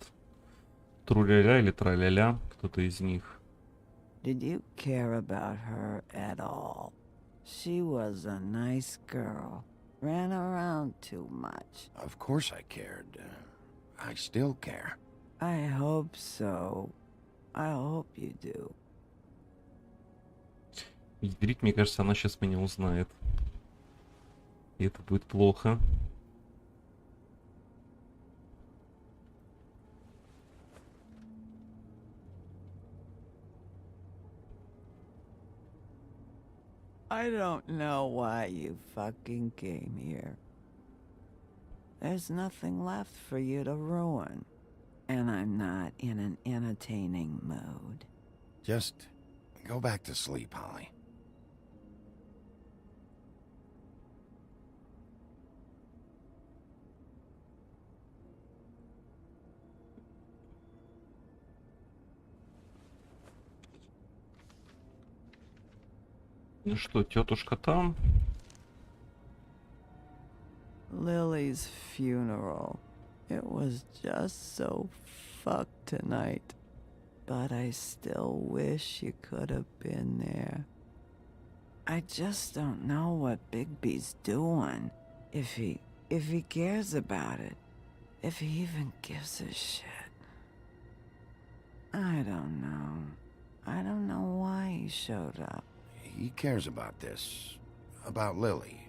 труляля или траляля, кто-то из них. Did you care about her at all? She was a nice girl. Ran around too much. Of course I cared. I still care. I hope so. I hope you do. Ядрить, мне кажется, она сейчас меня узнает. И это будет плохо. I don't know why you fucking came here. There's nothing left for you to ruin. And I'm not in an entertaining mood. Just go back to sleep, Holly. Ну что, тетушка там? Lily's funeral. It was just so fucked tonight. But I still wish you could have been there. I just don't know what Bigby's doing. If he cares about it. If he even gives a shit. I don't know. I don't know why he showed up. He cares about this. About Lily.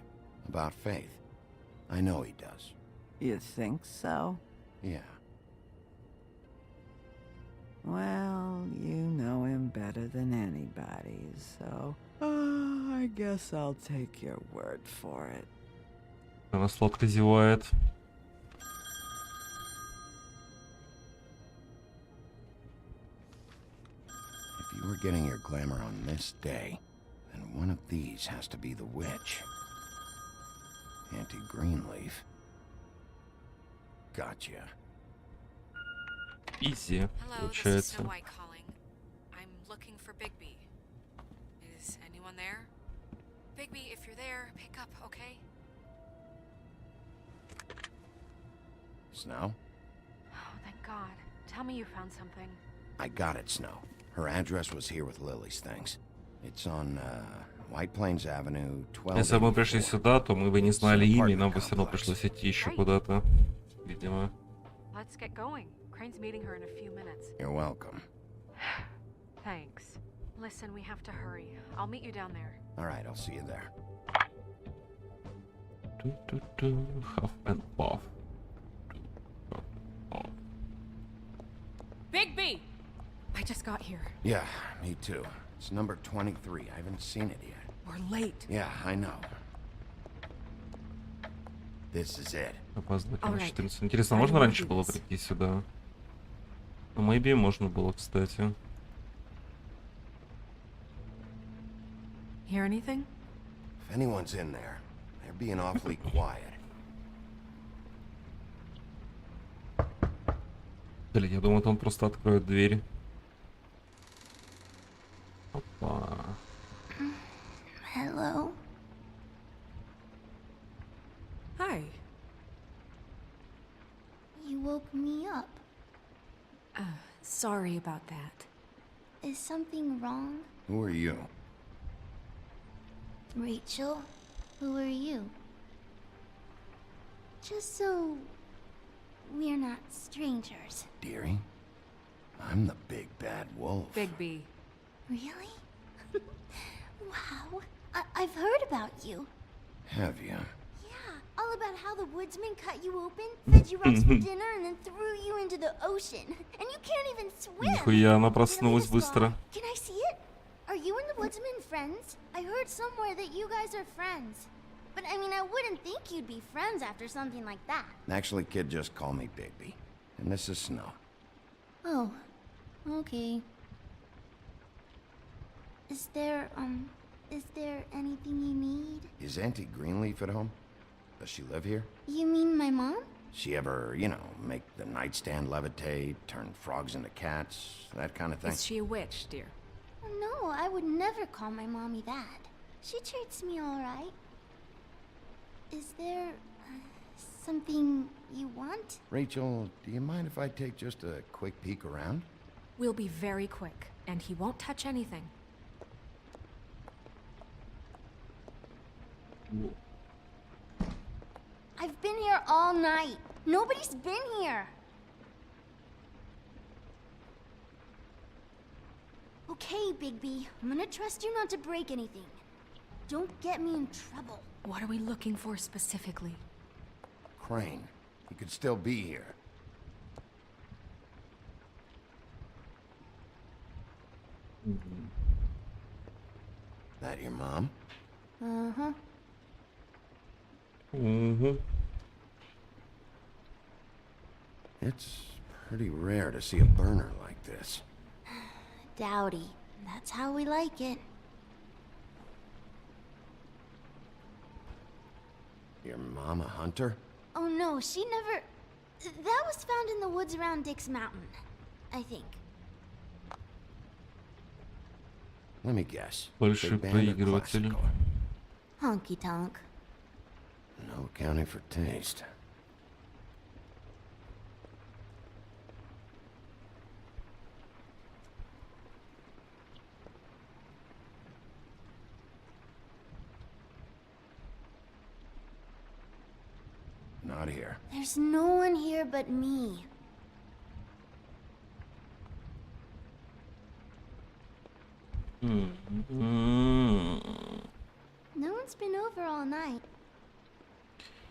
About Faith. I know he does. You think so? Yeah. Well, you know him better than anybody, so... I guess I'll take your word for it. Она сладко зевает. If you were getting your glamour on this day, then one of these has to be the witch. Auntie Greenleaf. Gotcha. Изи, Hello, this is получается. Snow White calling. I'm looking for Bigby. Is anyone there? Bigby, if you're there, pick up, okay? Snow? Oh, thank God. Tell me you found something. I got it, Snow. Her address was here with Lily's things. It's on, White Plains Avenue, 12. Если бы мы пришли сюда, то мы бы не знали имя, и нам бы все равно пришлось идти еще куда-то. Видимо. Let's get going. Crane's meeting her in a few minutes. You're welcome. Thanks. Listen, we have to hurry. I'll meet you down there. All right, I'll see you there. Half and off. Bigby! I just got here. Yeah, me too. It's number 23. I haven't seen it yet. We're late. Yeah, I know. This is it. Опаздывать на 14. Интересно, можно раньше было прийти сюда? На Мэйби можно было, кстати. Hear anything? If anyone's in there, they're being awfully quiet. Блин, я думал, он просто откроет дверь. Опа. Hello? Hi. You woke me up. Sorry about that. Is something wrong? Who are you? Rachel? Who are you? Just so we're not strangers. Dearie? I'm the big bad wolf. Bigby. Really? Wow. I've heard about you. Have you? Yeah, all about how the woodsman cut you open, fed you rocks for dinner, and then threw you into the ocean. And you can't even swim. Нихуя, она проснулась быстро. Can I see it? Are you and the woodsman friends? I heard somewhere that you guys are friends. But I mean, I wouldn't think you'd be friends after something like that. Actually, kid, just call me Bigby. And this is Snow. Oh, okay. Is there anything you need? Is Auntie Greenleaf at home? Does she live here? You mean my mom? She ever, you know, make the nightstand levitate, turn frogs into cats, that kind of thing? Is she a witch, dear? No, I would never call my mommy that. She treats me all right. Is there something you want? Rachel, do you mind if I take just a quick peek around? We'll be very quick, and he won't touch anything. I've been here all night. Nobody's been here. Okay, Bigby. I'm gonna trust you not to break anything. Don't get me in trouble. What are we looking for specifically? Crane. He could still be here. That your mom? Uh-huh. It's pretty rare to see a burner like this. Dowdy. That's how we like it. Your mom a hunter? Oh no, she never... That was found in the woods around Dick's Mountain, I think. Let me guess. Больше Big band or проигрыватель. classical? Honky tonk. No accounting for taste. Not here. There's no one here but me. No one's been over all night.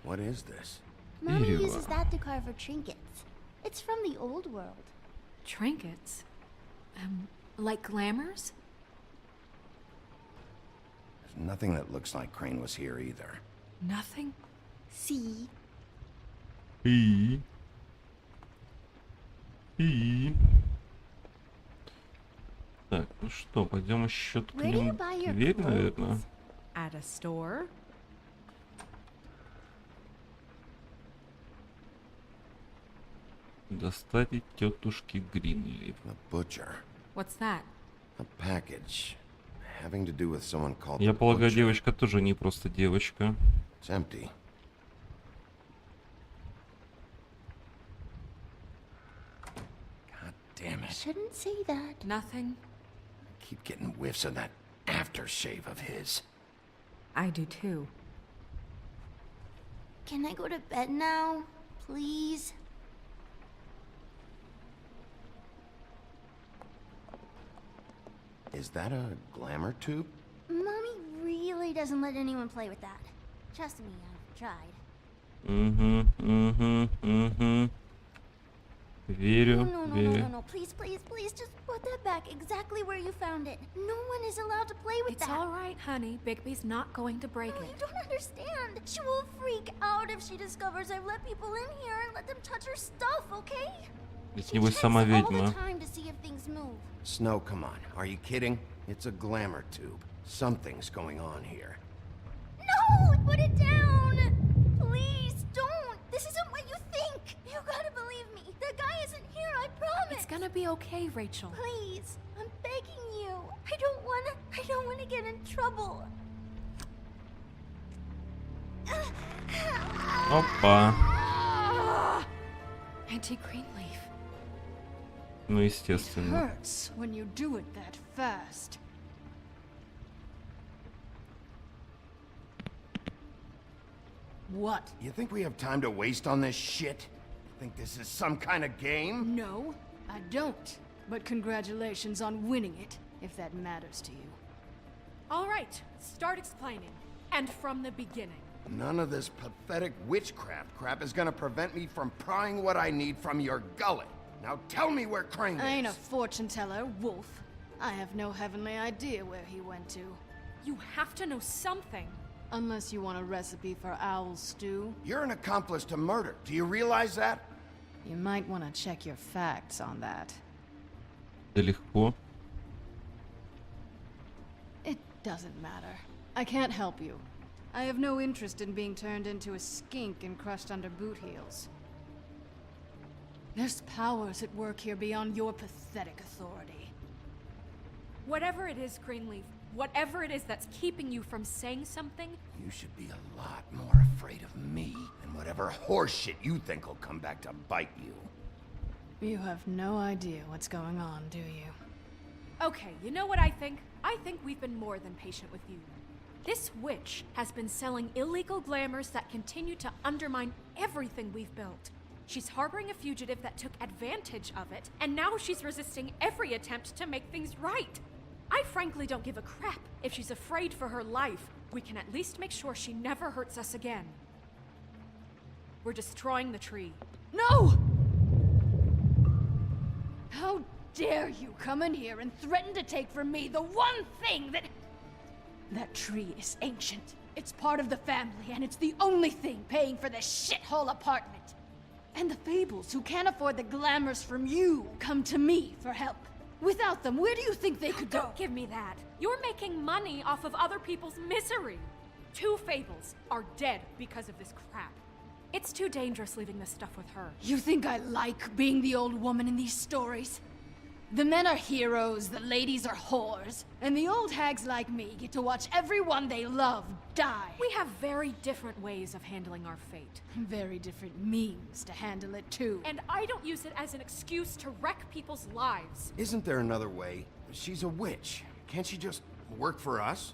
What is this? Mommy uses that to carve her trinkets. It's from the old world. Trinkets? Like glamours? There's nothing that looks like Crane was here either. Nothing? See? И. Так, ну что, пойдем еще ткнем дверь, наверное. At a store? Достать тетушки Гринлиф. A butcher. What's that? A package. having to do with someone called Я the полагаю, Butcher. девочка тоже не просто девочка. It's empty. God damn it. Shouldn't say that. Nothing. Keep getting whiffs of that aftershave of his. I do too. Can I go to bed now? Please? Is that a glamour tube? Mommy really doesn't let anyone play with that. Trust me, I've tried. Верю, верю. No. Please, just put that back exactly where you found it. No one is allowed to play with It's that. all right, honey. Bigby's not going to break No, it. you don't understand. She will freak out if she discovers I've let people in here and let them touch her stuff, okay? Ведь не вы Checks сама all the ведьма. time to see if things move. Snow, come on. Are you kidding? It's a glamour tube. Something's going on here. No! Put it down! Please, don't! This isn't what you think! You gotta believe me. That guy isn't here, I promise! It's gonna be okay, Rachel. Please, I'm begging you. I don't wanna get in trouble. Опа. Auntie Greenleaf. Ну, естественно. Hurts when you do it that fast. What? You think we have time to waste on this shit? Think this is some kind of game? No, I don't. But congratulations on winning it, if that matters to you. All right, start explaining. And from the beginning. None of this pathetic witchcraft crap is gonna prevent me from prying what I need from your gullet. Now tell me where Crane I ain't a is. fortune teller, Wolf. I have no heavenly idea where he went to. You have to know something. Unless you want a recipe for owl stew. You're an accomplice to murder. Do you realize that? You might want to check your facts on that. Да легко. It doesn't matter. I can't help you. I have no interest in being turned into a skink and crushed under boot heels. There's powers at work here beyond your pathetic authority. Whatever it is, Greenleaf, whatever it is that's keeping you from saying something, You should be a lot more afraid of me than whatever horseshit you think will come back to bite you. You have no idea what's going on, do you? okay, you know what I think? I think we've been more than patient with you. This witch has been selling illegal glamours that continue to undermine everything we've built. She's harboring a fugitive that took advantage of it, and now she's resisting every attempt to make things right. I frankly don't give a crap if she's afraid for her life. We can at least make sure she never hurts us again. We're destroying the tree. No! How dare you come in here and threaten to take from me the one thing that... That tree is ancient. It's part of the family, and it's the only thing paying for this shithole apartment. And the Fables, who can't afford the glamours from you, come to me for help. Without them, where do you think they could go? Don't give me that. You're making money off of other people's misery. 2 Fables are dead because of this crap. It's too dangerous leaving this stuff with her. You think I like being the old woman in these stories? The men are heroes, the ladies are whores, and the old hags like me get to watch everyone they love die. We have very different ways of handling our fate. Very different means to handle it, too. And I don't use it as an excuse to wreck people's lives. Isn't there another way? She's a witch. Can't she just work for us?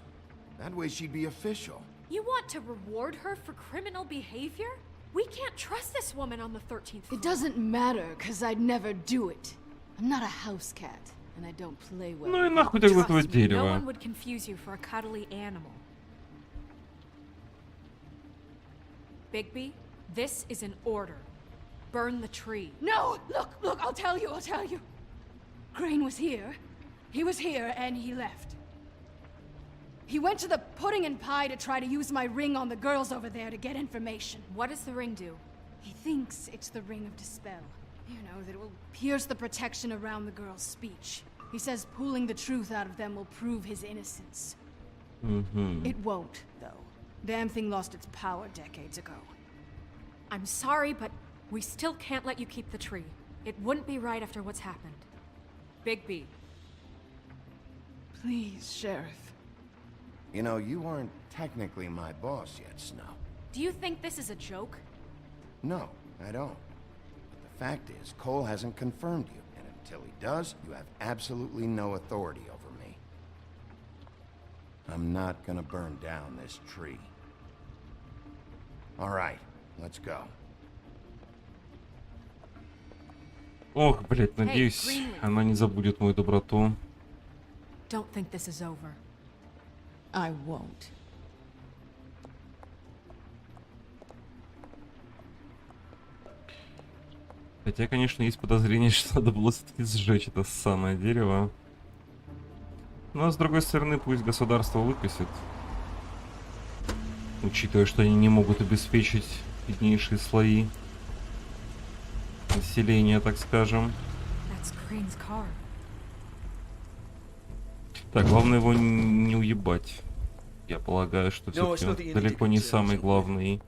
That way she'd be official. You want to reward her for criminal behavior? We can't trust this woman on the 13th floor. It doesn't matter, because I'd never do it. I'm not a house cat, and I don't play well. Ну и нахуй тогда твое No дерево. one would confuse you for a cuddly animal. Bigby, this is an order. Burn the tree. No! Look, I'll tell you. Crane was here. He was here, and he left. He went to the pudding and pie to try to use my ring on the girls over there to get information. What does the ring do? He thinks it's the ring of dispel. You know, that it will pierce the protection around the girl's speech. He says pulling the truth out of them will prove his innocence. It won't, though. Damn thing lost its power decades ago. I'm sorry, but we still can't let you keep the tree. It wouldn't be right after what's happened. Bigby. Please, Sheriff. You know, you aren't technically my boss yet, Snow. Do you think this is a joke? No, I don't. But the fact is, Cole hasn't confirmed you, and until he does, you have absolutely no authority over me. I'm not gonna burn down this tree. All right, let's go. Ох, блядь, надеюсь, она не забудет мою доброту. Don't think this is over. I won't. Хотя, конечно, есть подозрение, что надо было все-таки сжечь это самое дерево. Но, с другой стороны, пусть государство выкосит. Учитывая, что они не могут обеспечить беднейшие слои населения, так скажем. Так, главное его не уебать. Я полагаю, что все-таки далеко не самый главный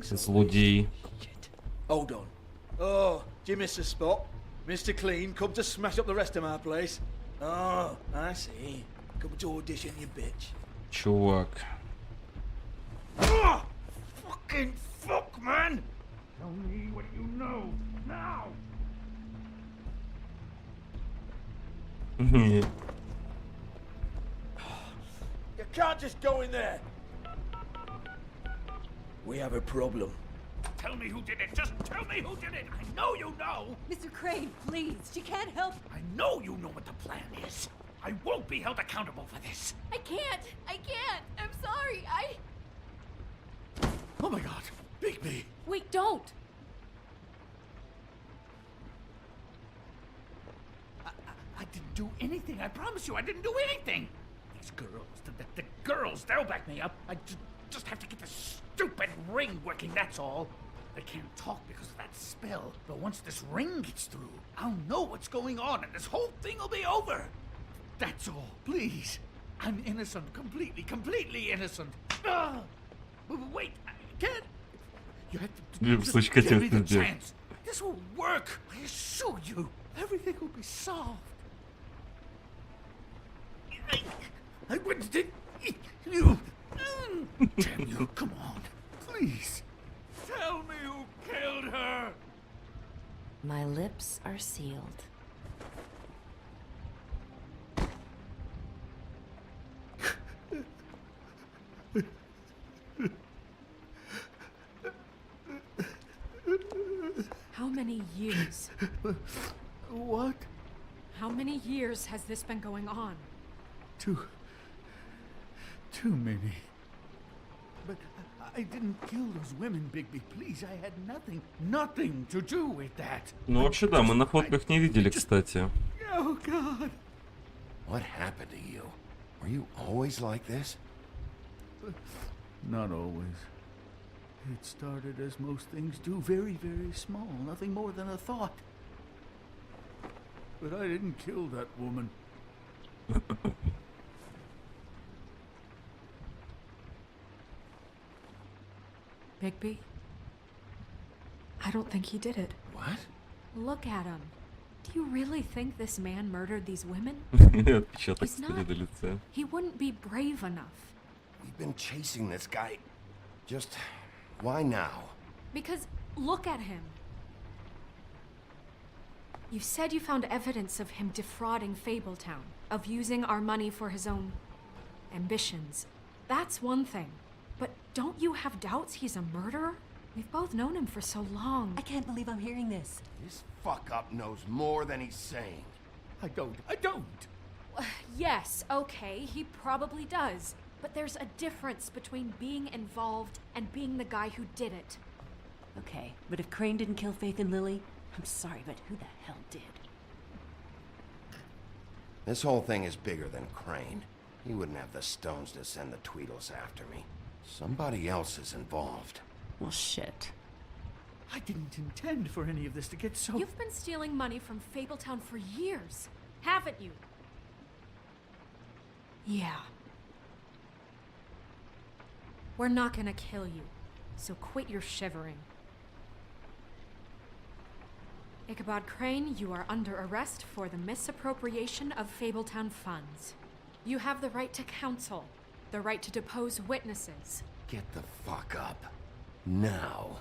злодей. Hold on. Oh, do you miss the spot? Mr. Clean, come to smash up the rest of my place. Oh, I see. Come to audition, you bitch. Чувак. Oh, fucking fuck, man! Tell me what you know, now! You can't just go in there. We have a problem. Tell me who did it. Just tell me who did it. I know you know. Mr. Crane, please. She can't help. I know you know what the plan is. I won't be held accountable for this. I can't. I'm sorry. Oh my god. Bigby. Wait, don't. I didn't do anything. I promise you, I didn't do anything. These girls, the girls, they'll back me up. I just have to get this stupid ring working, that's all. They can't talk because of that spell, but once this ring gets through, I'll know what's going on and this whole thing will be over. That's all, please. I'm innocent, completely innocent. Wait, I can't. You have to just give me the chance. This will work. I assure you, everything will be solved. I wouldn't did you. Damn you! Come on, please. Tell me who killed her. My lips are sealed. How many years? What? How many years has this been going on? Too many. But I didn't kill those women, Bigby. Please, I had nothing to do with that. Ну вообще да, мы на фотках не видели, кстати. Oh God. What happened to you? Were you always like this? Not always. It started as most things do, very, very small, nothing more than a thought. But I didn't kill that woman. Bigby? I don't think he did it. What? Look at him. Do you really think this man murdered these women? Отпечаток He's not. на лице. He wouldn't be brave enough. We've been chasing this guy. Just why now? Because look at him. You said you found evidence of him defrauding Fabletown, of using our money for his own ambitions. That's one thing. But don't you have doubts he's a murderer? We've both known him for so long. I can't believe I'm hearing this. This fuck-up knows more than he's saying. I don't. Yes, okay, he probably does. But there's a difference between being involved and being the guy who did it. Okay, but if Crane didn't kill Faith and Lily, I'm sorry, but who the hell did? This whole thing is bigger than Crane. He wouldn't have the stones to send the Tweedles after me. Somebody else is involved. Well, shit. I didn't intend for any of this to get so... You've been stealing money from Fabletown for years, haven't you? Yeah. We're not gonna kill you, so quit your shivering. Ichabod Crane, you are under arrest for the misappropriation of Fabletown funds. You have the right to counsel. The right to depose witnesses. Get the fuck up. Now.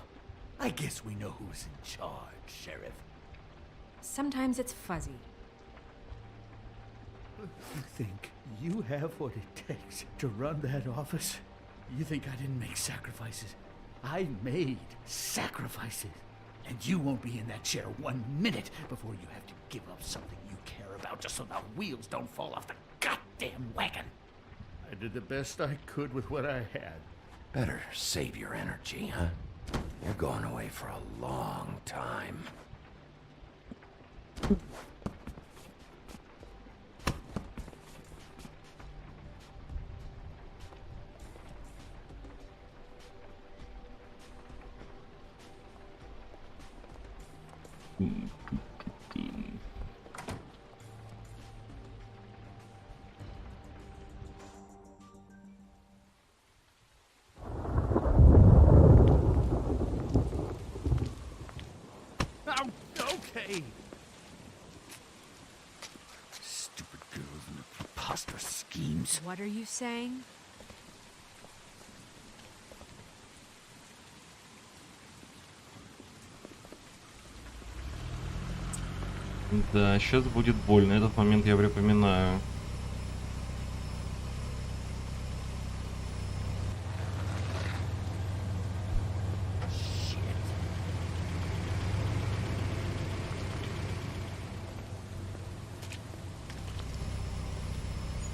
I guess we know who's in charge, Sheriff. Sometimes it's fuzzy. You think you have what it takes to run that office? You think I didn't make sacrifices? I made sacrifices. And you won't be in that chair 1 minute before you have to give up something you care about just so the wheels don't fall off the goddamn wagon. I did the best I could with what I had. Better save your energy, huh? You're going away for a long time. Okay. Stupid girls and their preposterous schemes. What are you saying? Да, сейчас будет больно. Этот момент я припоминаю.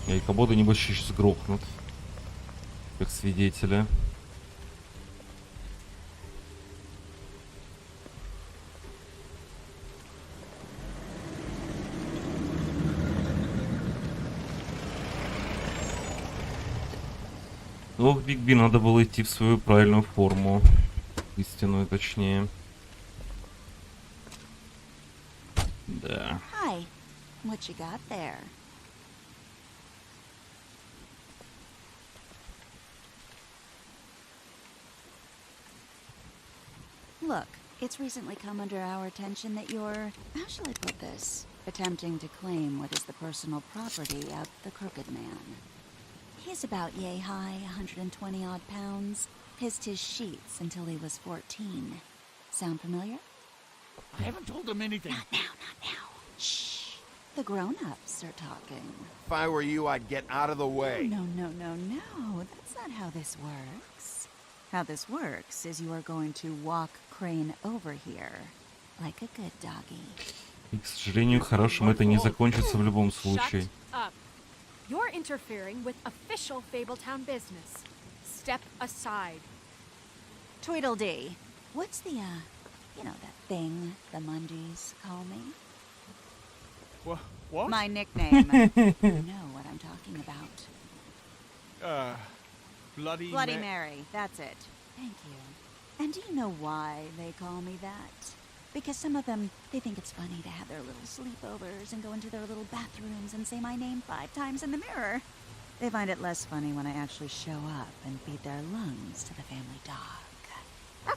И кого-то небось сейчас грохнут. Как свидетеля. Ох, Бигби, надо было идти в свою правильную форму. Истинную, точнее. Да. Hi. What you got there? Look, it's recently come under our attention that you're, how shall I put this, attempting to claim what is the personal property of the Crooked Man. He's about yay high, 120 odd pounds, pissed his sheets until he was 14. Sound familiar? I haven't told them anything. Not now. Shh. The grown-ups are talking. If I were you, I'd get out of the way. No. That's not how this works. How this works is you are going to walk Crane over here, like a good doggy. И, к сожалению, хорошим это не закончится в любом случае. Shut up. You're interfering with official Fabletown business. Step aside. Tweedledee. What's the, you know, that thing the Mundies call me? What? My nickname. You know what I'm talking about. Bloody Mary. That's it. Thank you. And do you know why they call me that? Because some of them, they think it's funny to have their little sleepovers and go into their little bathrooms and say my name 5 times in the mirror. They find it less funny when I actually show up and feed their lungs to the family dog.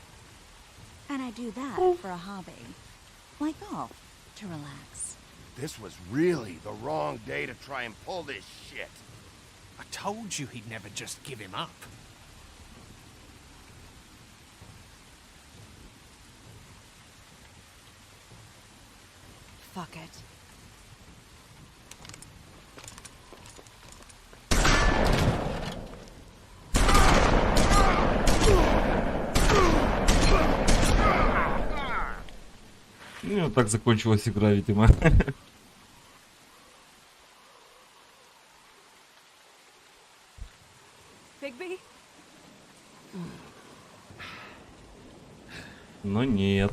And I do that for a hobby. Like golf, to relax. This was really the wrong day to try and pull this shit. I told you he'd never just give him up. Fuck it. Ну, вот так закончилась игра, видимо. Bigby? Но нет.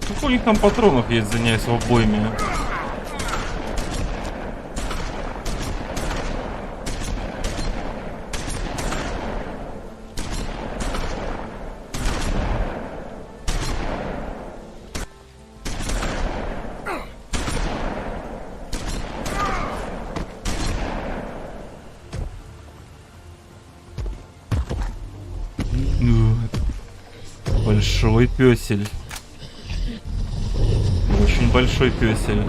Сколько у них там патронов есть, заняясь в обойме? Большой пёсель. Очень большой пёсель.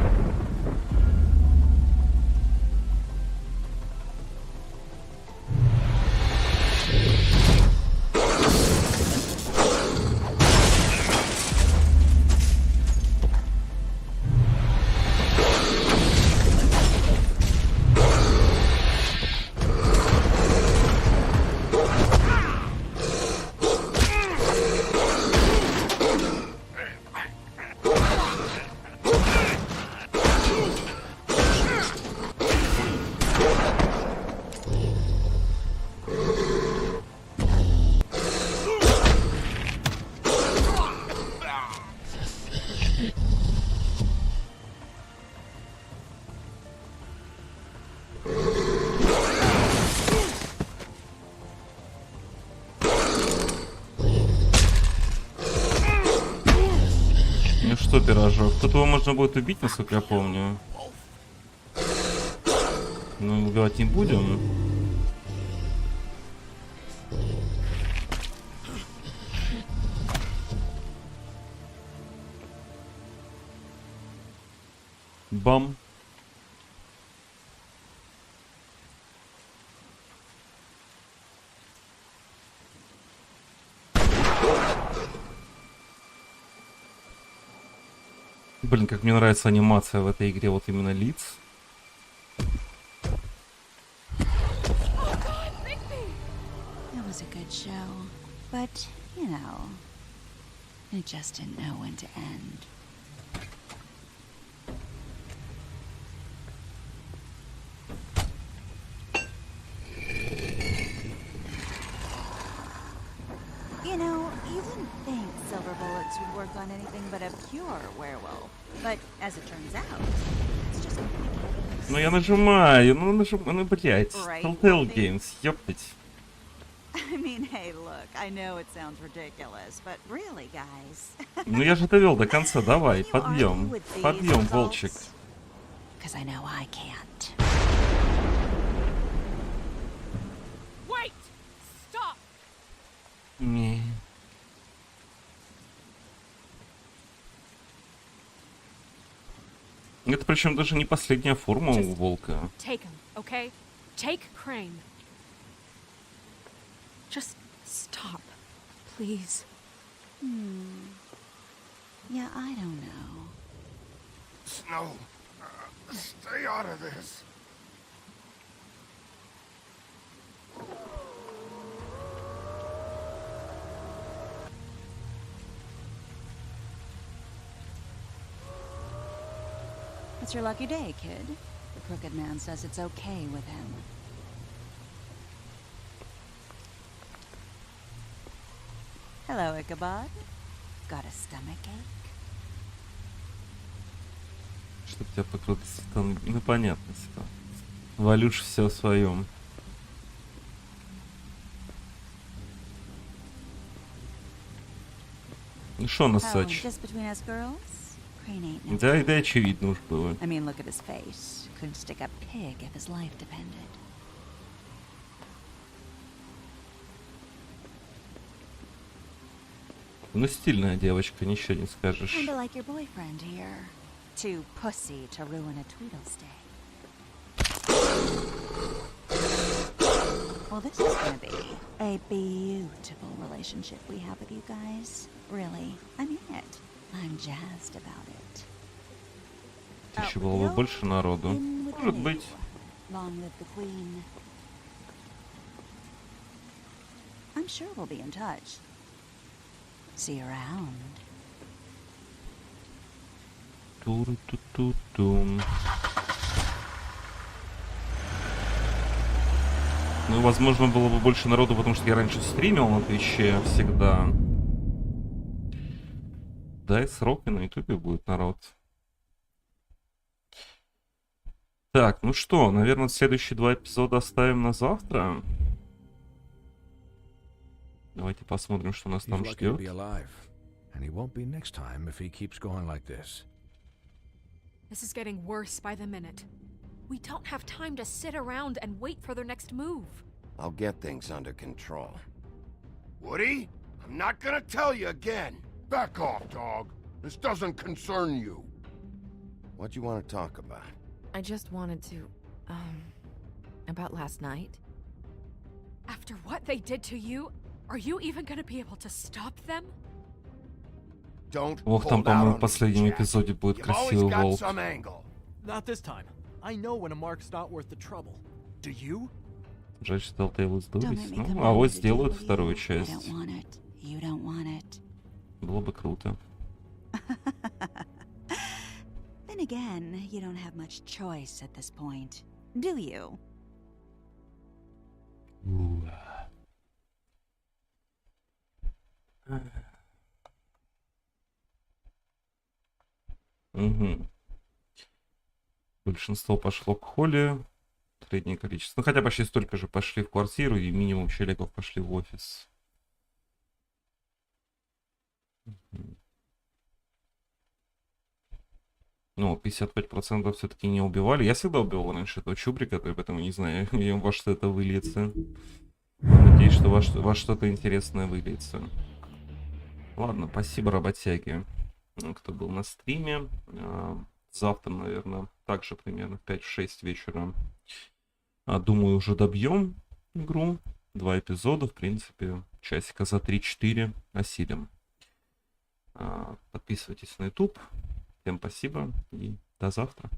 Ну что, пирожок? Тут его можно будет убить, насколько я помню. Но убивать не будем. Бам. Блин, как мне нравится анимация в этой игре, вот именно лиц. It was a good show, but, you know, it just didn't know when to end. You know, you wouldn't think silver bullets would work on anything but a pure werewolf. But as it turns out, it's just complicated. Ну я нажимаю, ну блять. Telltale Games, ёптать. I mean, hey, look, I know it sounds ridiculous, but really, guys. Ну я же довел до конца, давай, подъем. Подъем, волчик. Because I know I can't. Wait! Stop! Не. Это причем даже не последняя форма у волка. Take him, okay? Take Crane. Just stop, please. Yeah, I don't know. Snow, stay out of this. It's your lucky day, kid. The crooked man says it's okay with him. Hello, Ichabod. Got a stomachache? Чтоб тебя покрутиться там, ну понятно, типа. Валюш все в своем. Ну что на сач? Just between us girls? Crane ain't no Да, да, очевидно уж было. I mean, look at his face. Couldn't stick a pig if his life depended. Ну стильная девочка, ничего не скажешь. Kinda like your boyfriend here. Too pussy to ruin a Tweedle stay. Well, this is gonna be a beautiful relationship we have with you guys. Really, I mean it. I'm jazzed about it. Еще было бы больше народу. Может быть. Long live the queen. I'm sure we'll be in touch. See you around. Ту-ру-ту-ту-тум. Ну, возможно, было бы больше народу, потому что я раньше стримил на Твиче всегда. Дай срок, и на Ютубе будет народ. Так, ну что, наверное, следующие 2 эпизода оставим на завтра. Давайте посмотрим, что нас там ждет. This is getting worse by the minute. We don't have time to sit around and wait for their next move. I'll get things under control. Woody? I'm I'm not gonna tell you again. Back off, dog. This doesn't concern you. What you want to talk about? I just wanted to, about last night. After what they did to you, are you even gonna be able to stop them? Don't Ох, там, hold out по-моему, on в последнем me, Jack. эпизоде будет You've always красивый got волк. some angle. Not this time. I know when a mark's not worth the trouble. Do you? Жаль, что Telltale Don't сдулись. make me come Ну, а down вот to the сделают deal with вторую you. I часть. don't want it. You don't want it. Было бы круто. Then again, you don't have much choice at this point, do you? Угу. Большинство пошло к Холли. Среднее количество. Ну, хотя почти столько же пошли в квартиру, и минимум челиков пошли в офис. Ну, 55% все-таки не убивали. Я всегда убивал раньше этого чубрика, поэтому не знаю, во что это выльется. Надеюсь, что во что-то интересное выльется. Ладно, спасибо, работяги, кто был на стриме. Завтра, наверное, также примерно в 5-6 вечера. Думаю, уже добьем игру. 2 эпизода, в принципе, часика за 3-4 осилим. Подписывайтесь на YouTube. Всем спасибо и до завтра.